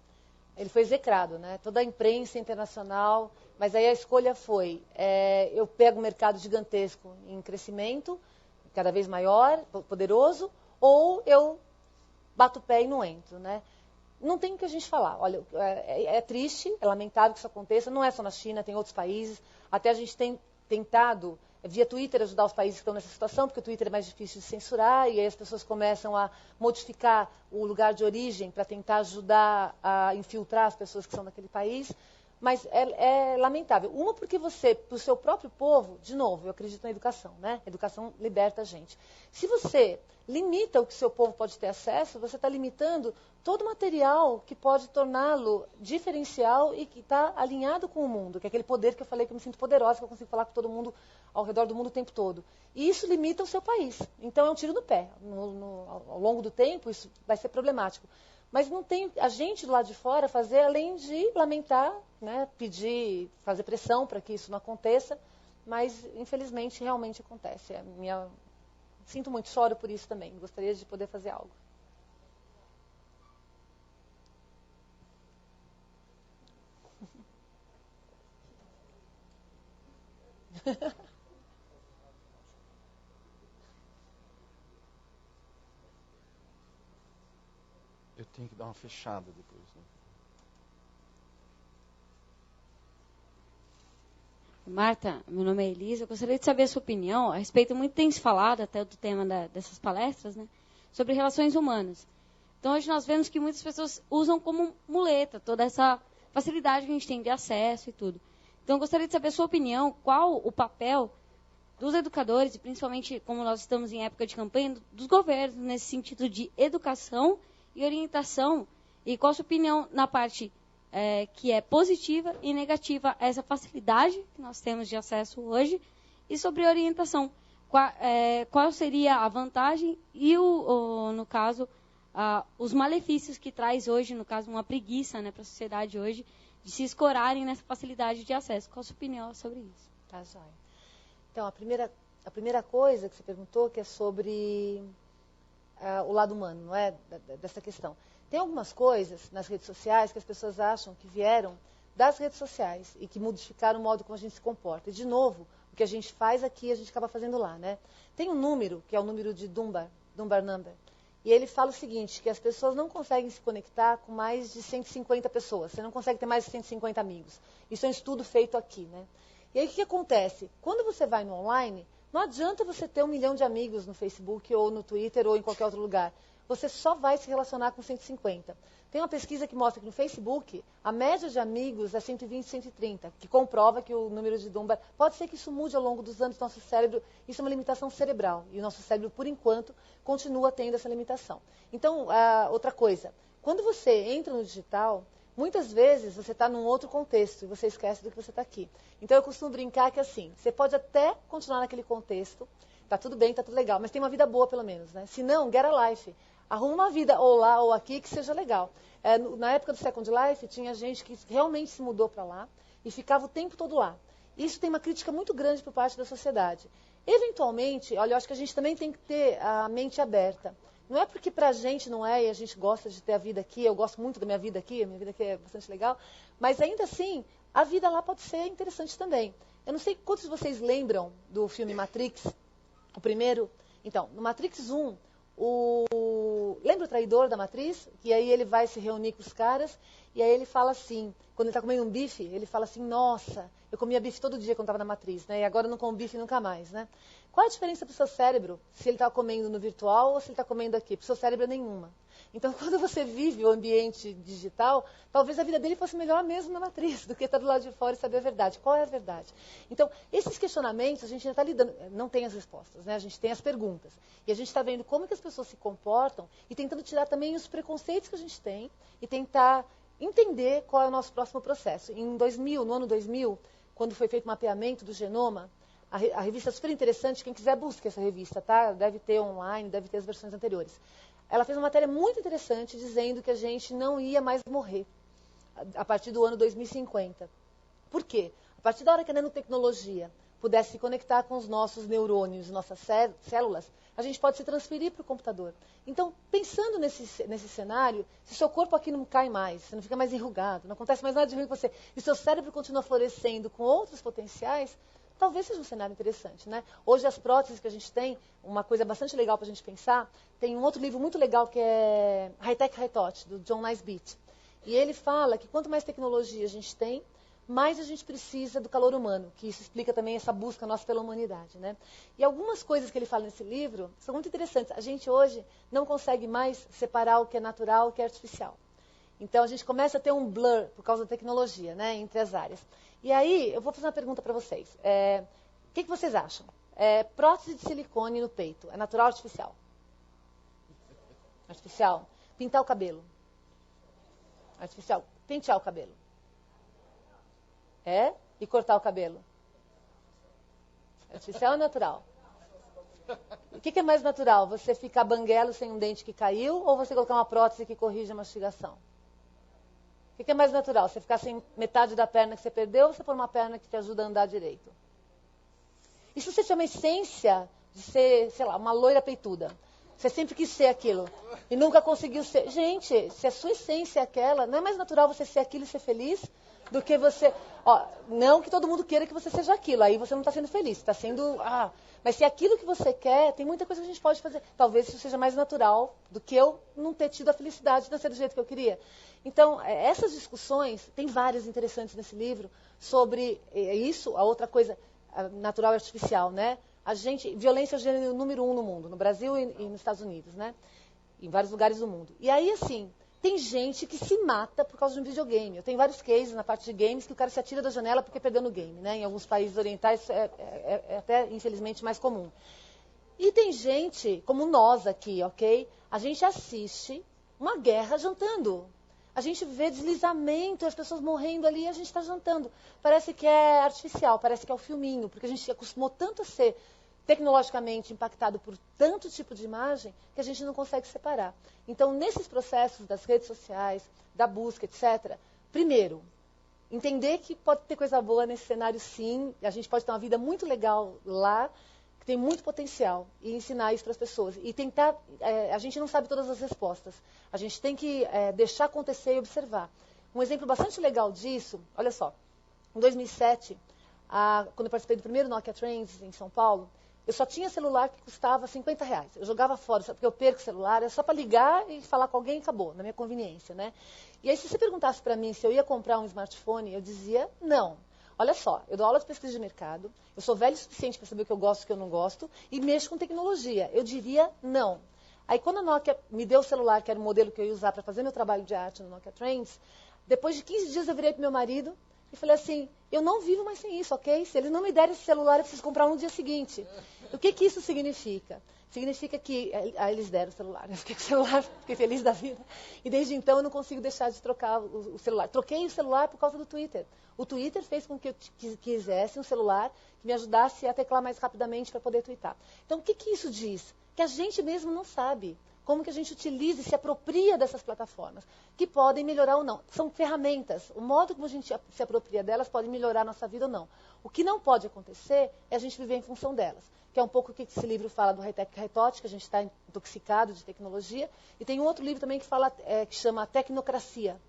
ele foi execrado, né? Toda a imprensa internacional, mas aí a escolha foi, eu pego um mercado gigantesco em crescimento, cada vez maior, poderoso, ou eu bato o pé e não entro, né? Não tem o que a gente falar. Olha, é triste, é lamentável que isso aconteça, não é só na China, tem outros países, até a gente tem tentado, via Twitter, ajudar os países que estão nessa situação, porque o Twitter é mais difícil de censurar, e aí as pessoas começam a modificar o lugar de origem para tentar ajudar a infiltrar as pessoas que são daquele país. Mas é lamentável. Uma, porque você, para o seu próprio povo, de novo, eu acredito na educação, né? Educação liberta a gente. Se você limita o que seu povo pode ter acesso, você está limitando todo o material que pode torná-lo diferencial e que está alinhado com o mundo, que é aquele poder que eu falei que eu me sinto poderosa, que eu consigo falar com todo mundo ao redor do mundo o tempo todo. E isso limita o seu país. Então é um tiro no pé. Ao longo do tempo, isso vai ser problemático. Mas não tem a gente do lado de fora fazer além de lamentar, né, pedir, fazer pressão para que isso não aconteça, mas infelizmente realmente acontece. Sinto muito, choro por isso também. Gostaria de poder fazer algo. Eu tenho que dar uma fechada depois, né? Marta, meu nome é Elisa. Eu gostaria de saber a sua opinião a respeito, muito tem se falado até do tema dessas palestras, né, sobre relações humanas. Então, hoje nós vemos que muitas pessoas usam como muleta toda essa facilidade que a gente tem de acesso e tudo. Então, eu gostaria de saber a sua opinião, qual o papel dos educadores, e principalmente como nós estamos em época de campanha, dos governos, nesse sentido de educação e orientação, e qual a sua opinião na parte que é positiva e negativa a essa facilidade que nós temos de acesso hoje, e sobre orientação. Qual seria a vantagem e, no caso, os malefícios que traz hoje, no caso, uma preguiça, né, para a sociedade hoje, de se escorarem nessa facilidade de acesso. Qual a sua opinião sobre isso? Tá, joia. Então, a primeira coisa que você perguntou, que é sobre o lado humano, não é? Dessa questão. Tem algumas coisas nas redes sociais que as pessoas acham que vieram das redes sociais e que modificaram o modo como a gente se comporta. E, de novo, o que a gente faz aqui, a gente acaba fazendo lá, né? Tem um número, que é o número de Dunbar Number, e ele fala o seguinte, que as pessoas não conseguem se conectar com mais de 150 pessoas. Você não consegue ter mais de 150 amigos. Isso é um estudo feito aqui, né? E aí, o que acontece? Quando você vai no online, não adianta você ter 1 milhão de amigos no Facebook, ou no Twitter, ou em qualquer outro lugar. Você só vai se relacionar com 150. Tem uma pesquisa que mostra que no Facebook, a média de amigos é 120, 130, que comprova que o número de Dunbar... Pode ser que isso mude ao longo dos anos do nosso cérebro. Isso é uma limitação cerebral. E o nosso cérebro, por enquanto, continua tendo essa limitação. Então, outra coisa. Quando você entra no digital, muitas vezes você está num outro contexto e você esquece do que você está aqui. Então, eu costumo brincar que, assim, você pode até continuar naquele contexto, tá tudo bem, tá tudo legal, mas tem uma vida boa, pelo menos, né? Se não, get a life. Arruma uma vida, ou lá ou aqui, que seja legal. Na época do Second Life, tinha gente que realmente se mudou para lá e ficava o tempo todo lá. Isso tem uma crítica muito grande por parte da sociedade. Eventualmente, olha, eu acho que a gente também tem que ter a mente aberta. Não é porque para a gente não é, e a gente gosta de ter a vida aqui, eu gosto muito da minha vida aqui é bastante legal, mas ainda assim, a vida lá pode ser interessante também. Eu não sei quantos de vocês lembram do filme Matrix, o primeiro. Então, no Matrix 1, lembra o traidor da Matriz? Que aí ele vai se reunir com os caras, e aí ele fala assim, quando ele está comendo um bife, ele fala assim, nossa, eu comia bife todo dia quando estava na Matriz, né? E agora eu não como bife nunca mais, né? Qual a diferença para o seu cérebro, se ele está comendo no virtual ou se ele está comendo aqui? Para o seu cérebro, nenhuma. Então, quando você vive o ambiente digital, talvez a vida dele fosse melhor mesmo na Matriz, do que estar do lado de fora e saber a verdade. Qual é a verdade? Então, esses questionamentos, a gente ainda está lidando, não tem as respostas, né? A gente tem as perguntas. E a gente está vendo como que as pessoas se comportam e tentando tirar também os preconceitos que a gente tem e tentar entender qual é o nosso próximo processo. No ano 2000, quando foi feito o mapeamento do genoma, a revista é super interessante, quem quiser busque essa revista, tá? Deve ter online, deve ter as versões anteriores. Ela fez uma matéria muito interessante dizendo que a gente não ia mais morrer a partir do ano 2050. Por quê? A partir da hora que a nanotecnologia pudesse se conectar com os nossos neurônios, nossas células, a gente pode se transferir para o computador. Então, pensando nesse cenário, se seu corpo aqui não cai mais, você não fica mais enrugado, não acontece mais nada de ruim com você, e seu cérebro continua florescendo com outros potenciais, talvez seja um cenário interessante, né? Hoje, as próteses que a gente tem, uma coisa bastante legal para a gente pensar, tem um outro livro muito legal que é High Tech, High Touch, do John Naisbitt. E ele fala que quanto mais tecnologia a gente tem, mais a gente precisa do calor humano, que isso explica também essa busca nossa pela humanidade, né? E algumas coisas que ele fala nesse livro são muito interessantes. A gente hoje não consegue mais separar o que é natural e o que é artificial. Então, a gente começa a ter um blur por causa da tecnologia, né, entre as áreas. E aí, eu vou fazer uma pergunta para vocês. O que vocês acham? Prótese de silicone no peito, é natural ou artificial? Artificial. Pintar o cabelo? Artificial. Pentear o cabelo? E cortar o cabelo? Artificial ou natural? O que é mais natural? Você ficar banguelo sem um dente que caiu ou você colocar uma prótese que corrige a mastigação? O que é mais natural? Você ficar sem metade da perna que você perdeu ou você pôr uma perna que te ajuda a andar direito? E se você tiver uma essência de ser, sei lá, uma loira peituda? Você sempre quis ser aquilo e nunca conseguiu ser. Gente, se a sua essência é aquela, não é mais natural você ser aquilo e ser feliz do que você... não que todo mundo queira que você seja aquilo, aí você não está sendo feliz, está sendo... Mas se é aquilo que você quer, tem muita coisa que a gente pode fazer. Talvez isso seja mais natural do que eu não ter tido a felicidade de nascer do jeito que eu queria. Então, essas discussões, tem várias interessantes nesse livro, sobre isso, a outra coisa, natural e artificial, né? Violência é o gênero número 1 no mundo, no Brasil e nos Estados Unidos, né? Em vários lugares do mundo. E aí, assim, Tem gente que se mata por causa de um videogame. Eu tenho vários cases na parte de games que o cara se atira da janela porque perdeu no game, né? Em alguns países orientais é até, infelizmente, mais comum. E tem gente, como nós aqui, ok? A gente assiste uma guerra jantando. A gente vê deslizamento, as pessoas morrendo ali e a gente está jantando. Parece que é artificial, parece que é o filminho, porque a gente se acostumou tanto a ser tecnologicamente impactado por tanto tipo de imagem que a gente não consegue separar. Então, nesses processos das redes sociais, da busca, etc., primeiro, entender que pode ter coisa boa nesse cenário, sim, a gente pode ter uma vida muito legal lá, que tem muito potencial, e ensinar isso para as pessoas. E tentar, a gente não sabe todas as respostas, a gente tem que deixar acontecer e observar. Um exemplo bastante legal disso, olha só, em 2007, quando eu participei do primeiro Nokia Trends em São Paulo, eu só tinha celular que custava R$50. Eu jogava fora, porque eu perco o celular, é só para ligar e falar com alguém e acabou, na minha conveniência, né? E aí, se você perguntasse para mim se eu ia comprar um smartphone, eu dizia não. Olha só, eu dou aula de pesquisa de mercado, eu sou velho o suficiente para saber o que eu gosto e o que eu não gosto, e mexo com tecnologia. Eu diria não. Aí, quando a Nokia me deu o celular, que era o modelo que eu ia usar para fazer meu trabalho de arte no Nokia Trends, depois de 15 dias eu virei para meu marido e falei assim, eu não vivo mais sem isso, ok? Se eles não me derem esse celular, eu preciso comprar no dia seguinte. O que isso significa? Significa que eles deram o celular. Eu fiquei com o celular, fiquei feliz da vida. E desde então eu não consigo deixar de trocar o celular. Troquei o celular por causa do Twitter. O Twitter fez com que eu quisesse um celular que me ajudasse a teclar mais rapidamente para poder twittar. Então, o que isso diz? Que a gente mesmo não sabe como que a gente utiliza e se apropria dessas plataformas, que podem melhorar ou não. São ferramentas. O modo como a gente se apropria delas pode melhorar a nossa vida ou não. O que não pode acontecer é a gente viver em função delas, que é um pouco o que esse livro fala do high-tech high-tot, que a gente está intoxicado de tecnologia. E tem um outro livro também que chama Tecnocracia,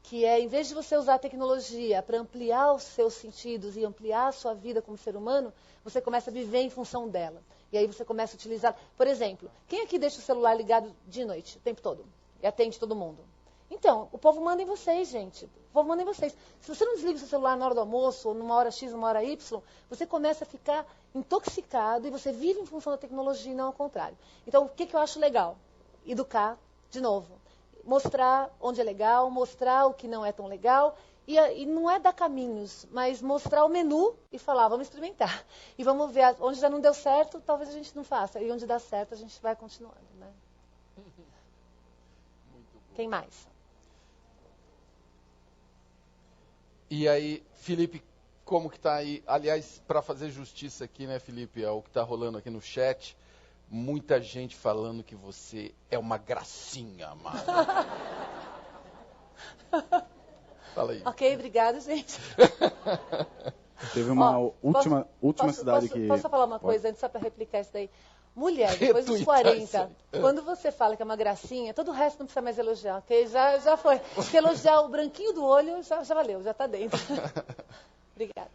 que é, em vez de você usar a tecnologia para ampliar os seus sentidos e ampliar a sua vida como ser humano, você começa a viver em função dela. E aí você começa a utilizar... Por exemplo, quem aqui deixa o celular ligado de noite, o tempo todo? E atende todo mundo? Então, o povo manda em vocês, gente. O povo manda em vocês. Se você não desliga o seu celular na hora do almoço, ou numa hora X, numa hora Y, você começa a ficar intoxicado e você vive em função da tecnologia e não ao contrário. Então, o que eu acho legal? Educar, de novo. Mostrar onde é legal, mostrar o que não é tão legal. E não é dar caminhos, mas mostrar o menu e falar, vamos experimentar. E vamos ver, onde já não deu certo, talvez a gente não faça. E onde dá certo, a gente vai continuando. Né? Quem mais? E aí, Felipe, como que está aí? Aliás, para fazer justiça aqui, né, Felipe, ao que está rolando aqui no chat, muita gente falando que você é uma gracinha, mano. Fala aí. Ok, obrigada, gente. Teve uma última cidade que... Posso falar uma coisa antes, só para replicar isso daí? Mulher, depois dos 40, quando você fala que é uma gracinha, todo o resto não precisa mais elogiar, ok? Já foi. Se elogiar o branquinho do olho, já valeu, já está dentro. Obrigada.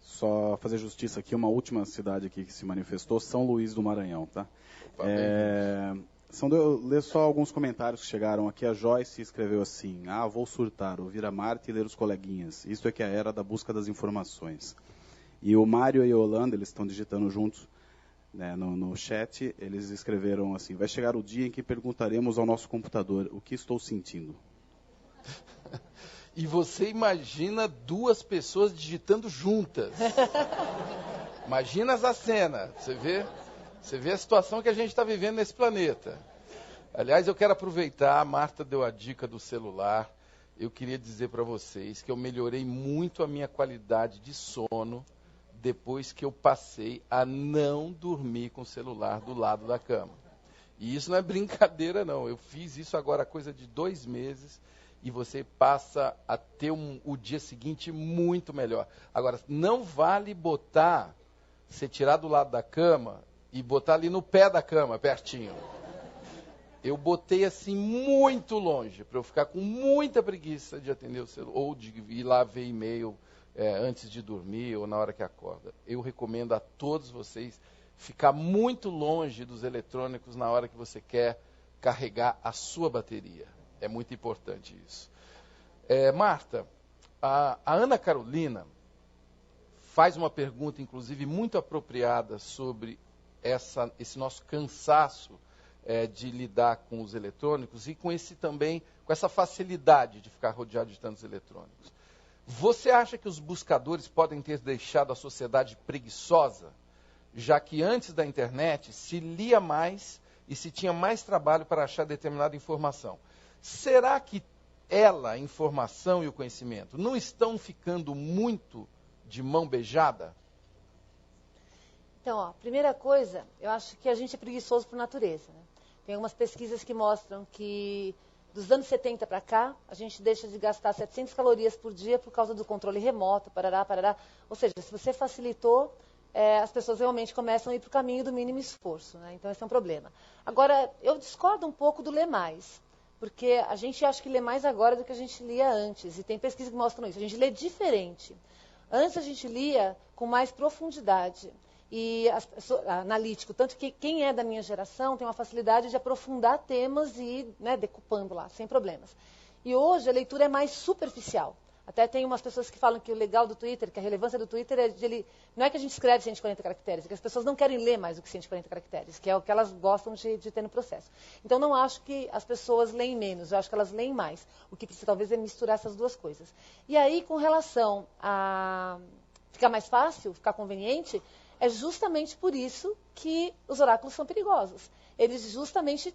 Só fazer justiça aqui, uma última cidade aqui que se manifestou, São Luís do Maranhão, tá? Eu ler só alguns comentários que chegaram aqui. A Joyce escreveu assim, vou surtar, ouvir a Marta e ler os coleguinhas. Isto é que é a era da busca das informações. E o Mário e a Yolanda, eles estão digitando juntos, né, no chat, eles escreveram assim, vai chegar o dia em que perguntaremos ao nosso computador o que estou sentindo. E você imagina duas pessoas digitando juntas. Imagina essa cena, você vê a situação que a gente está vivendo nesse planeta. Aliás, eu quero aproveitar, a Marta deu a dica do celular, eu queria dizer para vocês que eu melhorei muito a minha qualidade de sono depois que eu passei a não dormir com o celular do lado da cama. E isso não é brincadeira, não. Eu fiz isso agora há coisa de 2 meses e você passa a ter o dia seguinte muito melhor. Agora, não vale você tirar do lado da cama e botar ali no pé da cama, pertinho. Eu botei assim muito longe, para eu ficar com muita preguiça de atender o celular, ou de ir lá ver e-mail antes de dormir ou na hora que acorda. Eu recomendo a todos vocês ficar muito longe dos eletrônicos na hora que você quer carregar a sua bateria. É muito importante isso. Marta, a Ana Carolina faz uma pergunta, inclusive, muito apropriada sobre esse nosso cansaço de lidar com os eletrônicos e com essa facilidade de ficar rodeado de tantos eletrônicos. Você acha que os buscadores podem ter deixado a sociedade preguiçosa, já que antes da internet se lia mais e se tinha mais trabalho para achar determinada informação? Será que a informação e o conhecimento, não estão ficando muito de mão beijada? Então, primeira coisa, eu acho que a gente é preguiçoso por natureza, né? Tem algumas pesquisas que mostram que dos anos 70 para cá, a gente deixa de gastar 700 calorias por dia por causa do controle remoto, parará. Ou seja, se você facilitou, as pessoas realmente começam a ir para o caminho do mínimo esforço, né? Então, esse é um problema. Agora, eu discordo um pouco do ler mais, porque a gente acha que lê mais agora do que a gente lia antes, e tem pesquisas que mostram isso. A gente lê diferente. Antes a gente lia com mais profundidade e analítico, tanto que quem é da minha geração tem uma facilidade de aprofundar temas e, né, decupando lá, sem problemas. E hoje a leitura é mais superficial. Até tem umas pessoas que falam que o legal do Twitter, que a relevância do Twitter é de ele... Não é que a gente escreve 140 caracteres, é que as pessoas não querem ler mais do que 140 caracteres, que é o que elas gostam de ter no processo. Então, não acho que as pessoas leem menos, eu acho que elas leem mais. O que precisa, talvez, é misturar essas duas coisas. E aí, com relação a ficar mais fácil, ficar conveniente, é justamente por isso que os oráculos são perigosos. Eles justamente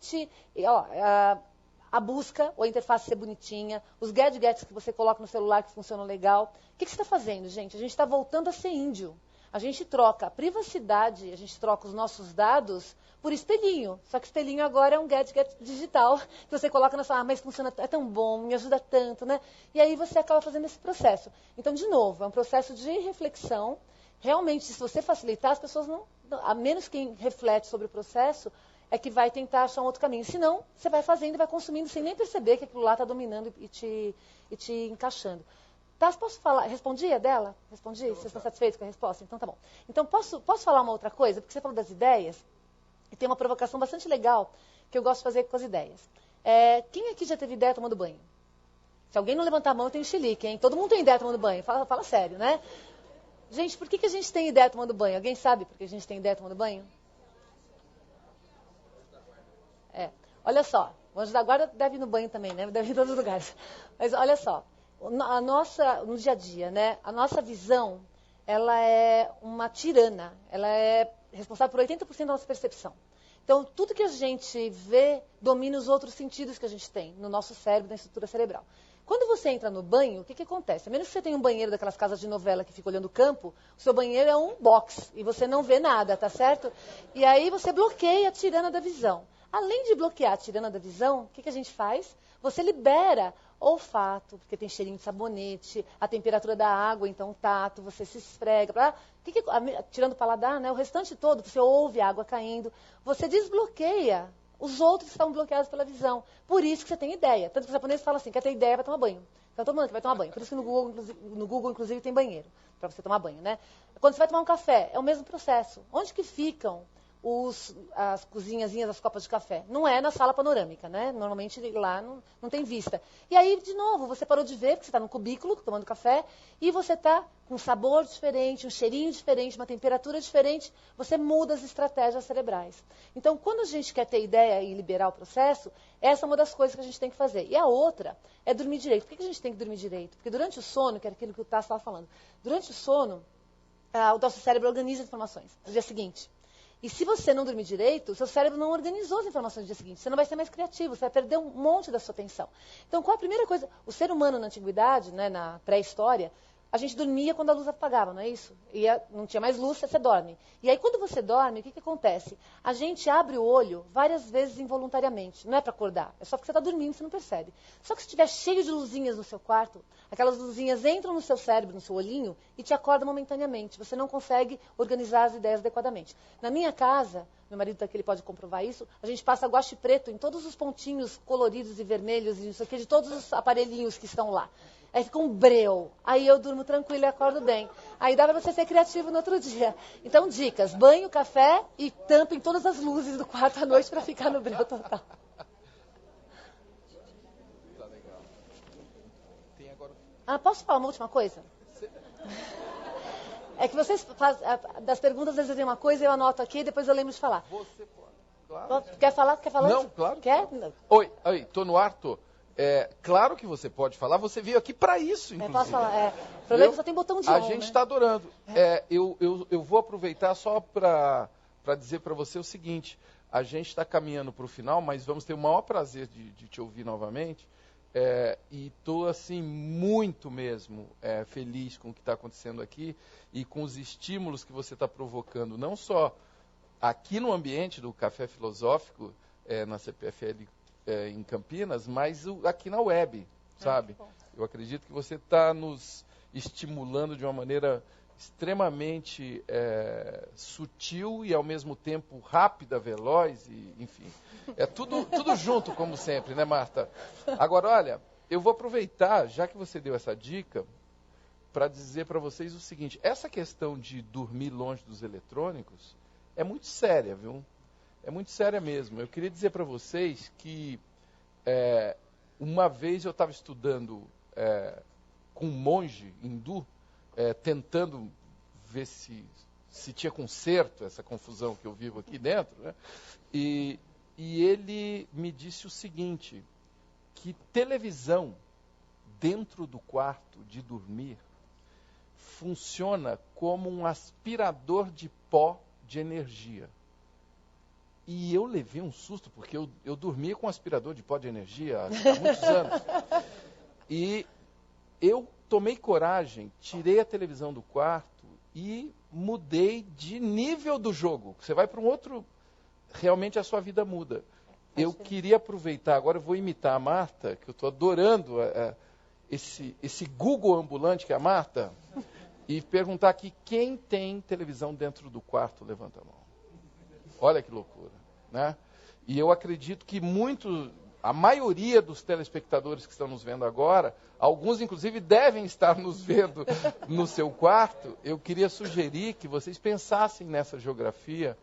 a busca, ou a interface ser bonitinha, os gadgets que você coloca no celular que funcionam legal. O que você está fazendo, gente? A gente está voltando a ser índio. A gente troca a privacidade, a gente troca os nossos dados por espelhinho. Só que espelhinho agora é um gadget digital que você coloca na sua... mas funciona, é tão bom, me ajuda tanto, né? E aí você acaba fazendo esse processo. Então, de novo, é um processo de reflexão. Realmente, se você facilitar, as pessoas não... A menos quem reflete sobre o processo é que vai tentar achar um outro caminho. Senão, você vai fazendo e vai consumindo sem nem perceber que aquilo lá está dominando e te encaixando. Tá, posso falar? Respondi a dela? Respondi? Vocês estão satisfeitos com a resposta? Então, tá bom. Então, posso falar uma outra coisa? Porque você falou das ideias, e tem uma provocação bastante legal que eu gosto de fazer com as ideias. Quem aqui já teve ideia tomando banho? Se alguém não levantar a mão, eu tenho chilique, hein? Todo mundo tem ideia tomando banho. Fala sério, né? Gente, por que a gente tem ideia tomando banho? Alguém sabe por que a gente tem ideia tomando banho? Olha só, o anjo da guarda deve ir no banho também, né? Deve ir em todos os lugares. Mas olha só, no dia a dia, né? A nossa visão, ela é uma tirana. Ela é responsável por 80% da nossa percepção. Então, tudo que a gente vê domina os outros sentidos que a gente tem no nosso cérebro, na estrutura cerebral. Quando você entra no banho, o que acontece? A menos que você tenha um banheiro daquelas casas de novela que fica olhando o campo, o seu banheiro é um box e você não vê nada, tá certo? E aí você bloqueia a tirana da visão. Além de bloquear a tirana da visão, o que a gente faz? Você libera olfato, porque tem cheirinho de sabonete, a temperatura da água, então o tato, você se esfrega. Tirando o paladar, né? O restante todo, você ouve a água caindo, você desbloqueia os outros que estão bloqueados pela visão. Por isso que você tem ideia. Tanto que os japoneses falam assim, quer ter ideia, vai tomar banho. Então todo mundo que vai tomar banho. Por isso que no Google, inclusive, tem banheiro para você tomar banho, né? Quando você vai tomar um café, é o mesmo processo. Onde que ficam as cozinhazinhas, as copas de café? Não é na sala panorâmica, né? Normalmente lá não tem vista. E aí, de novo, você parou de ver, porque você está no cubículo tomando café, e você está com um sabor diferente, um cheirinho diferente, uma temperatura diferente, você muda as estratégias cerebrais. Então, quando a gente quer ter ideia e liberar o processo, essa é uma das coisas que a gente tem que fazer. E a outra é dormir direito. Por que a gente tem que dormir direito? Porque durante o sono, que era aquilo que o Tasso estava falando, durante o sono, o nosso cérebro organiza informações no dia seguinte. E se você não dormir direito, o seu cérebro não organizou as informações do dia seguinte. Você não vai ser mais criativo, você vai perder um monte da sua atenção. Então, qual a primeira coisa? O ser humano na antiguidade, né, na pré-história, a gente dormia quando a luz apagava, não é isso? Não tinha mais luz, você dorme. E aí, quando você dorme, o que acontece? A gente abre o olho várias vezes involuntariamente. Não é para acordar, é só porque você está dormindo, você não percebe. Só que se estiver cheio de luzinhas no seu quarto, aquelas luzinhas entram no seu cérebro, no seu olhinho, e te acordam momentaneamente. Você não consegue organizar as ideias adequadamente. Na minha casa, meu marido está aqui, ele pode comprovar isso, a gente passa guache preto em todos os pontinhos coloridos e vermelhos, e isso aqui, de todos os aparelhinhos que estão lá. Aí fica um breu. Aí eu durmo tranquilo e acordo bem. Aí dá para você ser criativo no outro dia. Então, dicas. Banho, café e tampem todas as luzes do quarto à noite para ficar no breu total. Tá legal. Tem agora... Posso falar uma última coisa? É que vocês fazem... Das perguntas, às vezes vem uma coisa, eu anoto aqui e depois eu lembro de falar. Você pode. Claro. Quer falar? Não, claro. Quer? Oi, tô no ar, tô. Claro que você pode falar, você veio aqui para isso, inclusive. Posso falar? O problema é que só tem botão de A on, gente né? está adorando. Eu vou aproveitar só para dizer para você o seguinte, a gente está caminhando para o final, mas vamos ter o maior prazer de te ouvir novamente. E estou, assim, muito mesmo feliz com o que está acontecendo aqui e com os estímulos que você está provocando, não só aqui no ambiente do Café Filosófico, na CPFL em Campinas, mas aqui na web, sabe? Eu acredito que você está nos estimulando de uma maneira extremamente sutil e, ao mesmo tempo, rápida, veloz, e, enfim. Tudo junto, como sempre, né, Marta? Agora, olha, eu vou aproveitar, já que você deu essa dica, para dizer para vocês o seguinte, essa questão de dormir longe dos eletrônicos é muito séria, viu? É muito séria mesmo. Eu queria dizer para vocês que uma vez eu estava estudando com um monge hindu, tentando ver se tinha conserto, essa confusão que eu vivo aqui dentro, né? E ele me disse o seguinte, que televisão dentro do quarto de dormir funciona como um aspirador de pó de energia. E eu levei um susto, porque eu dormia com um aspirador de pó de energia há muitos anos. E eu tomei coragem, tirei a televisão do quarto e mudei de nível do jogo. Você vai para um outro, realmente a sua vida muda. Eu queria aproveitar, agora eu vou imitar a Marta, que eu estou adorando esse Google ambulante que é a Marta, e perguntar aqui quem tem televisão dentro do quarto, levanta a mão. Olha que loucura, né? E eu acredito que a maioria dos telespectadores que estão nos vendo agora, alguns inclusive devem estar nos vendo no seu quarto. Eu queria sugerir que vocês pensassem nessa geografia,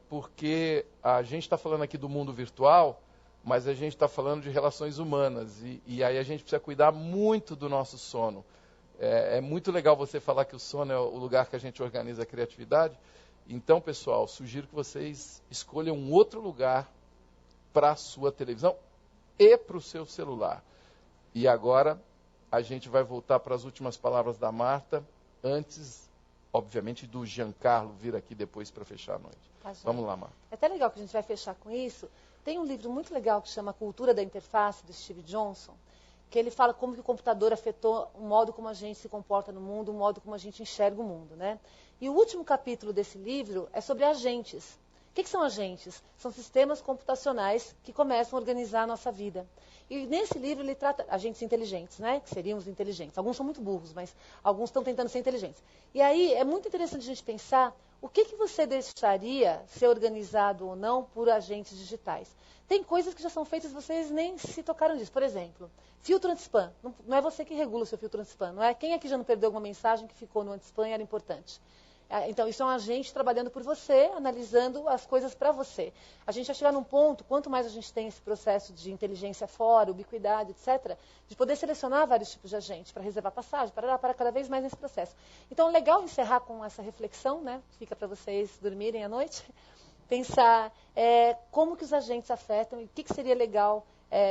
porque a gente está falando aqui do mundo virtual, mas a gente está falando de relações humanas, e aí a gente precisa cuidar muito do nosso sono. É muito legal você falar que o sono é o lugar que a gente organiza a criatividade. Então, pessoal, sugiro que vocês escolham um outro lugar para a sua televisão e para o seu celular. E agora a gente vai voltar para as últimas palavras da Marta, antes, obviamente, do Giancarlo vir aqui depois para fechar a noite. Tá, vamos lá, Marta. É até legal que a gente vai fechar com isso. Tem um livro muito legal que chama Cultura da Interface, do Steve Johnson, que ele fala como que o computador afetou o modo como a gente se comporta no mundo, o modo como a gente enxerga o mundo, né? E o último capítulo desse livro é sobre agentes. O que são agentes? São sistemas computacionais que começam a organizar a nossa vida. E nesse livro ele trata agentes inteligentes, né? Que seriam os inteligentes. Alguns são muito burros, mas alguns estão tentando ser inteligentes. E aí é muito interessante a gente pensar o que você deixaria ser organizado ou não por agentes digitais. Tem coisas que já são feitas, vocês nem se tocaram disso. Por exemplo, filtro anti-spam. Não é você que regula o seu filtro anti-spam, não é? Quem aqui já não perdeu alguma mensagem que ficou no anti-spam e era importante? Então, isso é um agente trabalhando por você, analisando as coisas para você. A gente vai chegar num ponto, quanto mais a gente tem esse processo de inteligência fora, ubiquidade, etc., de poder selecionar vários tipos de agentes para reservar passagem, para cada vez mais nesse processo. Então, é legal encerrar com essa reflexão, né? Fica para vocês dormirem à noite. Pensar como que os agentes afetam e o que seria legal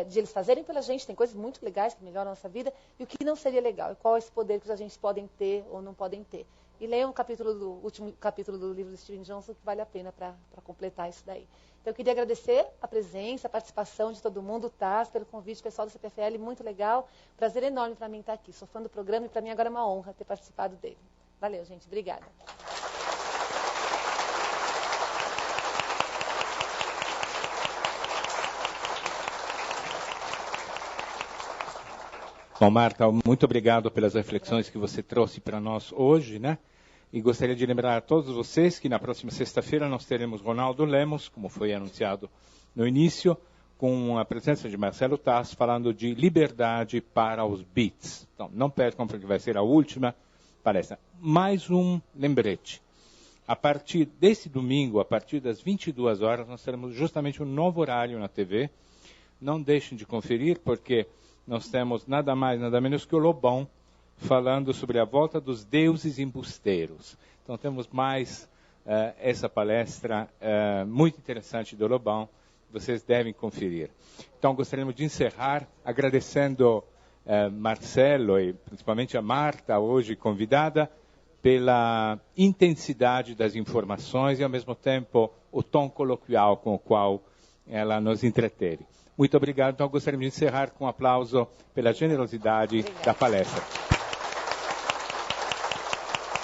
de eles fazerem pela gente. Tem coisas muito legais que melhoram a nossa vida e o que não seria legal. E qual é esse poder que os agentes podem ter ou não podem ter. E leiam o último capítulo do livro do Steven Johnson, que vale a pena para completar isso daí. Então, eu queria agradecer a presença, a participação de todo mundo, Taz, pelo convite, pessoal do CPFL, muito legal. Prazer enorme para mim estar aqui. Sou fã do programa e para mim agora é uma honra ter participado dele. Valeu, gente. Obrigada. Bom, Marta, muito obrigado pelas reflexões que você trouxe para nós hoje, né? E gostaria de lembrar a todos vocês que na próxima sexta-feira nós teremos Ronaldo Lemos, como foi anunciado no início, com a presença de Marcelo Taz, falando de liberdade para os bits. Então, não percam, porque vai ser a última palestra. Mais um lembrete. A partir desse domingo, a partir das 22 horas, nós teremos justamente um novo horário na TV. Não deixem de conferir, porque nós temos nada mais, nada menos que o Lobão falando sobre a volta dos deuses embusteiros. Então temos mais essa palestra muito interessante do Lobão. Vocês devem conferir. Então, gostaríamos de encerrar agradecendo Marcelo e principalmente a Marta, hoje convidada, pela intensidade das informações e, ao mesmo tempo, o tom coloquial com o qual ela nos entreteve. Muito obrigado. Então, gostaríamos de encerrar com um aplauso pela generosidade da palestra.